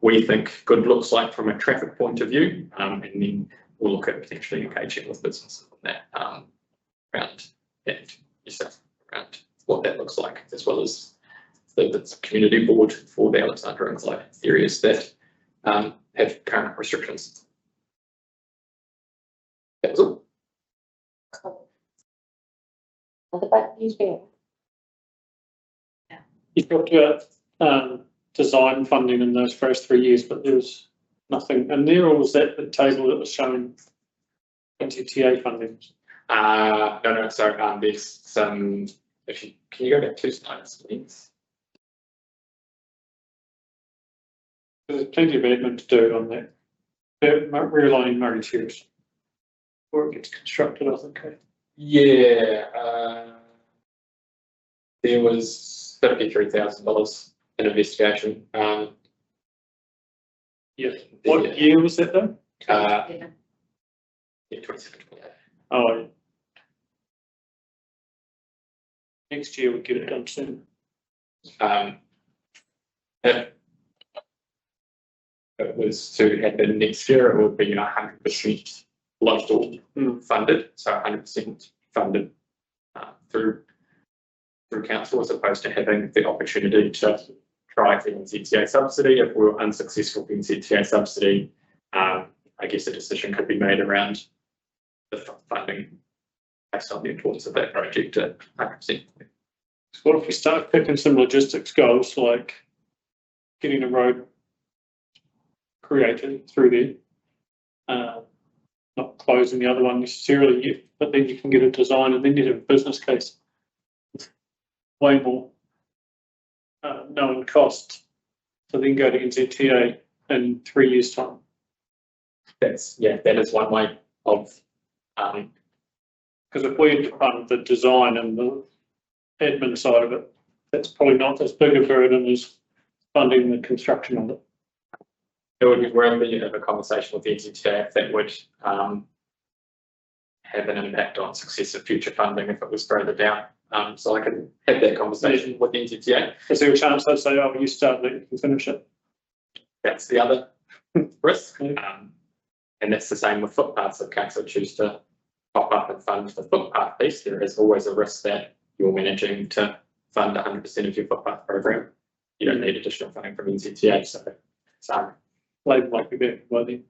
K: we think good looks like from a traffic point of view, and then we'll look at potentially engaging with businesses on that around that yourself, around what that looks like, as well as the community board for the Alexandra and Clyde areas that have current restrictions. That was all.
D: You talked about design funding in those first 3 years, but there was nothing in there, or was that the table that was showing NZTA funding?
K: No, so there's some, can you go back 2 slides, please?
D: There's plenty of admin to do on that. Realigning Murray Terrace before it gets constructed, I think.
K: Yeah, there was $53,000 in investigation.
D: Yeah. What year was that though?
K: Yeah, 27.
D: Oh, yeah. Next year we'll get it done soon.
K: If it was to happen next year, it would be 100% local funded, so 100% funded through council, as opposed to having the opportunity to try for NZTA subsidy. If we were unsuccessful for NZTA subsidy, I guess a decision could be made around the funding based on the importance of that project at 100%.
D: So what if we start picking some logistics goals, like getting a road created through there? Not closing the other one necessarily yet, but then you can get a design and then you have a business case. Way more known cost to then go to NZTA in 3 years' time.
K: That is one way of,
D: Because if we had to fund the design and the admin side of it, that's probably not as big a burden as funding the construction of it.
K: it would be wherever you have a conversation with the NZTA, if that would have an impact on success of future funding if it was further down. So I can have that conversation with the NZTA.
D: Is there a chance they say, oh, you start it, you can finish it?
K: That's the other risk. And that's the same with footpaths. If council choose to pop up and fund the footpath piece, there is always a risk that you're managing to fund 100% of your footpath program. You don't need additional funding from NZTA. So
D: Labour might be back by then.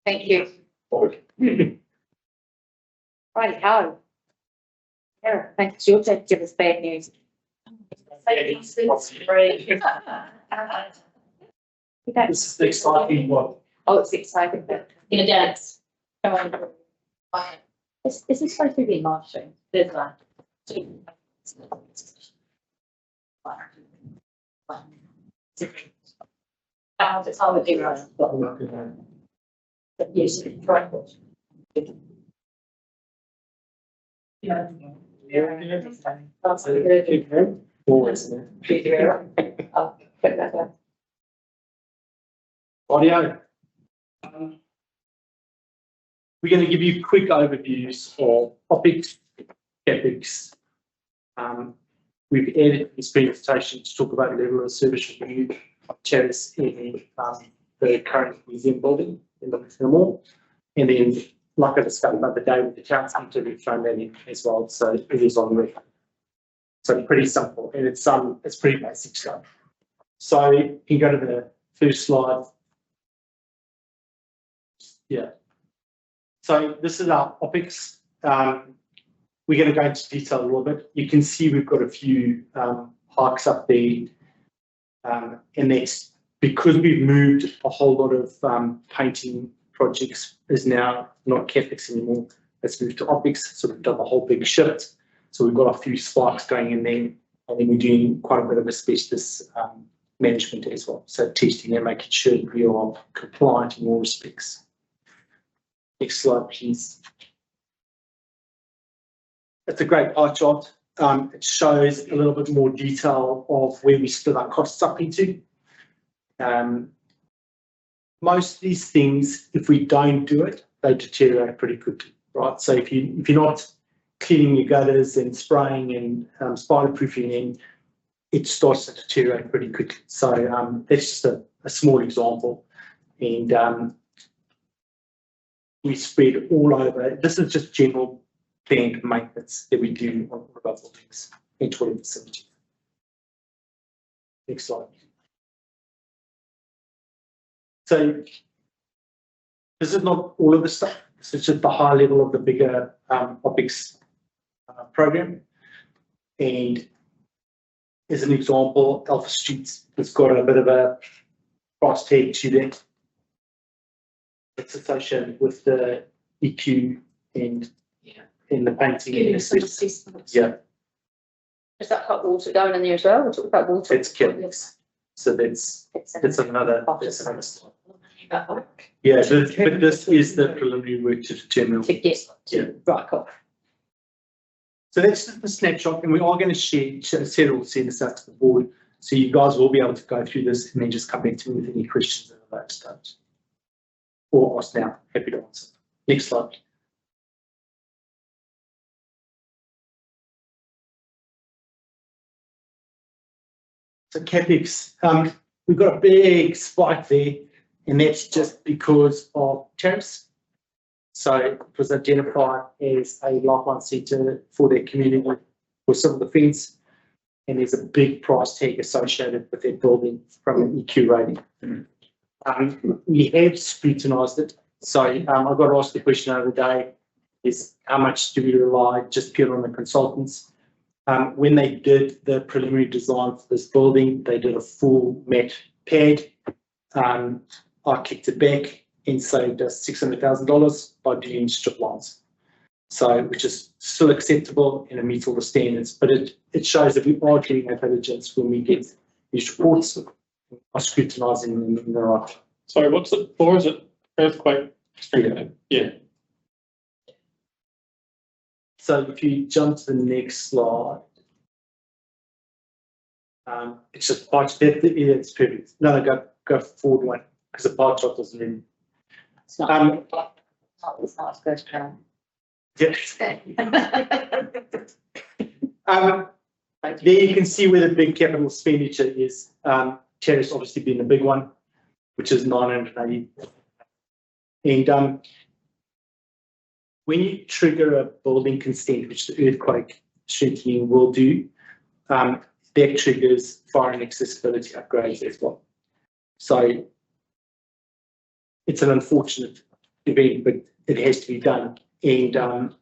C: Thank you. Right, how? Sarah, thanks. You'll take give us bad news.
A: This
J: This is the exciting one.
C: Oh, it's exciting, but
G: In a dance. Come on. Is this supposed to be live stream? There's one. It's all the right. But yes, try. That's good.
J: Always. Audio. We're going to give you quick overviews of OpEx, CapEx. We've added this presentation to talk about level of service review terrace in the current museum building in the mall. And then, like I discussed about the day with the council, we've thrown that in as well. So it is on record. So pretty simple, and it's pretty basic stuff. So you can go to the first slide. Yeah. So this is our OpEx. We're going to go into detail a little bit. You can see we've got a few hikes up there, and that's because we've moved a whole lot of painting projects is now not CapEx anymore. It's moved to OpEx, so we've done a whole big shift. So we've got a few spikes going in there, and then we're doing quite a bit of asbestos management as well. So testing and making sure that we are compliant in all respects. Next slide, please. It's a great pie chart. It shows a little bit more detail of where we split our costs up into. Most of these things, if we don't do it, they deteriorate pretty quickly, right? So if you're not cleaning your gutters and spraying and spider-proofing in, it starts to deteriorate pretty quickly. So that's just a small example, and we spread all over. This is just general planned maintenance that we do on all of our buildings and toilet facilities. Next slide. So this is not all of the stuff. This is just the high level of the bigger OpEx program. And as an example, Alpha Streets has got a bit of a price tag to that. It's associated with the EQ and the painting. Yeah,
C: is that hot water going in there as well? We'll talk about water.
J: it's chemicals. So that's another. Yeah, but this is the preliminary work to determine.
C: To get right, cool.
J: So that's just the snapshot, and we are going to share, Sarah will send this out to the board, so you guys will be able to go through this and then just come back to me with any questions at a later stage. Or ask now, happy to answer. Next slide. So CapEx, we've got a big spike there, and that's just because of tariffs. So it was identified as a lifeline centre for their community for civil defence, and there's a big price tag associated with that building from an EQ rating. We have scrutinised it,
L: So I got asked the question the other day, is how much do we rely just purely on the consultants? When they did the preliminary design for this building, they did a full mat pad. I kicked it back and saved us $600,000 by doing strip lines. So, which is still acceptable and it meets all the standards, but it shows that we are getting our diligence when we get these reports, are scrutinising them in the right.
D: Sorry, what's it for? Is it earthquake? Yeah.
L: So if you jump to the next slide, it's just pie chart. It's perfect. No, go forward one because the pie chart doesn't really.
C: It's not, it's not as good.
L: There you can see where the big capital expenditure is. Terrace obviously being the big one, which is 980. And when you trigger a building consent, which the earthquake strengthening will do, that triggers fire and accessibility upgrades as well. So it's an unfortunate event, but it has to be done. And the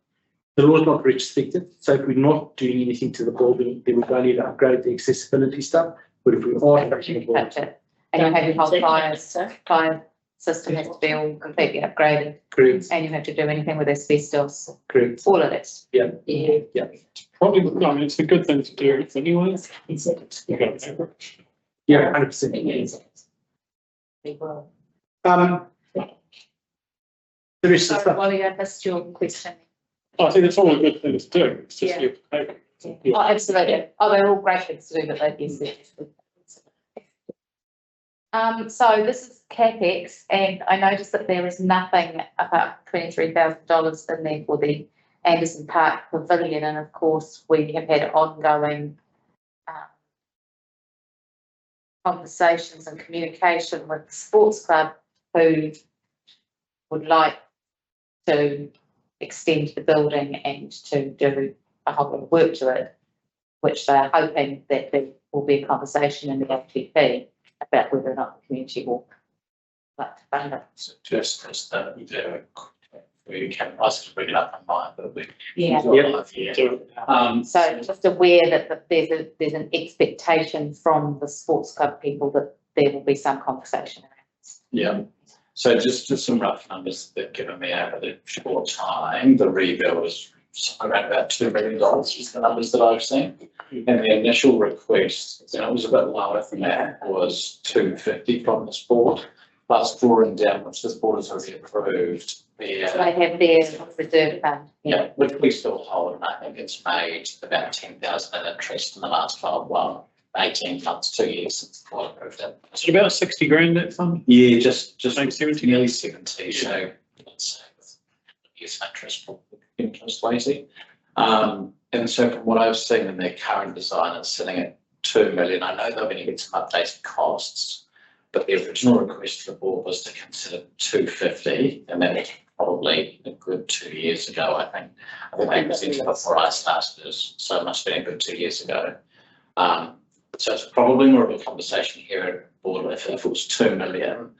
L: law is not restricted. So if we're not doing anything to the building, then we don't need to upgrade the accessibility stuff. But if we are touching the building,
C: and you have your whole fire system has to be all completely upgraded.
L: Correct.
C: And you have to do anything with asbestos.
L: Correct.
C: All of this.
L: Yeah.
C: Yeah.
L: Yeah.
D: Probably, I mean, it's a good thing to do anyway.
L: Yeah, 100%.
C: Well,
L: The rest of the
C: sorry,
L: stuff.
C: Wally, I missed your question.
D: I think it's all a good thing to do. It's just
C: Yeah.
D: you pay.
C: Yeah. Oh, absolutely. Oh, they're all great things to do, but they yes. So this is CapEx, and I noticed that there is nothing about $23,000 in there for the Anderson Park Pavilion, and of course we have had ongoing conversations and communication with the sports club who would like to extend the building and to do a whole lot of work to it, which they're hoping that there will be a conversation in the LTP about whether or not the community will like to fund it.
E: So just as that we do, we can, I just bring it up on mine, but we.
C: Yeah. So just aware that there's an expectation from the sports club people that there will be some conversation around this.
E: Yeah, so just some rough numbers that they've given me over the short time, the rebuild was around about $2 million is the numbers that I've seen. And the initial request, and it was a bit lower than that, was $250 from the sport, plus drawing down, which the sport has already approved.
C: So they have their reserve fund.
E: Yeah, which we still hold, and I think it's made about 10,000 in interest in the last 18 months, 2 years since the board approved it.
D: Is it about 60 grand that fund?
E: Yeah, just
D: Like 70?
E: nearly 70, so let's say yes, interest lately. And so from what I've seen in their current design, it's sitting at 2 million. I know they're going to get some updated costs, but the original request for the board was to consider 250, and that was probably a good 2 years ago, I think. I think they presented before I started this, so it must have been a good 2 years ago. So it's probably more of a conversation here at board if it was 2 million,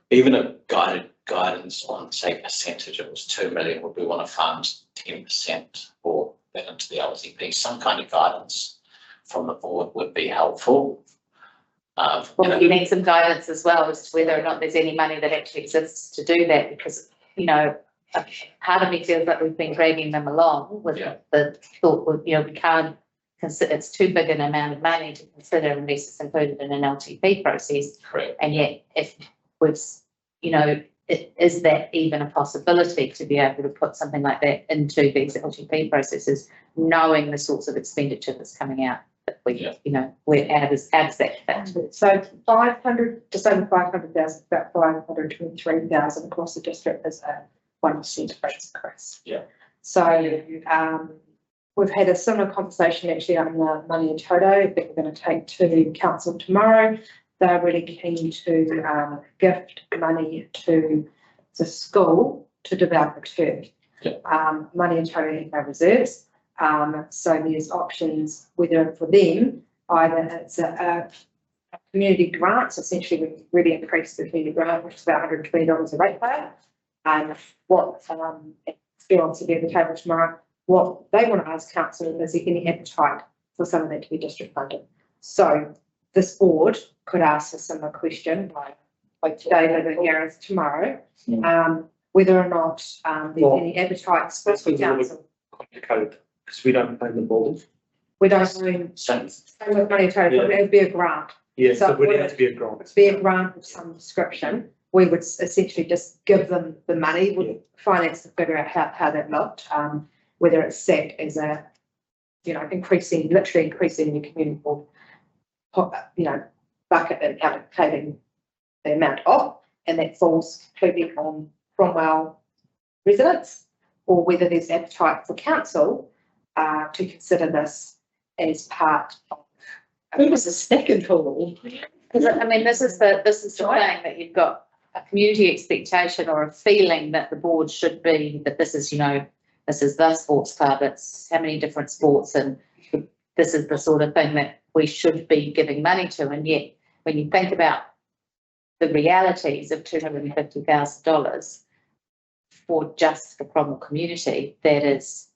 E: even a guidance on, say, percentage, it was 2 million, would we want to fund 10% or that into the LTP? Some kind of guidance from the board would be helpful.
C: Well, you need some guidance as well as to whether or not there's any money that actually exists to do that, because, you know, part of me feels like we've been dragging them along with the thought, you know, we can't consider, it's too big an amount of money to consider unless it's included in an LTP process.
E: Correct.
C: And yet, if we've, you know, is that even a possibility to be able to put something like that into these LTP processes, knowing the sorts of expenditure that's coming out? We, you know, how does that fit?
B: So 500, just over 500,000, about 523,000 across the district is a 1% rates increase.
E: Yeah.
B: So we've had a similar conversation actually on the money in toto that we're going to take to council tomorrow. They're really keen to gift money to the school to develop a turf.
E: Yeah.
B: Money in toto has no reserves. So there's options whether for them, either it's a community grant, so essentially we really increased the community grant, which is about $120 a ratepayer, And what, it's been on to the table tomorrow, what they want to ask council is there any appetite for some of that to be district funded? So this board could ask a similar question like today, David Harris tomorrow, whether or not there's any appetite for
L: That's a little bit
B: council.
L: complicated because we don't own the building.
B: We don't own, same with money total, it would be a grant.
L: Yeah,
B: So
L: so it would
B: would
L: have to be a grant.
B: It's be a grant of some description. We would essentially just give them the money, would finance to figure out how that looked, whether it's set as a, literally increasing the community board, bucket and allocating the amount off, and that falls completely on Cromwell residents, or whether there's appetite for council to consider this as part of.
G: It was a second call.
C: Because I mean, this is the thing that you've got a community expectation or a feeling that the board should be, that this is, this is the sports club, it's how many different sports, and this is the sort of thing that we should be giving money to. And yet, when you think about the realities of $250,000 for just the Cromwell community, that is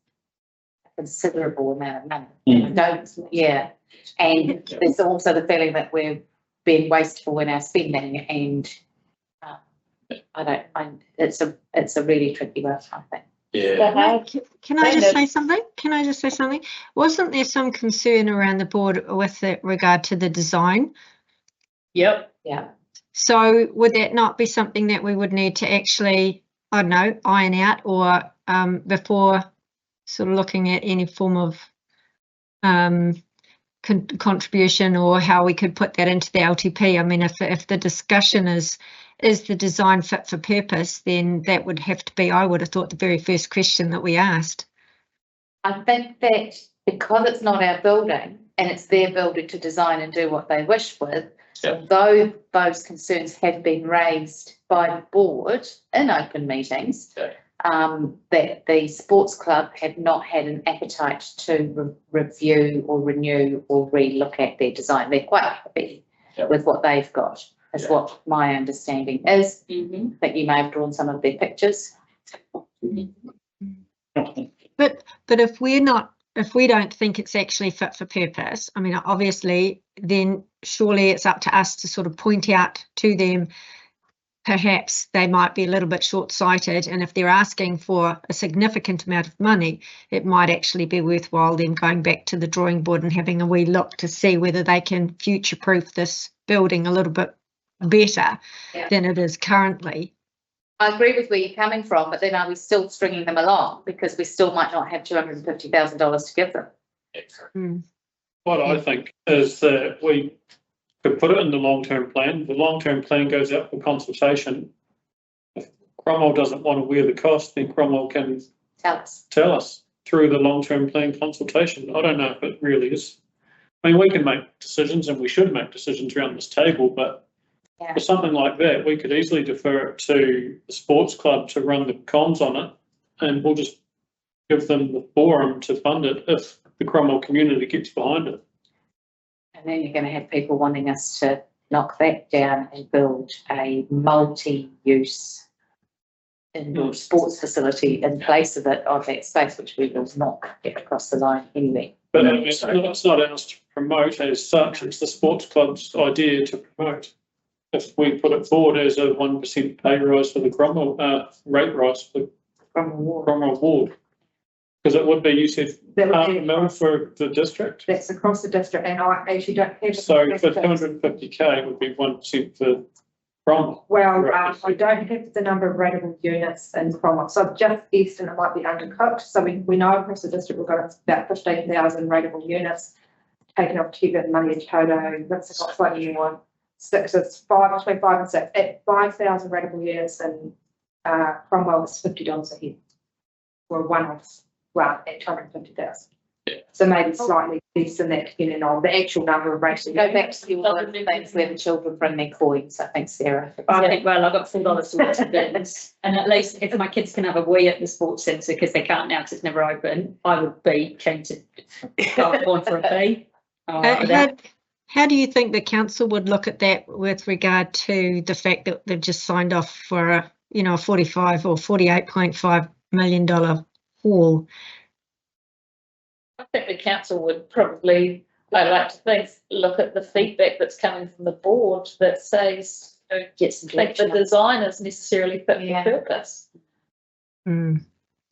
C: a considerable amount of money. And there's also the feeling that we're being wasteful in our spending, and it's a really tricky one, I think.
E: Yeah.
F: Can I just say something? Wasn't there some concern around the board with regard to the design?
A: Yep.
C: Yeah.
F: So would that not be something that we would need to actually, I don't know, iron out, or before sort of looking at any form of contribution, or how we could put that into the LTP? I mean, if the discussion is the design fit for purpose, then that would have to be, I would have thought, the very first question that we asked.
C: I think that because it's not our building and it's their building to design and do what they wish with, though those concerns have been raised by the board in open meetings, that the sports club have not had an appetite to review or renew or re-look at their design. They're quite happy with what they've got, is what my understanding is. I think you may have drawn some of their pictures.
F: But if we don't think it's actually fit for purpose, I mean, obviously, then surely it's up to us to sort of point out to them, perhaps they might be a little bit short-sighted, and if they're asking for a significant amount of money, it might actually be worthwhile them going back to the drawing board and having a wee look to see whether they can future-proof this building a little bit better than it is currently.
C: I agree with where you're coming from, but then are we still stringing them along because we still might not have $250,000 to give them?
D: What I think is that we could put it in the long-term plan. The long-term plan goes out for consultation. If Cromwell doesn't want to wear the cost, then Cromwell can tell us through the long-term plan consultation. I don't know if it really is. I mean, we can make decisions, and we should make decisions around this table, but for something like that, we could easily defer it to the sports club to run the comms on it, and we'll just give them the forum to fund it if the Cromwell community gets behind it.
C: And then you're going to have people wanting us to knock that down and build a multi-use indoor sports facility in place of it, of that space, which we will not get across the line anyway.
D: But it's not ours to promote as such, it's the sports club's idea to promote. If we put it forward as a 1% pay rise for the Cromwell, rate rise for the Cromwell ward. Because it would be, you said, $500,000 for the district.
B: That's across the district, and I actually don't have.
D: So for 250K would be 1% for Cromwell.
B: Well, I don't have the number of rateable units in Cromwell, so I've just guessed, and it might be undercooked. So we know across the district we've got about 15,000 rateable units, taken off Cuba, money in Toto, that's got slightly more. Six, so it's between 5 and 6 at 5,000 rateable units, and Cromwell is $50 a head for a one-off grant at 250,000. So maybe slightly less than that, depending on the actual number of rateable.
C: Go back to the other things where the children bring their coins, I think, Sarah.
G: I think, well, I've got $4 towards the bins, and at least if my kids can have a wee at the sports centre, because they can't now because it's never open, I would be keen to go on for a fee.
F: How do you think the council would look at that with regard to the fact that they've just signed off for you know, a 45 or $48.5 million haul.
A: I think the council would probably, I like to think, look at the feedback that's coming from the board that says,
C: Get some
A: think the
C: direction.
A: design is necessarily fit
C: Yeah.
A: for purpose.
F: Mm.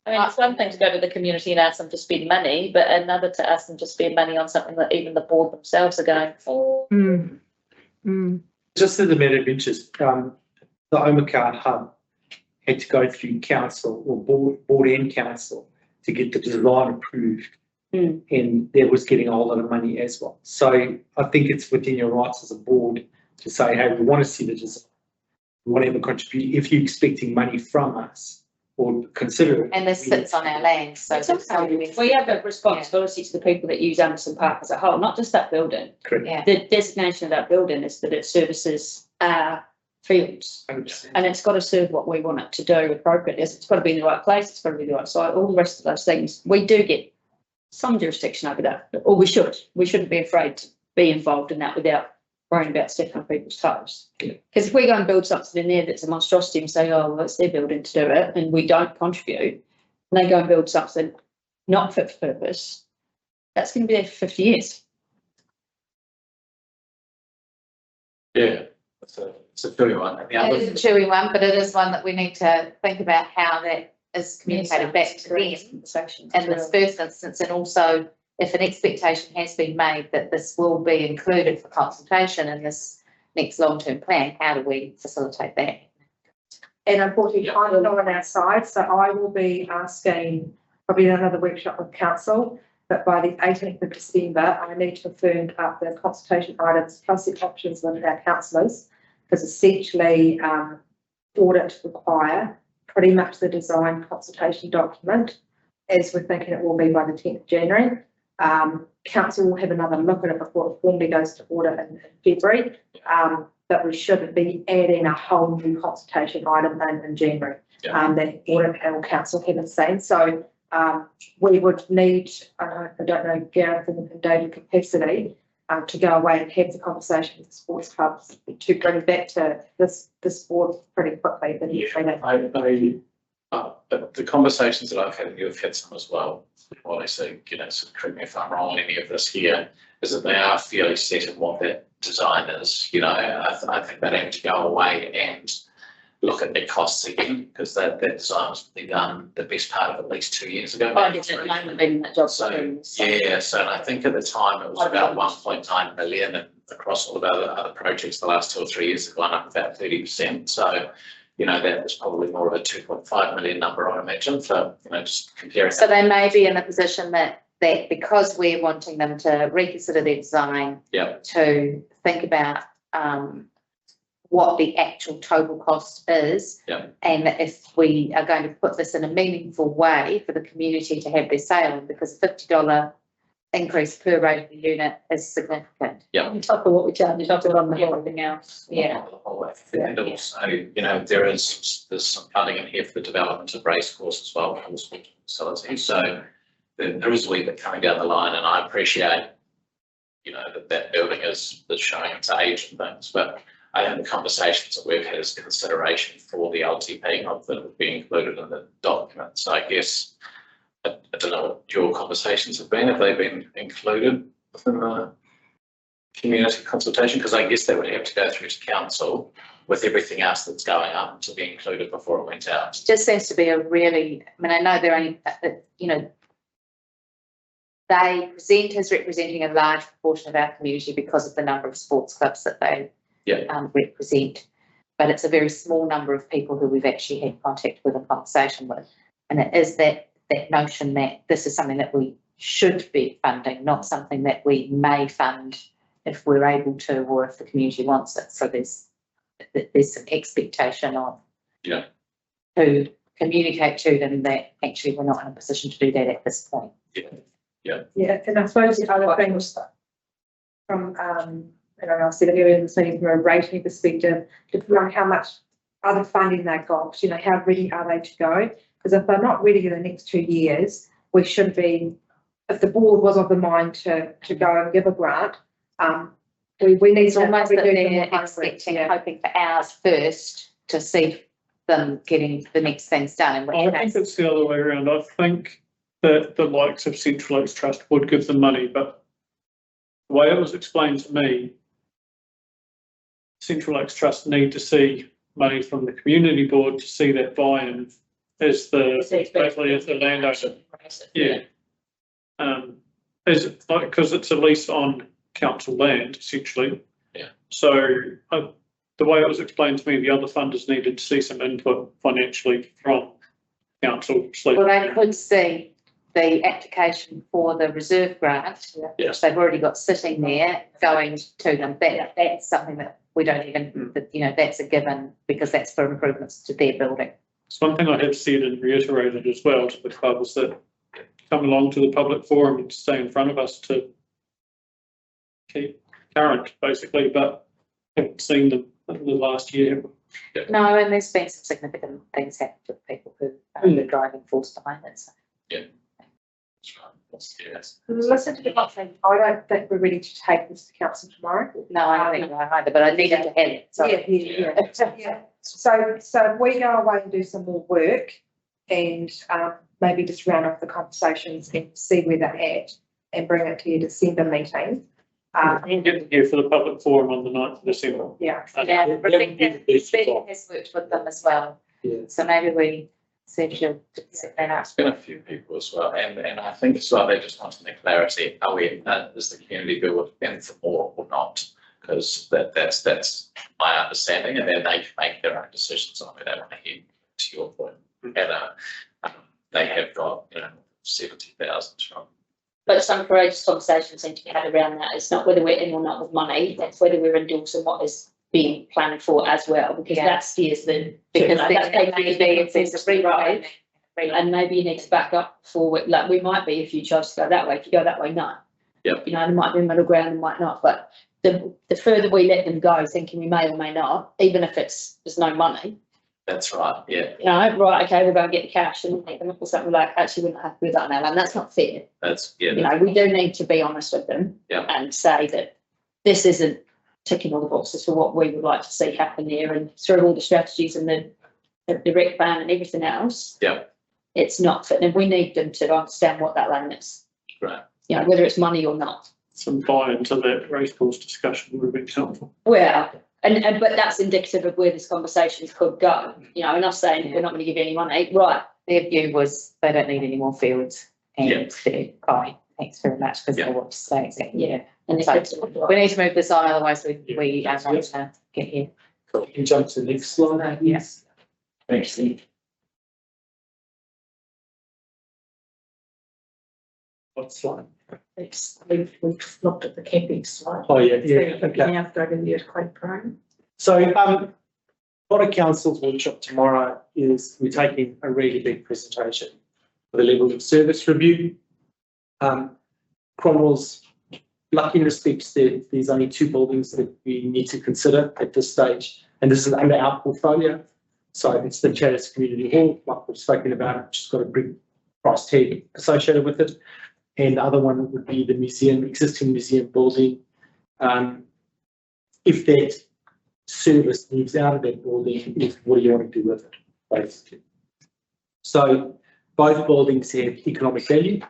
A: I mean, it's one thing to go to the community and ask them to spend money, but another to ask them to spend money on something that even the board themselves are going, oh.
F: Mm. Mm.
L: Just as a matter of interest, the Omacard hub had to go through council or board and council to get the design approved. And that was getting a whole lot of money as well. So I think it's within your rights as a board to say, hey, we want to see the design. We want to have a contribution. If you're expecting money from us or consider it.
C: And this sits on our land, so.
G: It's also, we have a responsibility to the people that use Anderson Park as a whole, not just that building.
L: Correct.
C: Yeah.
G: The designation of that building is that it services our fields.
L: 100%.
G: And it's got to serve what we want it to do appropriately. It's got to be in the right place, it's got to be the right site, all the rest of those things. We do get some jurisdiction over that, or we should. We shouldn't be afraid to be involved in that without worrying about stepping on people's toes. Because if we go and build something in there that's a monstrosity and say, oh, well, it's their building to do it, and we don't contribute, and they go and build something not fit for purpose, that's going to be there for 50 years.
E: Yeah, it's a very one. And the
C: It
E: other,
C: is a chewy one, but it is one that we need to think about how that is communicated back to them in this first instance, and also if an expectation has been made that this will be included for consultation in this next long-term plan, how do we facilitate that?
B: And unfortunately, I'm not on our side, so I will be asking probably another workshop with council, but by the 18th of December, I need to firm up the consultation items plus the options with our councillors, because essentially audit require pretty much the design consultation document as we're thinking it will be by the 10th of January. Council will have another look at it before it formally goes to audit in February, but we shouldn't be adding a whole new consultation item in January. That audit and council haven't seen. So we would need, I don't know, Gareth and David capacity to go away and have the conversation with the sports clubs to bring back to this board pretty quickly.
E: the conversations that I've had, and you've had some as well, while I say, you know, so correct me if I'm wrong on any of this here, is that they are fairly set in what that design is. You know, I think they have to go away and look at their costs again, because that design was done the best part of at least 2 years ago.
G: I did at the moment in that job.
E: So, yeah, so I think at the time it was about 1.9 million, and across all of other projects, the last 2 or 3 years have gone up about 30%. So, you know, that was probably more of a 2.5 million number, I imagine, for, you know, just comparing.
C: So they may be in a position that because we're wanting them to reconsider their design, to think about what the actual total cost is. And if we are going to put this in a meaningful way for the community to have their say on, because $50 increase per rate of the unit is significant.
G: On top of what we charge, on top of everything else.
E: And also, you know, there's some funding in here for the development of race course as well, for the sports facility. So there is a wee bit coming down the line, and I appreciate, you know, that building is showing its age and things, but I think the conversations that we've had as consideration for the LTP, not that it would be included in the document. So I guess, I don't know what your conversations have been. Have they been included within the community consultation? Because I guess they would have to go through to council with everything else that's going on to be included before it went out.
C: It just seems to be a really, I mean, I know they're only, you know, they present as representing a large proportion of our community because of the number of sports clubs that they represent. But it's a very small number of people who we've actually had contact with and conversation with. And it is that notion that this is something that we should be funding, not something that we may fund if we're able to, or if the community wants it. So there's some expectation of to communicate to them that actually we're not in a position to do that at this point.
B: Yeah, and I suppose the other thing was from, I don't know, I said earlier in this meeting, from a rating perspective, depending on how much other funding they've got, you know, how ready are they to go? Because if they're not ready in the next 2 years, we should be, if the board was of the mind to go and give a grant, we need
C: It's
B: to
C: almost that
B: do
C: they're
B: some more
C: expecting, hoping for ours first to see them getting the next things done. In
D: I
C: which
D: think
C: case,
D: it's the other way around. I think that the likes of Central Lakes Trust would give them money, but the way it was explained to me, Central Lakes Trust need to see money from the community board to see that buy-in as basically as the landowner. Yeah. As like, because it's a lease on council land essentially.
E: Yeah.
D: So the way it was explained to me, the other funders needed to see some input financially from council.
C: well, they could see the application for the reserve grant, which they've already got sitting there, going to them. That's something that we don't even, that, you know, that's a given because that's for improvements to their building.
D: It's one thing I have said and reiterated as well to the club is that come along to the public forum and stay in front of us to keep current, basically, but haven't seen them in the last year.
C: No, and there's been some significant things happen with people who are the driving force behind it. So.
E: Yes.
B: Listen to the thing. I don't think we're ready to take this to council tomorrow.
C: No, I don't think so either, but I needed to have it. So.
B: Yeah. So if we go away and do some more work and maybe just round off the conversations and see where they're at and bring it to your December meeting.
D: We'll get here for the public forum on the 9th of December.
B: Yeah.
C: Yeah, Rebecca has worked with them as well.
L: Yeah.
C: So maybe we said she'll set that up.
E: There's been a few people as well, and I think as well, they just wanted the clarity, are we, is the community bill in for more or not? Because that's my understanding, and then they can make their own decisions on where they want to head, to your point. And they have got, 70,000 from.
G: But some courageous conversations need to be had around that. It's not whether we're in or not with money, that's whether we're endorsing what is being planned for as well, because that steers the.
C: Because
G: there's a free ride, and maybe you need to back up forward, like we might be if you chose to go that way, if you go that way, no.
E: Yep.
G: There might be a middle ground and might not, but the further we let them go, thinking we may or may not, even if there's no money.
E: That's right, yeah.
G: Right, okay, we'll go and get the cash and make them up or something like, actually, we're not happy with that now, and that's not fair.
E: That's,
G: We do need to be honest with them.
E: Yeah.
G: And say that this isn't ticking all the boxes for what we would like to see happen there, and through all the strategies and the direct plan and everything else.
E: Yeah.
G: It's not fit, and we need them to understand what that lane is.
E: Right.
G: Whether it's money or not.
D: Some buy-in to that race course discussion would be helpful.
G: Well, but that's indicative of where this conversation could go, and us saying we're not going to give you any money, right?
C: Their view was they don't need any more fields and they're fine. Thanks very much because they want to stay.
G: Yeah. And
C: So we need to move this on, otherwise we are not going to get here.
L: Cool. You can jump to the next slide.
C: Yes.
L: Thanks, Lee. What slide?
H: We've looked at the camping slide.
L: Oh, yeah, okay.
H: Now go to the earthquake prone.
L: So, what a council's workshop tomorrow is we're taking a really big presentation for the level of service review. Cromwell's lucky in respects that there's only 2 buildings that we need to consider at this stage, and this is under our portfolio. So it's the Charis Community Hall, like we've spoken about, which has got a big price tag associated with it. And the other one would be the museum, existing museum building. If that service moves out of that building, what do you want to do with it, basically? So both buildings have economic value.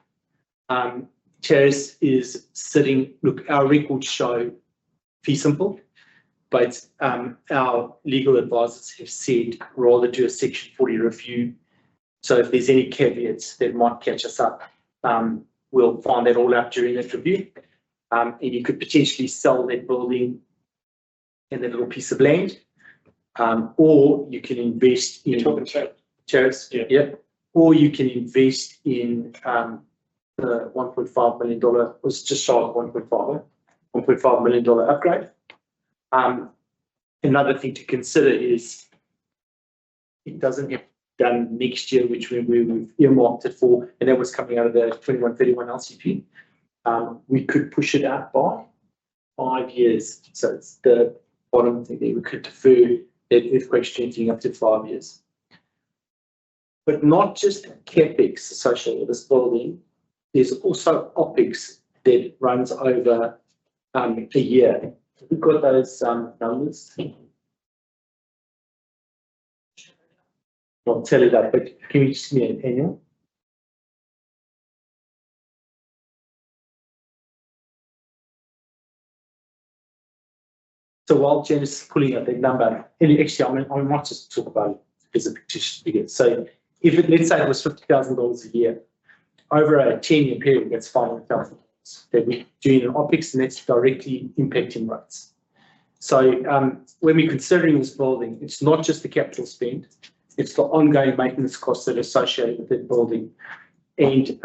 L: Charis is sitting, look, our records show fee simple, but our legal advisors have said rather do a section 40 review. So if there's any caveats that might catch us up, we'll find that all out during that review. And you could potentially sell that building and that little piece of land, or you can invest in Charis, or you can invest in the $1.5 million, was just shy of $1.5 million upgrade. Another thing to consider is it doesn't have done next year, which we've earmarked it for, and that was coming out of the 2131 LCP. We could push it out by 5 years. So it's the bottom thing there. We could defer that earthquake strengthening up to 5 years. But not just CapEx associated with this building, there's also OpEx that runs over a year. We've got those numbers. Not tell it up, but can you just give me an annual? So while Janice is pulling out that number, and actually, I might just talk about it as a fictitious figure. So if it, let's say it was $50,000 a year, over a 10-year period, that's $500,000 that we're doing an OPEX, and that's directly impacting rates. So when we're considering this building, it's not just the capital spend, it's the ongoing maintenance costs that are associated with that building. And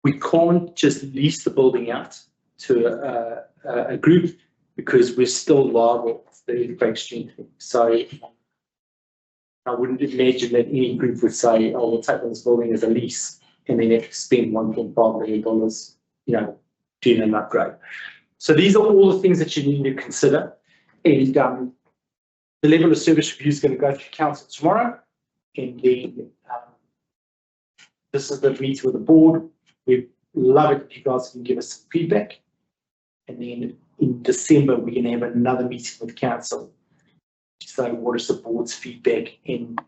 L: we can't just lease the building out to a group, because we're still liable for the earthquake strengthening. So I wouldn't imagine that any group would say, oh, we'll take this building as a lease and then have to spend $1.5 million, you know, doing an upgrade. So these are all the things that you need to consider. And the level of service review is going to go through council tomorrow. And then this is the meeting with the board. We'd love it if you guys can give us some feedback. And then in December, we're going to have another meeting with council. So what is the board's feedback and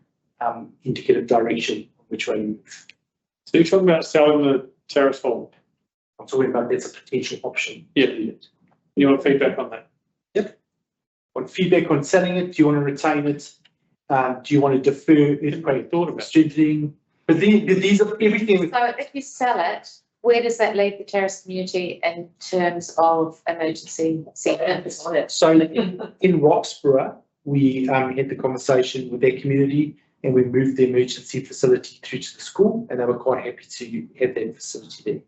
L: indicative direction which way to move?
D: So you're talking about selling the terrace hall?
L: I'm talking about that's a potential option.
D: Yeah. You want feedback on that?
L: Yep. Want feedback on selling it? Do you want to retain it? Do you want to defer it?
D: Thought about
L: Scheduling? But these are everything.
C: So if you sell it, where does that leave the terrace community in terms of emergency centres?
L: So in Roxburgh, we had the conversation with their community, and we moved the emergency facility through to the school, and they were quite happy to have that facility there.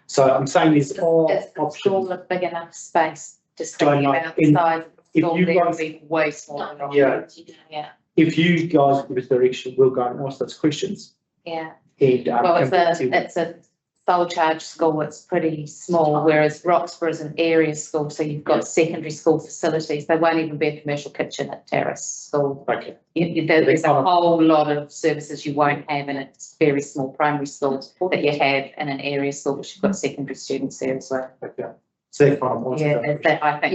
L: So I'm saying there's all
C: Is the school a big enough space? Just
L: Don't
C: thinking
L: know.
C: about the size of the
L: If
C: school,
L: you
C: there
L: guys-
C: would be way smaller.
L: Yeah.
C: Yeah,
L: If you guys give us direction, we'll go and ask those questions.
C: yeah.
L: And
C: Well,
L: come back to-
C: it's a sole charge school, it's pretty small, whereas Roxburgh is an area school, so you've got secondary school facilities. There won't even be a commercial kitchen at Terrace School.
L: Okay.
C: There's a whole lot of services you won't have in a very small primary school that you have in an area school, which you've got secondary students there as well.
L: Okay. So that's fine.
C: Yeah, I think,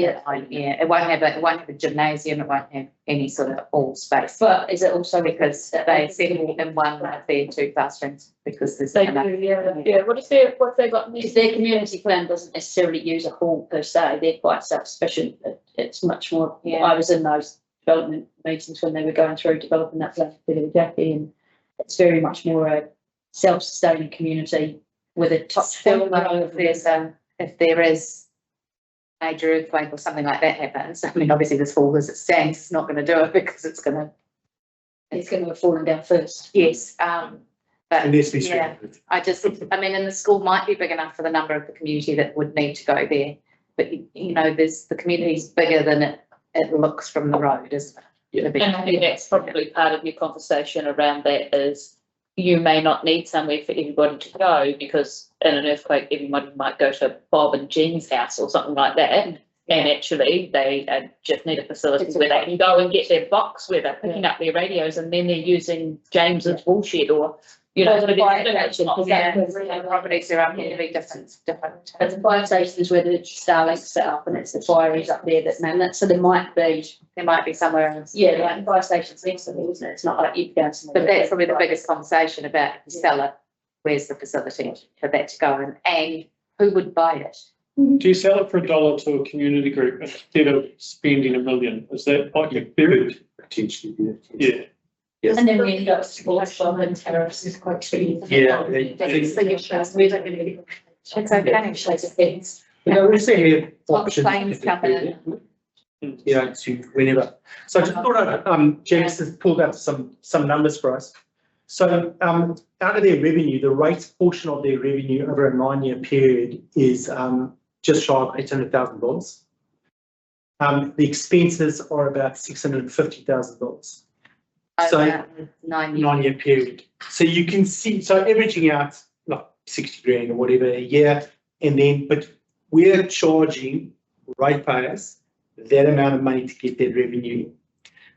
C: yeah, it won't have a gymnasium, it won't have any sort of hall space.
G: But is it also
C: Because they settle in one of their two classrooms, because there's
G: they
C: enough.
G: do, yeah. What have they got? Because their community plan doesn't necessarily use a hall per se, they're quite self-sufficient. It's much more,
C: Yeah.
G: I was in those development meetings when they were going through developing that plan with Jackie, and it's very much more a self-sustaining community with a top.
C: Still, though, if there is major earthquake or something like that happens, I mean, obviously this hall as it stands is not going to do it, because it's going to.
G: It's going to have fallen down first.
C: Yes, but
L: And this be
C: yeah,
L: straight.
C: I mean, and the school might be big enough for the number of the community that would need to go there, but you know, the community's bigger than it looks from the road, isn't it?
L: Yeah.
C: The big-
A: And I think that's probably part of your conversation around that is you may not need somewhere for everybody to go, because in an earthquake, everybody might go to Bob and Jean's house or something like that. And actually, they just need a facility where they can go and get their box where they're picking up their radios, and then they're using James's woolshed or, you know.
G: Or the fire station, because
C: Yeah,
G: that was
C: the properties are up here to be different.
G: At the fire stations where the Starlink's set up, and it's the fireys up there that man that, so there might be,
C: somewhere else.
G: yeah, like fire stations next to them, isn't it? It's not like you go somewhere.
C: But that's probably the biggest conversation about if you sell it, where's the facility for that to go in, and who would buy it?
D: Do you sell it for $1 to a community group instead of spending $1 million? Is that like a period?
L: Potentially, yeah.
D: Yeah.
L: Yes.
G: And then we end up sports from and terrace is quite tricky.
L: Yeah,
C: We don't really. It's okay.
L: We also have
C: Top
L: options.
C: planes coming in.
L: You know, to whenever. So I just thought I'd, James has pulled out some numbers for us. So out of their revenue, the rates portion of their revenue over a 9-year period is just shy of $800,000. The expenses are about $650,000. So-
C: Over 9 years.
L: 9-year period. So you can see, so averaging out like 60 grand or whatever a year, and then, but we're charging ratepayers that amount of money to get that revenue.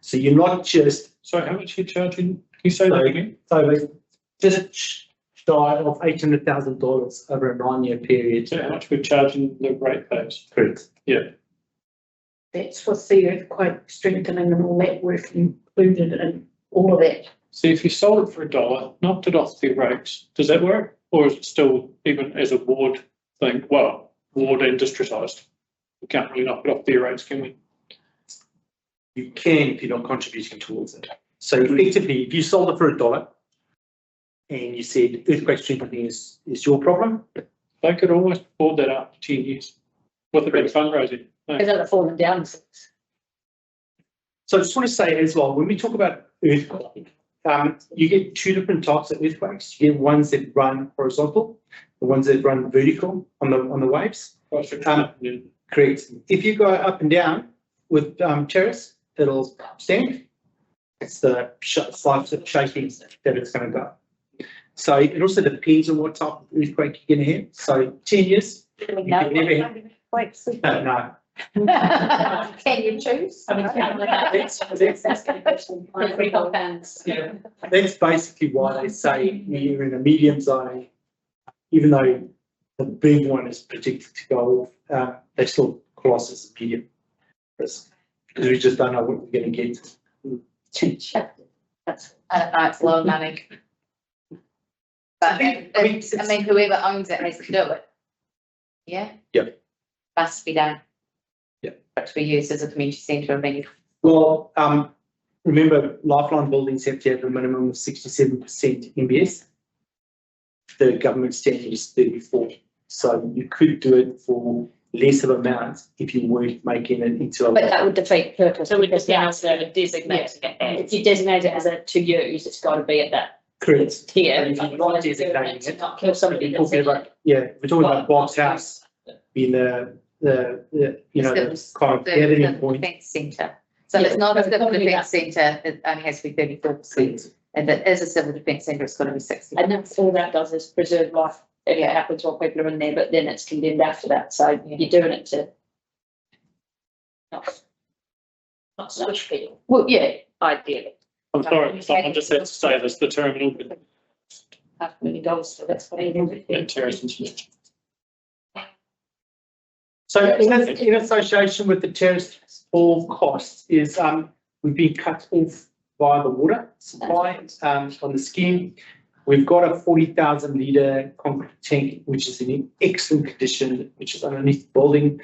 L: So you're not just,
D: So how much are you charging? Can you say that again?
L: so just shy of $800,000 over a 9-year period.
D: So how much we're charging the ratepayers?
L: Correct.
D: Yeah.
G: That's with the earthquake strengthening and all that work included and all of that.
D: So if you sold it for $1, knocked it off the rates, does that work? Or is it still, even as a ward thing, well, ward and districtised? We can't really knock it off their rates, can we?
L: You can if you're not contributing towards it. So effectively, if you sold it for $1 and you said earthquake strengthening is your problem,
D: They could almost afford that after 10 years with a bit of fundraising.
G: Because they're falling down.
L: so I just want to say as well, when we talk about earthquake, you get two different types of earthquakes. You get ones that run horizontal, the ones that run vertical on the waves. Correct. If you go up and down with terrace, it'll stand. It's the size of shaking that it's going to go. So it also depends on what type of earthquake you're going to have. So 10 years.
C: No,
L: No.
C: Can you choose?
G: I mean, that's going to compounds.
L: Yeah, that's basically why they say you're in a medium zone, even though the big one is predicted to go off, they still class as a medium risk because we just don't know what we're going to get.
C: I don't know, it's a lot of money. But I mean, whoever owns it has to do it. Yeah?
L: Yep.
C: Must be done.
L: Yep.
C: But to be used as a community centre, I mean.
L: Well, remember, lifeline buildings have to have a minimum of 67% MBS. The government standard is 34. So you could do it for less of amount if you weren't making it into a.
G: But that would defeat the purpose.
A: So we
G: because
A: just now
G: that's-
A: sort of designating it as.
G: If you designate it as a to use, it's got to be at that
L: Correct.
G: tier.
L: And if you're not designating
G: To
L: it,
G: not kill somebody.
L: we're
G: that's
L: talking
G: in
L: about, we're talking about Bob's house being the you know, the kind of gathering
C: The
L: point.
C: defence centre. So
G: Yeah,
C: if it's not a
G: so
C: civil
G: probably
C: defence centre, it only has to be 34%. If it is a civil defence centre, it's got to be 60.
G: And that's all that does is preserve life if it
C: Yeah.
G: happens while people are in there, but then it's condemned after that. So
C: Yeah.
G: you're doing it to not smash people.
A: Well, yeah, ideally.
D: I'm sorry, someone just had to say this, the terminal.
G: $500,000, so that's what it is.
D: And terraces.
L: So in association with the terrace hall costs is, we've been cut off by the water supply, on the scheme. We've got a 40,000 litre concrete tank, which is in excellent condition, which is underneath the building.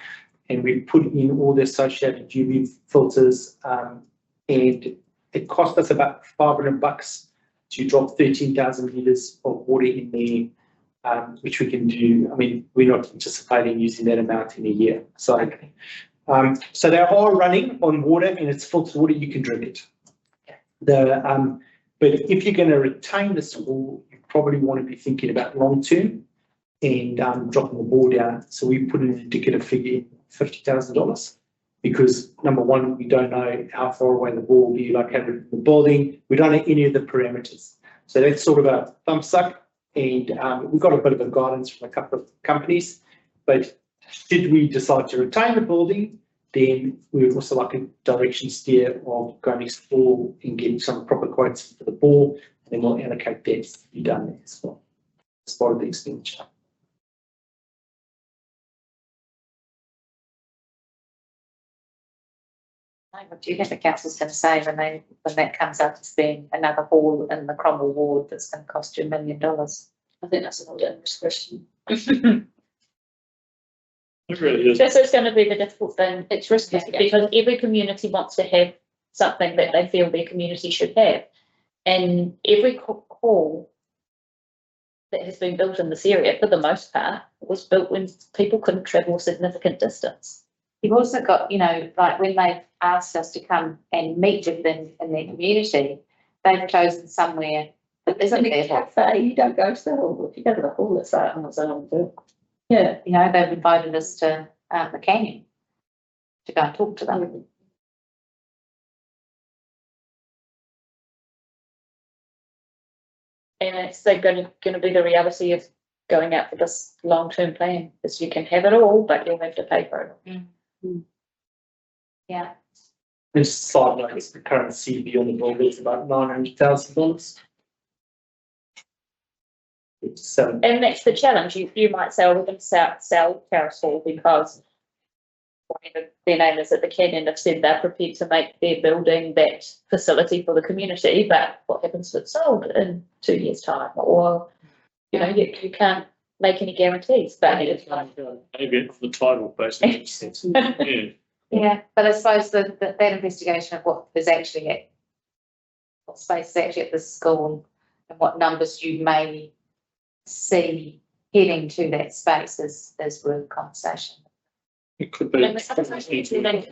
L: And we've put in all the associated UV filters, and it cost us about $500 to drop 13,000 litres of water in there, which we can do. I mean, we're not anticipating using that amount in a year. So, so they are running on water and it's filtered water, you can drink it. But if you're going to retain the school, you probably want to be thinking about long term and dropping the ball down. So we put an indicative figure, $50,000, because number one, we don't know how far away the ball will be located from the building. We don't know any of the parameters. So that's sort of a thumbs up. And we've got a bit of a guidance from a couple of companies. But should we decide to retain the building, then we would also like a direction steer of going next door and getting some proper quotes for the ball, and then we'll allocate that to be done there as well, as part of the expenditure.
C: What do you think the council's going to say when that comes up as being another hall in the Cromwell ward that's going to cost you $1 million?
G: I think that's an old dangerous question.
D: It really is.
A: This is going to be the difficult thing.
G: It's risky
A: Because every community wants to have something that they feel their community should have. And every hall that has been built in this area, for the most part, was built when people couldn't travel a significant distance.
C: You've also got, you know, like when they've asked us to come and meet with them in their community, they've chosen somewhere that isn't
G: In a
C: their hall.
G: cafe, you don't go to the hall. If you go to the hall, it's out on its own. Yeah.
C: You know, they've invited us to the canyon to go and talk to them.
A: And it's going to be the reality of going out for this long-term plan, is you can have it all, but you'll have to pay for it.
C: Yeah.
L: Just side note, the current CB on the building is about $900,000. So
A: And that's the challenge. You might say, oh, we're going to sell Terrace Hall because whatever their name is at the Canyon have said they're prepared to make their building that facility for the community, but what happens if it's sold in 2 years' time? Or, you know, you can't make any guarantees, but
D: Maybe it's the title, basically. Yeah.
C: Yeah, but I suppose that investigation of what is actually at, what space is actually at the school and what numbers you may see heading to that space is worth conversation.
D: It could be.
A: and the something I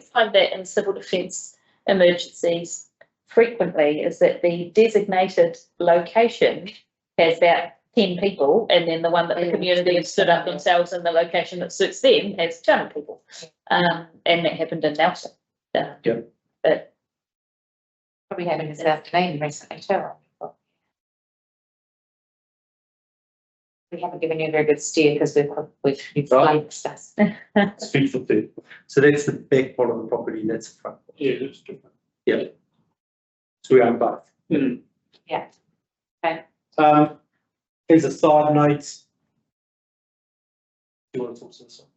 A: find that in civil defence emergencies frequently is that the designated location has about 10 people, and then the one that the community has stood up themselves in the location that suits them has 200 people. And that happened in Nelson.
L: Yep.
A: But
C: Probably having this afternoon recently too. We haven't given you a very good steer because we've explained stuff.
L: It's 50. So that's the back part of the property, that's the front.
D: Yeah, that's different.
L: So we own both.
C: Yeah.
L: As a side note. Do you want to talk to this one?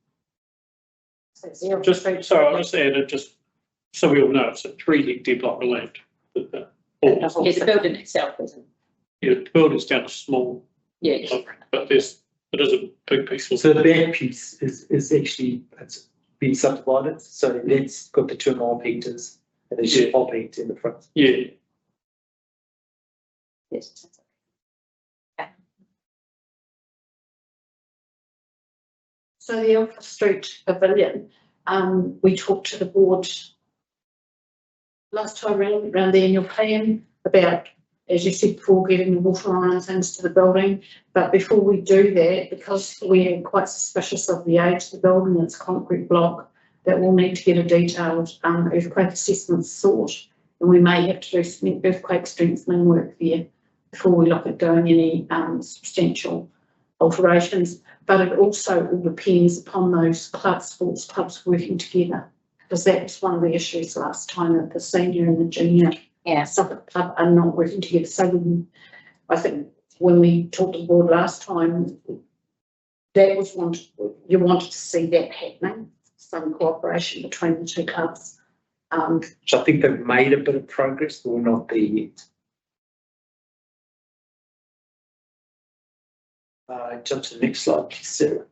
D: Just, sorry, I'll just add it, just so we all know, it's a 3 hectare block of land.
A: yes, the building itself isn't.
D: Yeah, the building's down a small,
A: Yeah.
D: but it is a big piece.
L: So the back piece is actually, it's been subdivided, so that's got the 2.5 hectares and there's 5 hectares in the front.
D: Yeah,
A: Yes.
H: So the Alpha Street Pavilion, we talked to the board last time around the annual plan about, as you said before, getting the water line and things to the building. But before we do that, because we are quite suspicious of the age of the building, it's a concrete block, that we'll need to get a detailed earthquake assessment sought. And we may have to do some earthquake strengthening work there before we look at doing any substantial alterations. But it also all depends upon those clubs, sports clubs working together, because that was one of the issues last time, that the senior and the junior Suffolk club are not working together. So I think when we talked to the board last time, that was you wanted to see that happening, some cooperation between the two clubs.
L: Which I think they've made a bit of progress, but we're not there yet. Jump to the next slide, please, Sarah.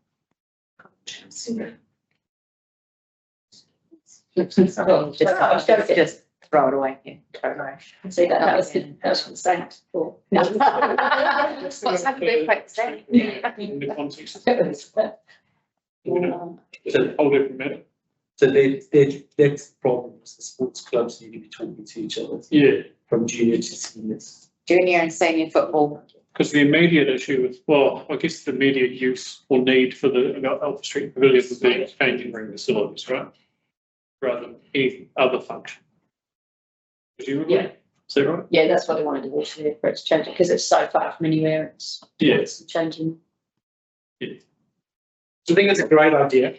C: Just throw it away. Yeah, throw it away.
A: See that was the saying before.
C: What's happening?
D: in the context. It's a whole different matter.
L: So that's the problem, is the sports clubs need to be talking to each other.
D: Yeah.
L: From junior to seniors.
C: Junior and senior football.
D: Because the immediate issue with, well, I guess the immediate use or need for the Alpha Street Pavilion would be changing room facilities, right? Rather than any other function. Presumably?
A: Yeah.
D: Is that right?
A: Yeah, that's what I wanted to do there, for it to change it, because it's so far from anywhere, it's changing.
L: So I think it's a great idea.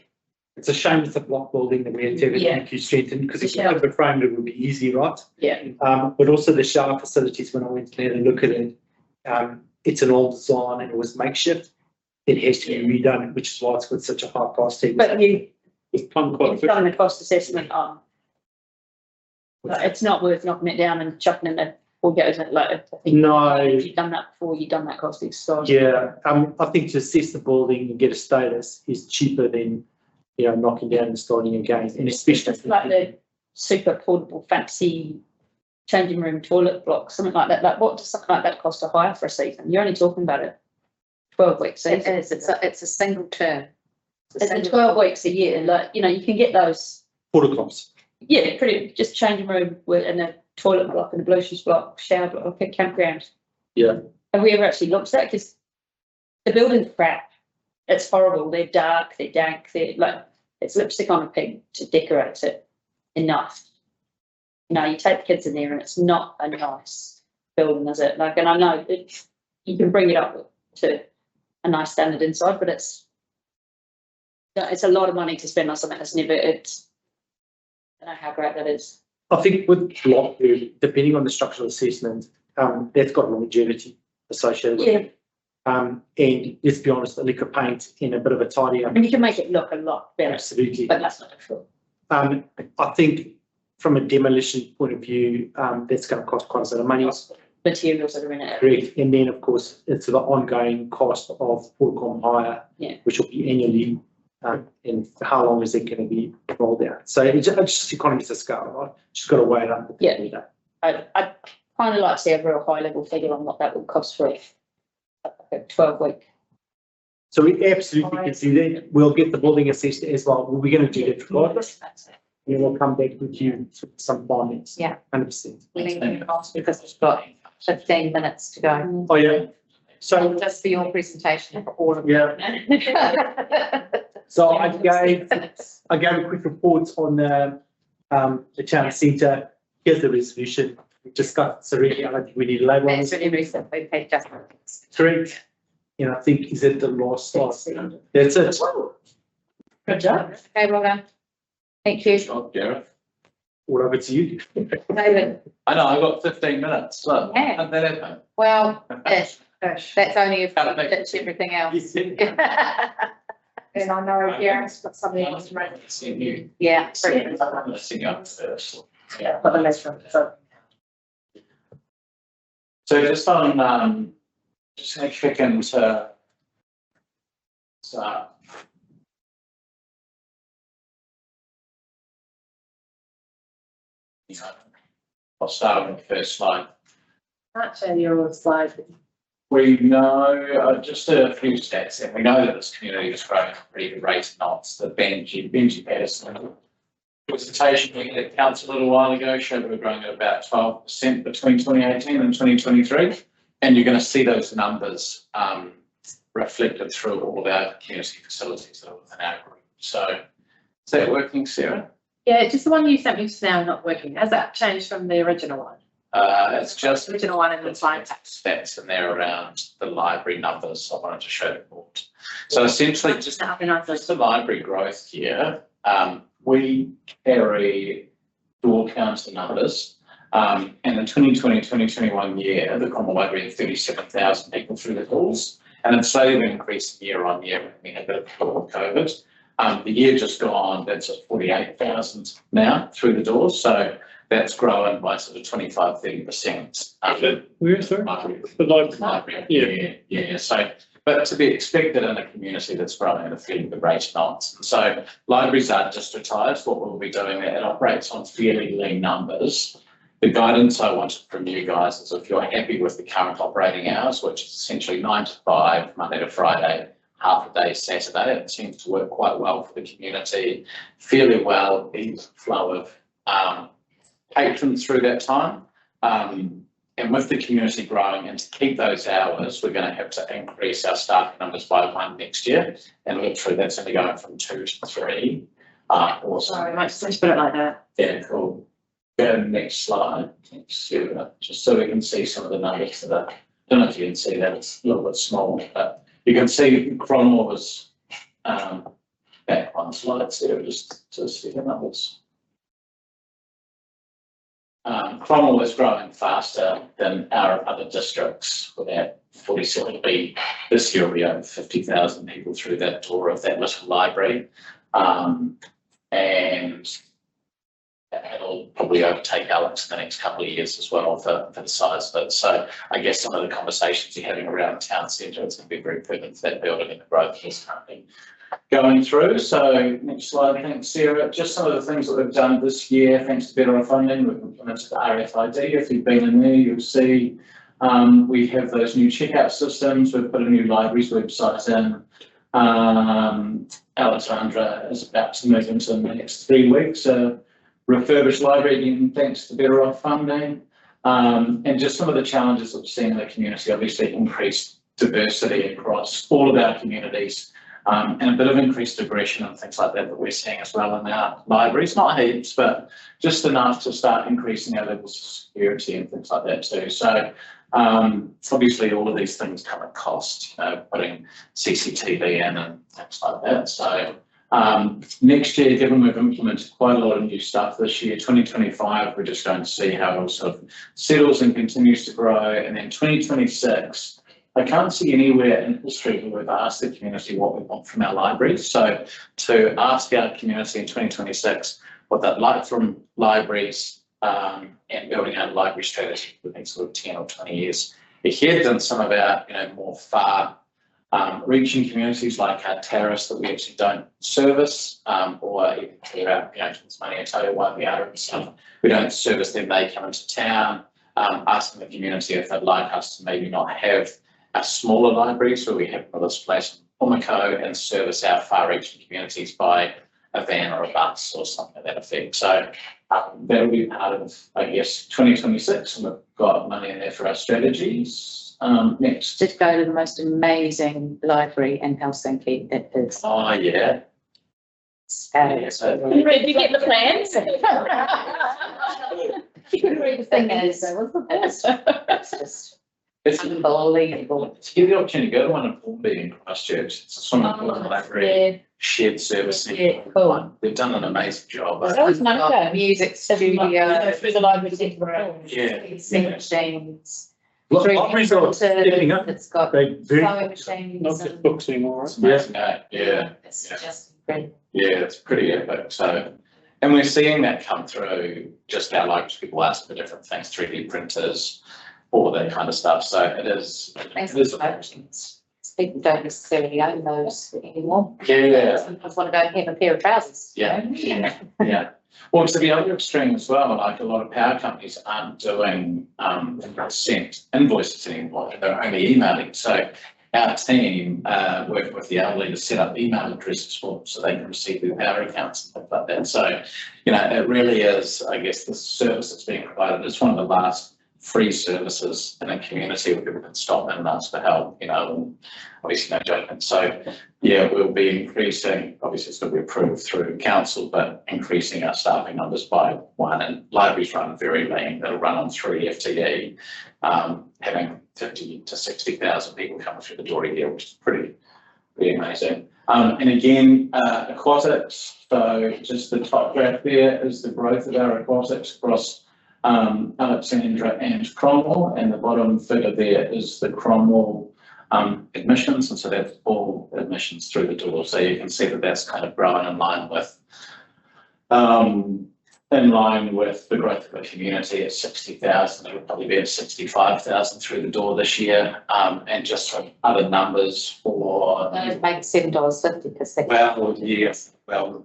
L: It's a shame it's a block building that we had to have you strengthened, because if you had the frame, it would be easy, right?
A: Yeah.
L: But also the shower facilities, when I went in there and look at it, it's an old design and it was makeshift. It has to be redone, which is why it's got such a high price tag.
A: But you've
D: done
A: the cost assessment on. It's not worth knocking it down and chucking in the goes it like, I think
L: No.
A: if you've done that before, you've done that cost exercise.
L: Yeah, I think to assess the building and get a status is cheaper than, knocking down and starting again, and especially
A: It's like the super portable fancy changing room toilet block, something like that. Like, what does something like that cost to hire for a season? You're only talking about a 12-week season.
C: It is. It's a single term.
A: It's a 12 weeks a year. Like, you can get those.
L: protocols.
A: Yeah, pretty just changing room and a toilet block and a blue shoes block, shower block, a campground.
L: Yeah.
A: Have we ever actually looked at that? Because the building's crap. It's horrible. They're dark, they're dank, they're like, it's lipstick on a pig to decorate it enough. You take the kids in there and it's not a nice building, is it? Like, and I know you can bring it up to a nice standard inside, but it's a lot of money to spend on something that's never, I don't know how great that is.
L: I think with block, depending on the structural assessment, that's got longevity associated with it. And let's be honest, the liquor paint in a bit of a tidy up.
A: And you can make it look a lot better.
L: Absolutely.
A: But that's not difficult.
L: I think from a demolition point of view, that's going to cost quite a lot of money.
G: Materials that are in it.
L: Correct. And then, of course, it's the ongoing cost of Portcom hire,
G: Yeah.
L: which will be annually, and how long is it going to be rolled out? So it's just economies of scale, right? Just got to weigh it up.
G: Yeah. I'd kind of like to see a real high level figure on what that would cost for a 12-week.
L: So we absolutely can see that. We'll get the building assessed as well. We're going to do that regardless. We will come back with you with some findings.
C: Yeah.
L: 100%.
C: We need to ask because we've got 15 minutes to go.
L: Oh, yeah. So,
C: Just for your presentation for all of
L: yeah.
C: them.
L: So I gave a quick report on the town centre. Here's the resolution. We discussed, so really, I don't think we need to label on
C: That's
L: this.
C: really recent, we've had just.
L: Correct. And I think, is it the last slide? That's it.
G: Good job.
C: Okay, well done. Thank you.
E: Job, Gareth.
L: All over to you.
C: David,
E: I know, I got 15 minutes. Look,
C: Yeah.
E: how'd that happen?
C: well, that's only if you ditch everything else.
H: And I know Garen's got something else to make.
E: Send you.
C: Yeah.
E: I'm gonna send you up first.
G: Yeah, but the next one, so.
E: So just on, just gonna kick into. So. I'll start with the first slide.
H: Can't show your slide.
E: We know, just a few stats, and we know that this community is growing at a pretty good rate of knots. The Benji Patterson presentation we had at council a little while ago showed that we're growing at about 12% between 2018 and 2023. And you're going to see those numbers reflected through all of our community facilities that are within our group. So is that working, Sarah?
H: Yeah, just the one you sent me just now not working. Has that changed from the original one?
E: It's just
H: Original one and the slide.
E: stats in there around the library numbers. I wanted to show the board. So essentially just the library growth here. We carry door counter numbers. And in 2020-2021 year, the Common Library had 37,000 people through the doors. And it's slowly been increasing year on year. We had a bit of COVID. The year just gone, that's at 48,000 now through the doors. So that's grown by sort of 25-30%.
D: Where is there? The library.
E: Yeah. So, but to be expected in a community that's growing at a fairly good rate of knots. So libraries aren't just retired. What we'll be doing, it operates on fairly lean numbers. The guidance I wanted from you guys is if you're happy with the current operating hours, which is essentially 9 to 5, Monday to Friday, half a day Saturday, it seems to work quite well for the community, fairly well, easy flow of patrons through that time. And with the community growing, and to keep those hours, we're going to have to increase our staff numbers by 1 next year. And literally that's only going from 2 to 3. Awesome.
H: Sorry, I might just put it like that.
E: Yeah, cool. Go to the next slide. Just so we can see some of the numbers that are, I don't know if you can see that, it's a little bit small, but you can see Cronmore was back one slide, so just to see the numbers. Cronmore is growing faster than our other districts. With that 47B, this year will be over 50,000 people through that door of that little library. And it'll probably overtake Alex in the next couple of years as well for the size of it. So I guess some of the conversations you're having around town centre, it's going to be very pertinent to that building and the growth that's currently going through. So next slide, thanks Sarah. Just some of the things that we've done this year, thanks to better funding, we've implemented the RFID. If you've been in there, you'll see we have those new checkout systems. We've put a new libraries website in. Alexandra is about to move into the next 3 weeks. Refurbished library again, thanks to better off funding. And just some of the challenges that we've seen in the community, obviously increased diversity across all of our communities. And a bit of increased aggression and things like that we're seeing as well in our libraries, not heaps, but just enough to start increasing our levels of security and things like that too. So obviously all of these things come at cost, putting CCTV in and things like that. So next year, given we've implemented quite a lot of new stuff this year, 2025, we're just going to see how it all sort of settles and continues to grow. And then 2026, I can't see anywhere in history where we've asked the community what we want from our libraries. So to ask our community in 2026, what that like from libraries, and building out a library strategy for the next sort of 10 or 20 years ahead than some of our, more far reaching communities like Terrace that we actually don't service, or even clear out, Tasmania, Otago, Waipiara and stuff. We don't service them, they come into town, asking the community if they'd like us to maybe not have a smaller libraries where we have this place in Pumiko and service our far reaching communities by a van or a bus or something of that effect. So that'll be part of, I guess, 2026, and we've got money in there for our strategies. Next.
C: Did go to the most amazing library in Helsinki. It is.
E: Oh, yeah.
C: Fabulous.
A: Did you get the plans?
C: The thing is, it's just
E: It's
C: unbelievable.
E: to give the opportunity to go to one in Hornby in Christchurch. It's a swimming pool and library, shared servicing.
A: Yeah, cool.
E: They've done an amazing job.
A: That was nice,
C: Got
A: though.
C: music studio,
A: Through the library centre.
E: Yeah.
C: singing machines.
L: Libraries are stepping up.
C: It's got
L: They very,
C: sewing machines.
D: Not just
C: and-
D: books anymore, right?
E: It's amazing, yeah.
C: It's
E: Yeah.
C: just incredible.
E: Yeah, it's pretty epic. So, and we're seeing that come through just our libraries. People ask for different things, 3D printers, all that kind of stuff. So it is.
C: Thanks
E: It is
C: for those. People don't necessarily own those anymore.
E: yeah.
C: Sometimes want to go and have a pair of trousers. you
E: Yeah.
C: know?
E: Yeah. Well, to the other extreme as well, like a lot of power companies aren't doing sent invoices anymore. They're only emailing. So our team working with the elderly to set up email addresses for them so they can receive their power accounts and stuff like that. So, it really is, I guess, the service that's being provided. It's one of the last free services in a community where people can stop and ask for help, and obviously no judgment. So, yeah, we'll be increasing, obviously it's going to be approved through council, but increasing our staffing numbers by one, and libraries run very lean, they'll run on 3 FTE, having 50 to 60,000 people coming through the door a year, which is pretty amazing. And again, aquatics, so just the top graph there is the growth of our aquatics across Alexandra and Cromwell, and the bottom figure there is the Cromwell admissions, and so that's all admissions through the door. So you can see that that's kind of growing in line with the growth of the community at 60,000. It'll probably be at 65,000 through the door this year. And just from other numbers for
C: Those make $7.50 per second.
E: well, yes, well.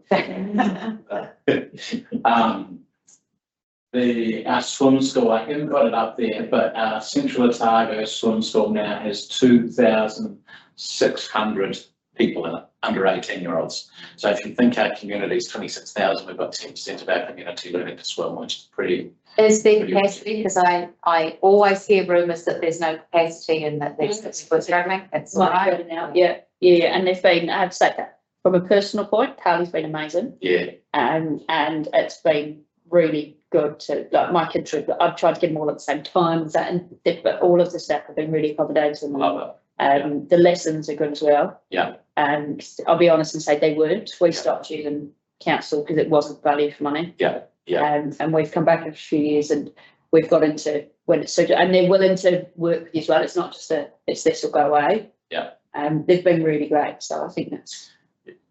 E: Our swim school, I haven't got it up there, but our Central Otago swim school now has 2,600 people in it, under 18-year-olds. So if you think our community is 26,000, we've got 10% of our community learning to swim, which is pretty.
C: Is there capacity? Because I always hear rumours that there's no capacity and that there's people struggling. It's all
A: Much
C: right.
A: better now, yeah, and they've been, I have to say that, from a personal point, Carly's been amazing.
E: Yeah.
A: And it's been really good to, like, my kids, I've tried to get them all at the same time, but all of the staff have been really accommodating.
E: Love
A: The lessons are good as well.
E: Yeah.
A: And I'll be honest and say they weren't. We stopped using council because it wasn't value for money.
E: Yeah.
A: And we've come back in a few years and we've got into when it's suited, and they're willing to work with you as well. It's not just it's this will go away.
E: Yeah.
A: They've been really great. So I think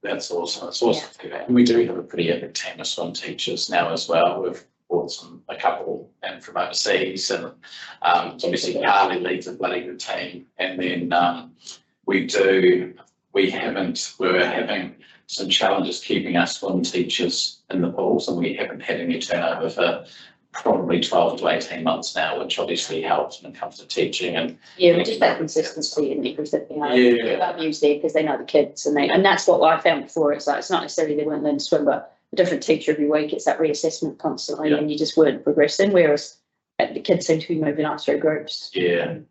E: That's awesome. It's awesome to do that. And we do have a pretty epic team of swim teachers now as well. We've brought a couple in from overseas, and obviously Carly leads a bloody good team. And then we're having some challenges keeping our swim teachers in the pools, and we haven't had any turnover for probably 12 to 18 months now, which obviously helps when it comes to teaching. And
A: but just that consistency and everything.
E: Yeah.
A: Love use there because they know the kids, and that's what I found before. It's like it's not necessarily they weren't learning to swim, but a different teacher every week. It's that reassessment constantly, and you just weren't progressing. Whereas the kids seem to be moving up through groups and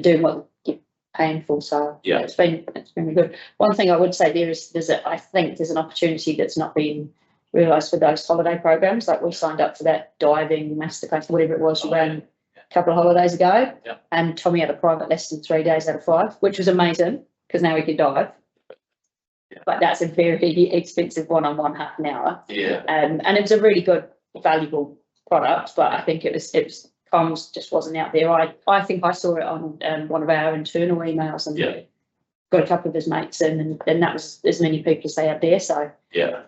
A: doing what you're paying for. So it's been really good. One thing I would say I think there's an opportunity that's not been realised for those holiday programs. Like we signed up for that diving masterclass, whatever it was, ran a couple of holidays ago, and Tommy had a private lesson 3 days out of 5, which was amazing because now he can dive. But that's a very expensive one-on-one half an hour. And it was a really good, valuable product, but I think it was comms just wasn't out there. I think I saw it on one of our internal emails and got a couple of his mates in, and that was as many people as they had there. So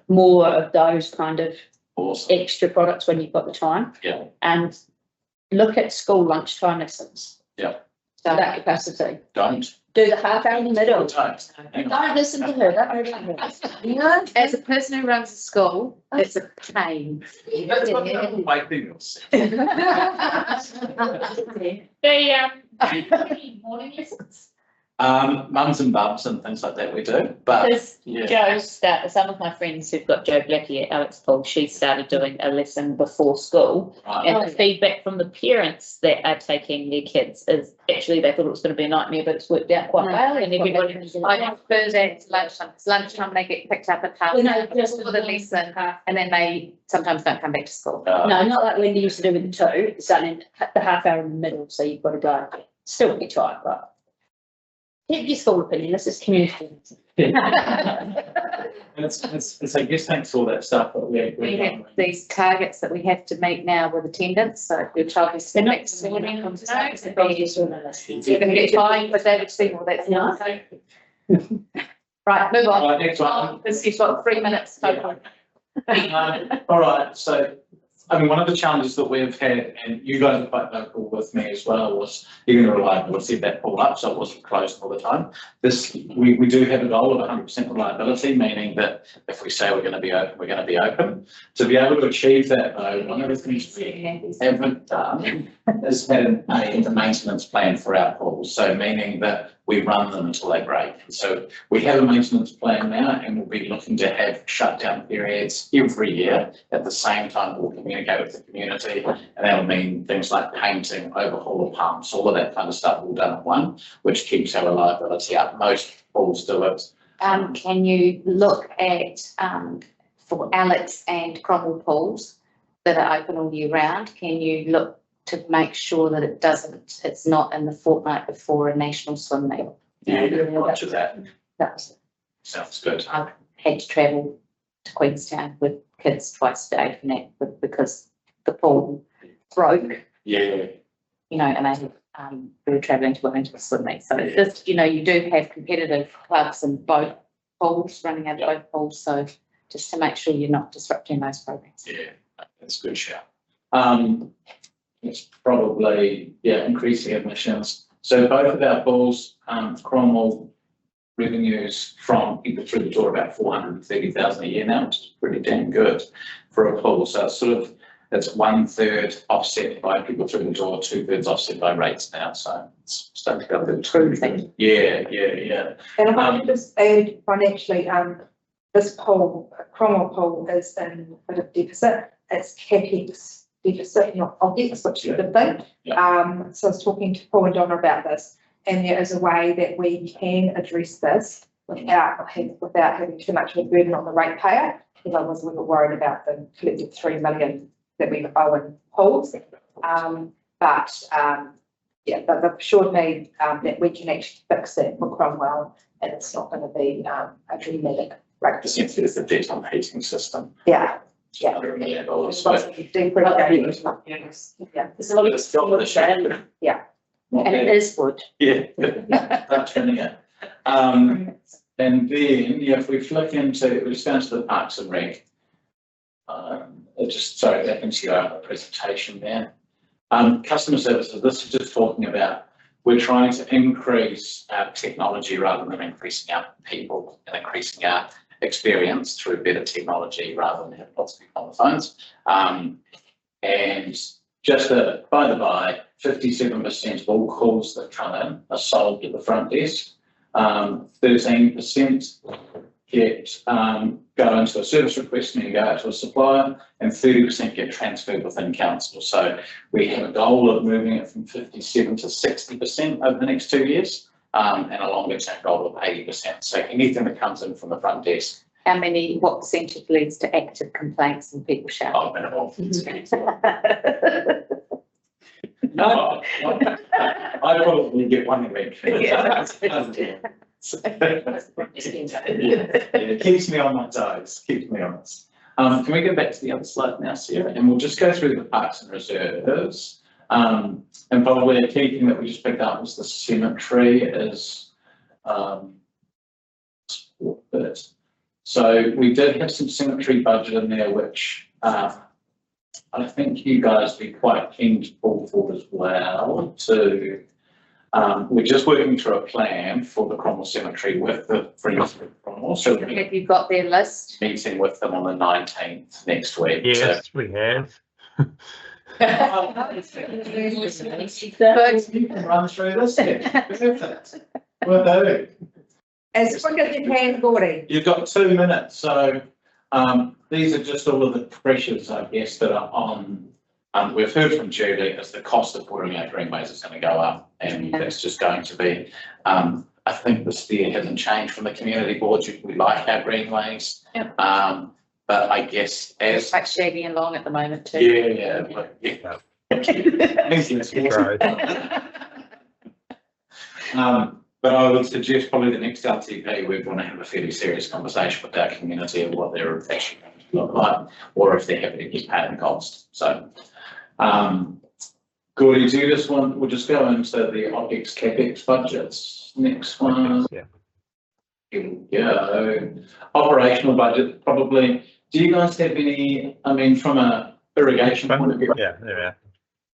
A: more of those kind of
E: Awesome.
G: extra products when you've got the time.
E: Yeah.
G: And look at school lunchtime lessons.
E: Yeah.
G: So that capacity.
E: Don't.
G: Do the half hour in the middle.
E: Don't. Hang on.
G: Don't listen to her. Don't listen to her. You know?
C: As a person who runs a school, it's a pain.
E: That's what the white thing was.
A: The morning lessons.
E: Mums and bubs and things like that we do, but
A: Because
E: yeah.
A: Joe's started, some of my friends who've got Joe Blackie at Alex Pool, she started doing a lesson before school.
E: Right.
A: And the feedback from the parents that are taking their kids is actually they thought it was going to be a nightmare, but it's worked out quite well. And everybody.
C: I prefer that to lunchtime, because lunchtime they get picked up at half
G: Well, no,
C: hour
G: just
C: for the lesson, and then they sometimes don't come back to school.
G: No, not like Wendy used to do with the two, it's done in the half hour in the middle, so you've got to go. Still be tight, but. Keep your school opinion, this is community.
E: It's I guess thanks for all that stuff, but
C: We have these targets that we have to meet now with attendance, so if your child is.
G: They're not.
C: You're going
G: They're
C: to get fined for David Seymour, that's
G: No.
C: nice. Right, move on.
E: All right, next one.
C: Because you've got 3 minutes total.
E: All right, so, I mean, one of the challenges that we've had, and you guys are quite vocal with me as well, was you're going to reliability set that pool up so it wasn't closed all the time. We do have a goal of 100% reliability, meaning that if we say we're going to be open, we're going to be open. To be able to achieve that though, one of the things we haven't done is had a maintenance plan for our pools. So meaning that we run them until they break. So we have a maintenance plan now and we'll be looking to have shutdown periods every year. At the same time, we'll communicate with the community, and that'll mean things like painting, overhaul of pumps, all of that kind of stuff all done at one, which keeps our reliability up. Most pools do it.
C: Can you look at, for Alex and Cromwell pools that are open all year round, can you look to make sure that it's not in the fortnight before a national swim meet?
E: Yeah, roger that.
C: That's,
E: Sounds good.
C: I've had to travel to Queenstown with kids twice a day for that because the pool broke,
E: Yeah.
C: you know, and we were travelling to Wellington to swim meet. So just, you know, you do have competitive clubs in both pools, running out of both pools. So just to make sure you're not disrupting those programs.
E: Yeah, that's a good shout. It's probably, increasing admissions. So both of our pools, Cromwell revenues from people through the door about 430,000 a year now, which is pretty damn good for a pool. So it's it's 1/3 offset by people through the door, 2/3 offset by rates now. So it's starting to go a bit true thing. Yeah.
B: And if I could just add financially, this pool, Cromwell pool is in a bit of deficit. It's CapEx deficit, not OpEx, which is a good thing. So I was talking to Paul and Donna about this, and there is a way that we can address this without having too much of a burden on the ratepayer, because I was a little bit worried about the collective 3 million that we owe in pools. They've assured me that we can actually fix that for Cromwell, and it's not going to be a dramatic rate.
E: Essentially, it's the debt on the heating system.
B: Yeah.
E: $100 million.
B: It's
E: But
G: There's a lot of.
E: it's still the shame.
B: Yeah.
E: Not
C: And
E: bad.
C: it is wood.
E: Yeah, that's turning it. And then, if we flick into, we just go into the Parks and Rec. Back into your presentation there. Customer services, this is just talking about, we're trying to increase our technology rather than increasing our people and increasing our experience through better technology rather than having lots of people on the phones. And just by the by, 57% of all calls that come in are solved at the front desk. 13% go into a service request and then go out to a supplier, and 30% get transferred within council. So we have a goal of moving it from 57 to 60% over the next 2 years, and a longer term goal of 80%. So anything that comes in from the front desk.
C: What percentage leads to active complaints and people shouting?
E: Minimal. No, I probably get one a week. It keeps me on my toes, keeps me honest. Can we go back to the other slide now, Sarah? And we'll just go through the parks and reserves. And probably a key thing that we just picked up was the cemetery is So we did have some cemetery budget in there, which I think you guys would be quite keen to pull forward as well to, we're just working through a plan for the Cromwell Cemetery with the Friends of Cromwell. So we're
C: Have you got their list?
E: meeting with them on the 19th next week.
M: Yes, we have.
E: So you can run through this then. Perfect. Woohoo.
B: As quick as you can, Gordy.
E: You've got 2 minutes, so these are just all of the pressures, I guess, that are on. We've heard from Julie as the cost of putting out greenways is going to go up, and that's just going to be. I think the steer hasn't changed from the community board. We like our greenways,
C: Yep.
E: but I guess as
C: Like shaggy and long at the moment too.
E: yeah. But I would suggest probably the next LTP, we're going to have a fairly serious conversation with our community of what they're actually going to look like, or if they're happy to get paid and cost. So, Gordy, do you just want, we'll just go into the OPEX CAPEX budgets. Next one.
M: Yeah.
E: Here we go. Operational budget, probably. Do you guys have any, I mean, from a irrigation point of view?
M: Yeah, there we are.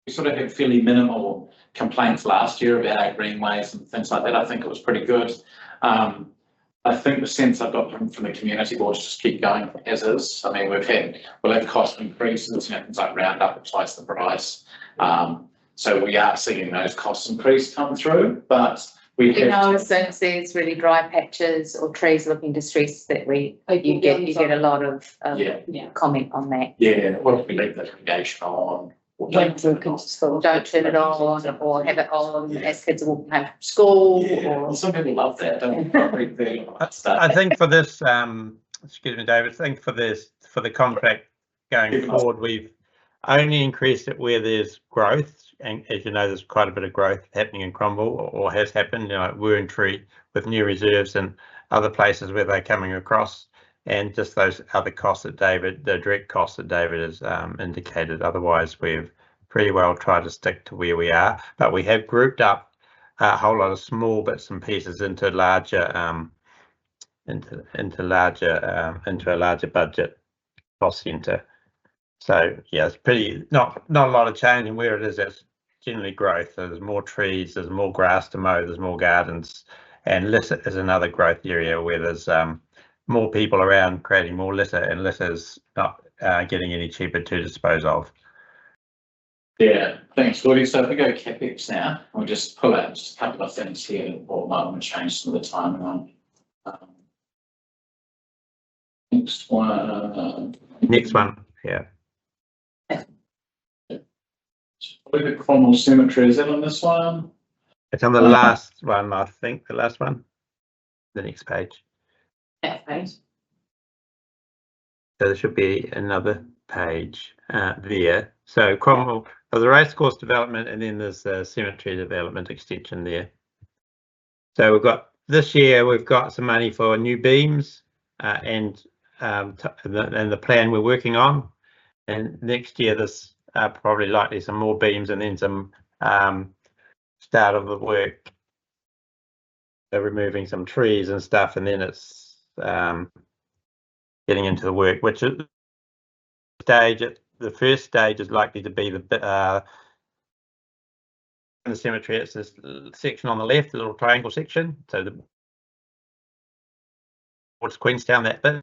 E: We sort of had fairly minimal complaints last year about our greenways and things like that. I think it was pretty good. I think the sense I've got from the community board is just keep going as is. I mean, we'll have cost increases, you know, things like Roundup at twice the price. So we are seeing those costs increase come through, but we
C: You know,
E: have.
C: as soon as there's really dry patches or trees looking distressed, that you get a lot of
E: Yeah.
C: comment on that.
E: Yeah, well, if we leave the irrigation on.
C: Don't turn it on or have it on as kids are walking home from school
E: Yeah,
C: or.
E: well, some people love that, don't they?
M: I think for this, excuse me, David, I think for the contract going forward, we've only increased it where there's growth. And as you know, there's quite a bit of growth happening in Cromwell or has happened, you know, at Wurrentree with new reserves and other places where they're coming across. And just those other costs that the direct costs that David has indicated. Otherwise, we've pretty well tried to stick to where we are. But we have grouped up a whole lot of small bits and pieces into larger, into a larger budget cost centre. So yeah, it's pretty not a lot of change in where it is. It's generally growth. So there's more trees, there's more grass to mow, there's more gardens, and litter is another growth area where there's more people around creating more litter, and litter's not getting any cheaper to dispose of.
E: Yeah, thanks, Gordy. So if we go CAPEX now, we'll just pull out just a couple of things here or might want to change some of the timing on. Next one.
M: Next one, yeah.
E: Look at Cromwell Cemetery. Is that on this one?
M: It's on the last one, I think, the last one. The next page.
C: Okay.
M: So there should be another page there. So Cromwell, the racecourse development, and then there's the cemetery development extension there. So we've got this year, we've got some money for new beams and the plan we're working on. And next year, there's probably likely some more beams and then some start of the work. So removing some trees and stuff, and then it's getting into the work, which is the first stage is likely to be in the cemetery. It's this section on the left, the little triangle section. So towards Queenstown, that bit,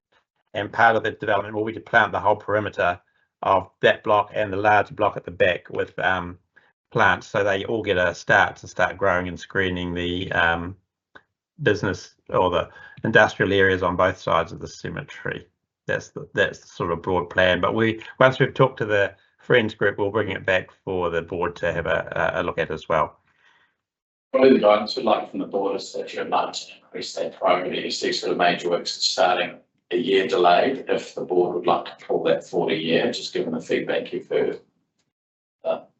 M: and part of the development will be to plant the whole perimeter of that block and the large block at the back with plants, so they all get a start to start growing and screening the business or the industrial areas on both sides of the cemetery. That's the sort of broad plan. But once we've talked to the Friends group, we'll bring it back for the board to have a look at as well.
E: Probably the guidance we'd like from the board is that you'd like to increase that priority. You see sort of major works starting a year delayed. If the board would like to pull that forward a year, just given the feedback you've heard.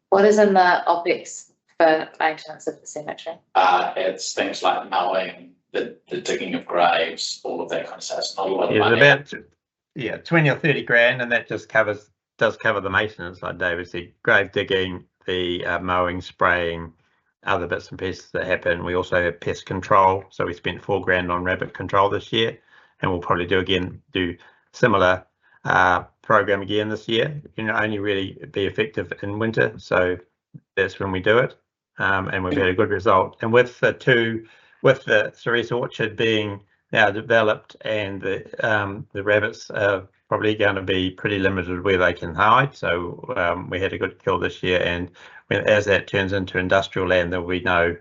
C: What is in the OPEX for maintenance of the cemetery?
E: It's things like mowing, the digging of graves, all of that kind of stuff. It's not a lot of
M: Yeah,
E: money.
M: about 20 or 30 grand, and that just does cover the maintenance, like David said, grave digging, the mowing, spraying, other bits and pieces that happen. We also have pest control, so we spent 4 grand on rabbit control this year, and we'll probably do similar program again this year. It can only really be effective in winter, so that's when we do it. And we've had a good result. And with the cerise orchard being now developed and the rabbits are probably going to be pretty limited where they can hide. So we had a good kill this year, and as that turns into industrial land, then we know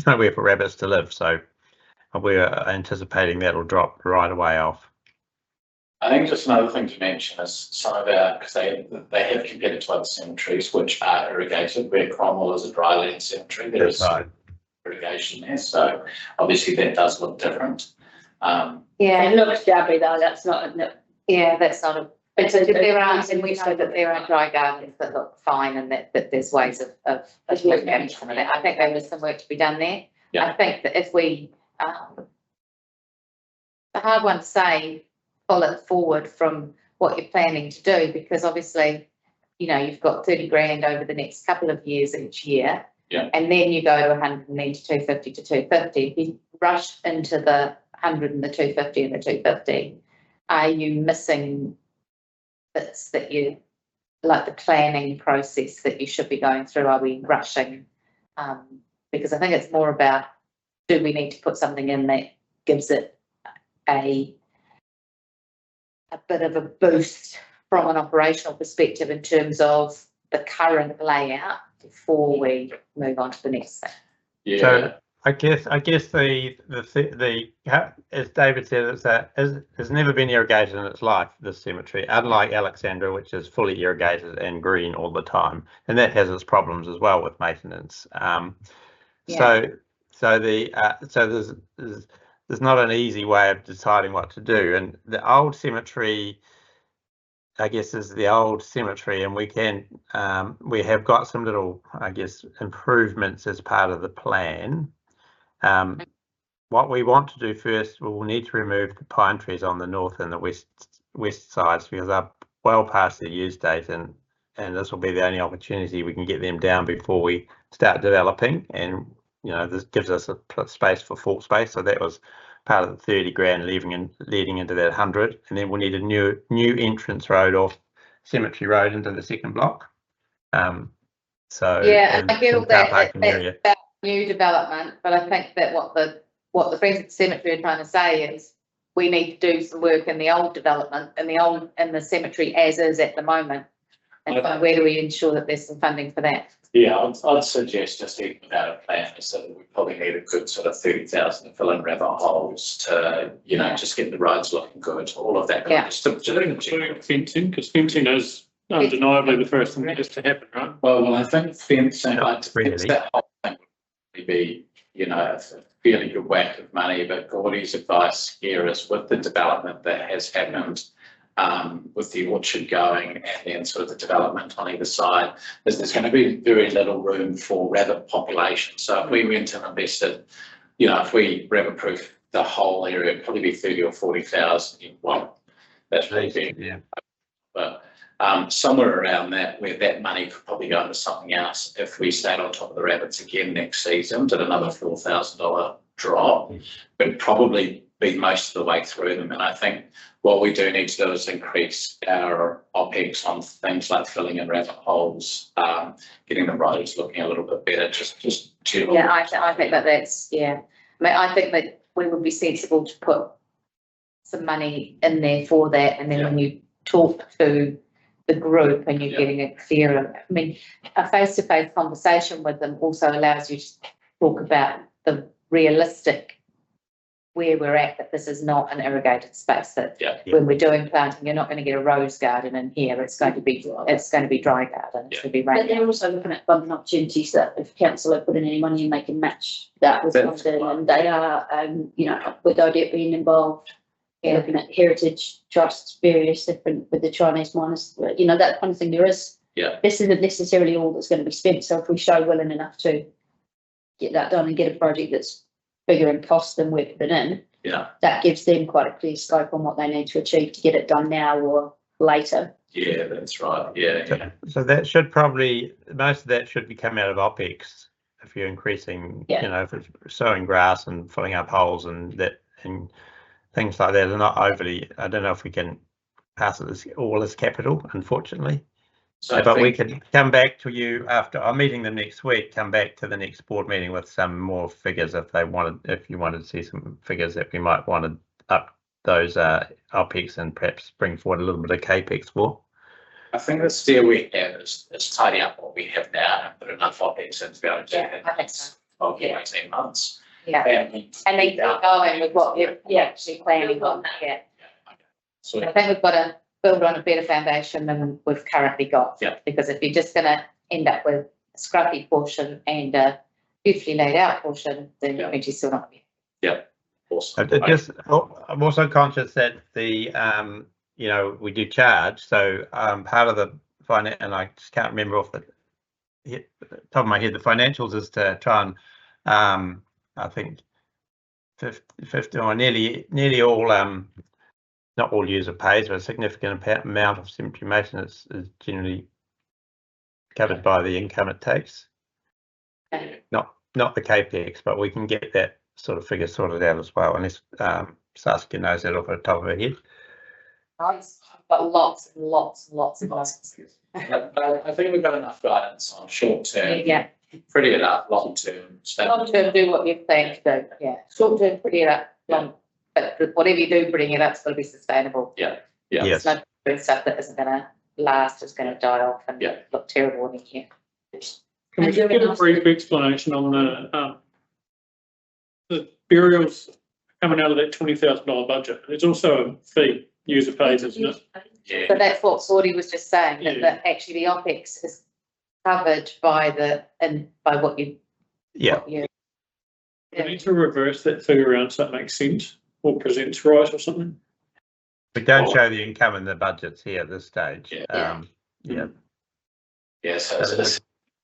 M: where for rabbits to live. So we're anticipating that'll drop right away off.
E: I think just another thing to mention is some of our, because they have compared to other cemeteries which are irrigated, where Cromwell is a dryland cemetery, there is irrigation there, so obviously that does look different.
G: It
C: Yeah,
G: looks shabby though, that's not,
C: yeah, that's not a,
G: It's
C: but
G: a-
C: there are, and we know that there are dry gardens that look fine, and that there's ways of looking at some of that. I think there is some work to be done there.
E: Yeah.
C: I think that if we, the hard one to say, pull it forward from what you're planning to do, because obviously, you know, you've got 30 grand over the next couple of years each year.
E: Yeah.
C: And then you go to 100 and then to 250 to 250. If you rush into the 100 and the 250 and the 250, are you missing bits that you, like the planning process that you should be going through? Are we rushing? Because I think it's more about, do we need to put something in that gives it a bit of a boost from an operational perspective in terms of the current layout before we move on to the next thing.
E: Yeah.
M: So I guess the as David said, it's never been irrigated in its life, this cemetery, unlike Alexandra, which is fully irrigated and green all the time, and that has its problems as well with maintenance. So there's not an easy way of deciding what to do, and the old cemetery, I guess, is the old cemetery, and we have got some little, I guess, improvements as part of the plan. What we want to do first, we'll need to remove the pine trees on the north and the west sides, because they're well past their use date, and this will be the only opportunity we can get them down before we start developing. And you know, this gives us a space for full space, so that was part of the 30 grand leading into that 100, and then we'll need a new entrance road off Cemetery Road into the second block. So
C: yeah, and I get all that,
M: area.
C: that new development, but I think that what the Friends of the Cemetery are trying to say is we need to do some work in the old development, in the cemetery as is at the moment. And so where do we ensure that there's some funding for that?
E: Yeah, I'd suggest just even without a plan, so that we probably need a good sort of 30,000 to fill in rabbit holes to, you know, just get the roads looking good, all of that.
C: Yeah.
D: Fencing, because fencing is undeniably the first thing that has to happen, right?
E: Well, I think fencing,
M: Not really.
E: that whole thing would be, you know, a fairly good whack of money, but Gordy's advice here is with the development that has happened, with the orchard going and then sort of the development on either side, is there's going to be very little room for rabbit population. So if we went and invested, you know, if we rabbit proof the whole area, it'd probably be 30 or 40,000. Well, that's really big.
M: Yeah.
E: But somewhere around that, where that money could probably go into something else if we stayed on top of the rabbits again next season, did another $4,000 drop, would probably be most of the way through them. And I think what we do need to do is increase our OPEX on things like filling in rabbit holes, getting the roads looking a little bit better, just general.
C: Yeah, I think that's, yeah. I mean, I think that we would be sensible to put some money in there for that, and then when you talk to the group and you're getting a clearer, I mean, a face-to-face conversation with them also allows you to talk about the realistic where we're at, that this is not an irrigated space, that when we're doing planting, you're not going to get a rose garden in here. It's going to be dry garden. It's going to be rain.
G: but they're also looking at funding opportunities that if council are putting any money in, they can match that with funding, and they are, you know, with ODET being involved, looking at heritage trusts, various different, with the Chinese miners, you know, that kind of thing. There is, this isn't necessarily all that's going to be spent, so if we show willing enough to get that done and get a project that's bigger in cost than we're putting in, that gives them quite a clear scope on what they need to achieve to get it done now or later.
E: Yeah, that's right. Yeah.
M: So that should probably, most of that should be coming out of OPEX if you're increasing, you know, if it's sowing grass and filling up holes and that and things like that. They're not overly, I don't know if we can pass it as all as capital, unfortunately.
E: So I
M: But we
E: think,
M: can come back to you after our meeting them next week, come back to the next board meeting with some more figures if you wanted to see some figures that we might want to up those OPEX and perhaps bring forward a little bit of CAPEX for.
E: I think the steer we have is tidy up what we have now and put enough OPEX in to be able to do
C: Yeah,
E: it in
C: I
E: the
C: think
E: next 12 to 18 months.
C: Yeah,
E: And
C: and then keep going with what you're actually planning on, yeah.
E: So
C: I think we've got to build on a better foundation than we've currently got.
E: Yeah.
C: Because if you're just gonna end up with a scruffy portion and a beautifully laid out portion, then you're still not gonna be.
E: awesome.
M: I'm also conscious that the we do charge, so part of the finance, and I just can't remember off the top of my head, the financials is to try and I think 50 or nearly all not all user pays, but a significant amount of information is generally covered by the income it takes. Not the CAPEX, but we can get that sort of figure sorted out as well, unless Saskia knows that off the top of her head.
C: Nice, but lots and lots and lots and lots.
E: But I think we've got enough guidance on short term.
C: Yeah,
E: Pretty enough, long term.
C: long term, do what you plan to do, yeah, short term, pretty it up, long, but whatever you do, putting it up, it's got to be sustainable.
E: Yeah.
M: Yes.
C: It's not doing stuff that isn't gonna last, it's gonna die off and
E: Yeah.
C: look terrible in here.
D: Can we just get a brief explanation on the burials coming out of that $20,000 budget? It's also a fee, user pays, isn't it?
E: Yeah.
C: So that's what Sordy was just saying, that,
D: Yeah.
C: that actually the OPEX is covered by by what you.
M: Yeah.
C: what you-
D: We need to reverse that figure around so that makes sense, or presents right or something.
M: We don't show the income in the budgets here at this stage.
E: Yeah.
M: Yeah.
E: Yeah, so it's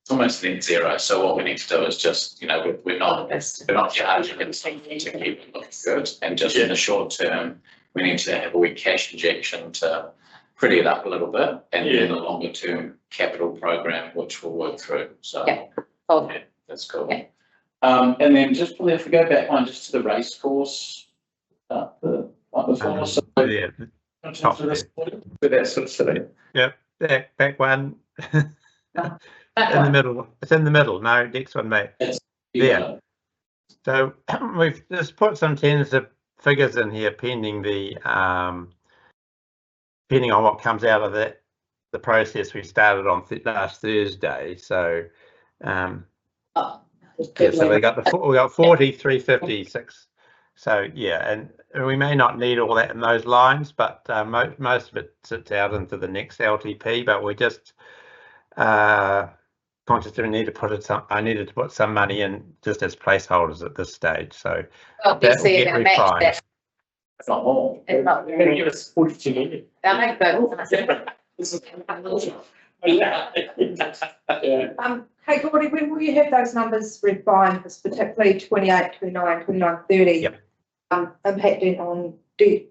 E: almost net zero. So what we need to do is just, we're not charging anything to keep it looking good. And just in the short term, we need to have a wee cash injection to pretty it up a little bit, and then a longer term capital program, which we'll work through. So
C: Yeah. Oh,
E: yeah, that's cool.
C: Yeah.
E: And then just probably if we go back one just to the race course, the one before. So
M: Yeah. Top
E: so this- with that sort of sitting.
M: Back one. In the middle. It's in the middle. No, next one, mate. Yeah. So we've just put some tentative figures in here pending the depending on what comes out of the process we started on last Thursday. So
C: oh,
M: so we got 4356. So yeah, and we may not need all that in those lines, but most of it sits out into the next LTP. But we're just conscious that we need to put I needed to put some money in just as placeholders at this stage. So
C: well,
M: that will
C: you're
M: get
C: gonna match
M: refined.
C: that.
E: It's not more.
C: It's not-
L: You're gonna give us 42 million.
C: They'll make
B: Hey, Gordy, when will you have those numbers refined, because particularly 28, 29, 29, 30?
M: Yep.
B: Impacting on debt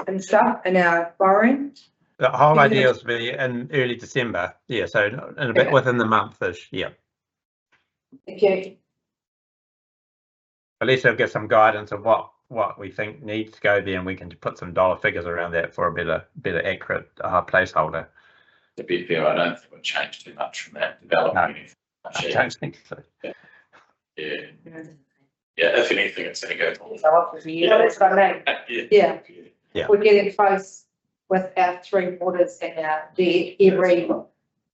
B: and stuff in our borrowing?
M: The whole
B: Yeah.
M: idea is to be in early December. Yeah, so in a bit
B: Okay.
M: within the month-ish. Yeah.
B: Thank you.
M: At least it'll give some guidance of what we think needs to go there, and we can put some dollar figures around that for a better accurate placeholder.
E: To be fair, I don't think we'll change too much from that development.
M: I don't think so.
E: Yeah. Yeah, if anything, it's gonna go.
B: That's what I mean. Yeah.
M: Yeah.
B: We're getting close with our 3 quarters and our debt every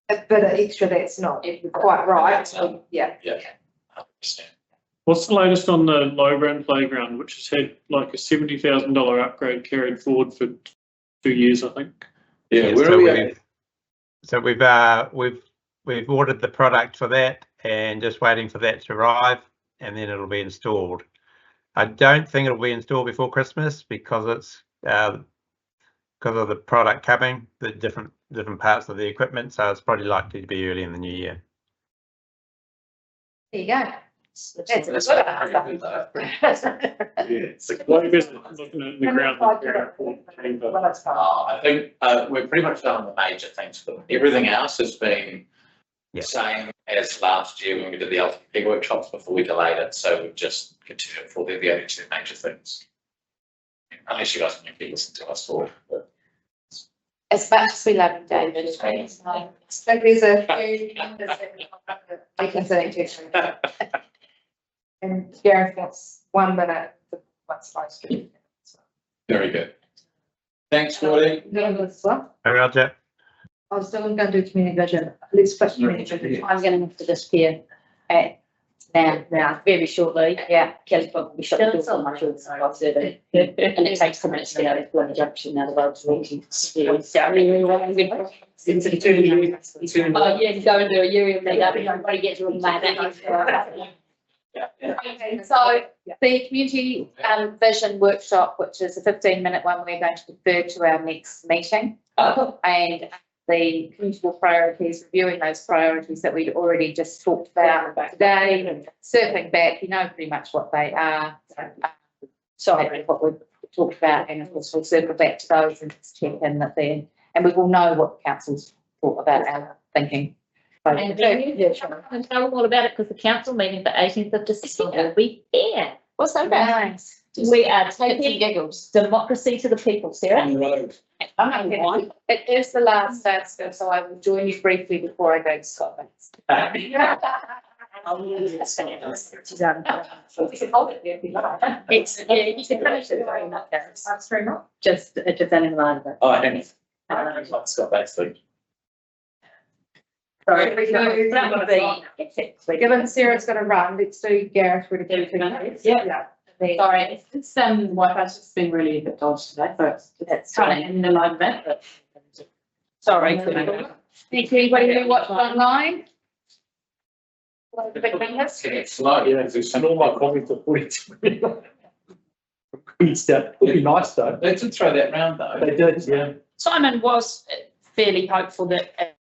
B: a bit of extra that's not quite right. So, yeah.
E: Yeah. 100%.
D: What's the latest on the Lowground Playground, which has had like a $70,000 upgrade carried forward for 2 years, I think?
E: Yeah, where are we at?
M: So we've ordered the product for that and just waiting for that to arrive, and then it'll be installed. I don't think it'll be installed before Christmas because it's because of the product coming, the different parts of the equipment. So it's probably likely to be early in the new year.
C: There you go. That's a good
D: It's a great business, looking at the ground.
E: I think we're pretty much done on the major things. But everything else has been the same as last year when we did the LTP workshops before we delayed it. So we've just continued for the only 2 major things. Unless you guys want to listen to us all. But
C: as much as we love you, David.
B: So there's a few numbers that I can say to. And Gareth wants 1 minute, what's my street.
E: Very good. Thanks, Woody.
M: Roger.
B: I was still going to do community vision, let's put community vision.
G: I'm going to have to disappear at now, very shortly. Yeah, Kelly's probably shut the door for my children, so I've said it. And it takes 10 minutes to get out of Bloody Junction now, the road's meeting. Oh, yeah, you go and do a year of that, everybody gets really mad at you.
C: Okay, so the community vision workshop, which is a 15-minute one, we're going to defer to our next meeting. And the community priorities, reviewing those priorities that we'd already just talked about today, and circling back, you know pretty much what they are. Sorry, what we've talked about, and of course we'll circle back to those and just check in that they're, and we will know what the council's thought about our thinking.
A: And tell them all about it, because the council meeting the 18th of December will be here.
C: What's that about?
A: Nice. We are
C: Kids and
A: taking
C: giggles.
A: democracy to the people, Sarah.
E: On the road.
C: It is the last dance, so I will join you briefly before I go to Scotland.
G: It's, yeah, you can finish it very much.
B: That's very much.
G: Just in line with it.
E: Oh, I haven't. Scott Baxley.
B: Sorry.
G: That would be.
B: Given Sarah's going to run, let's do Gareth for the community.
G: Yeah.
C: Sorry, it's Wi-Fi's just been really a bit dodgy today, so it's kind of in alignment, but.
G: Sorry.
C: Thank you, anybody who watched online? What are the big fingers?
E: It's like, yeah, it's
L: And all my comments are 42. Good stuff. It'd be nice though.
E: they did throw that round though.
L: They did, yeah.
A: Simon was fairly hopeful that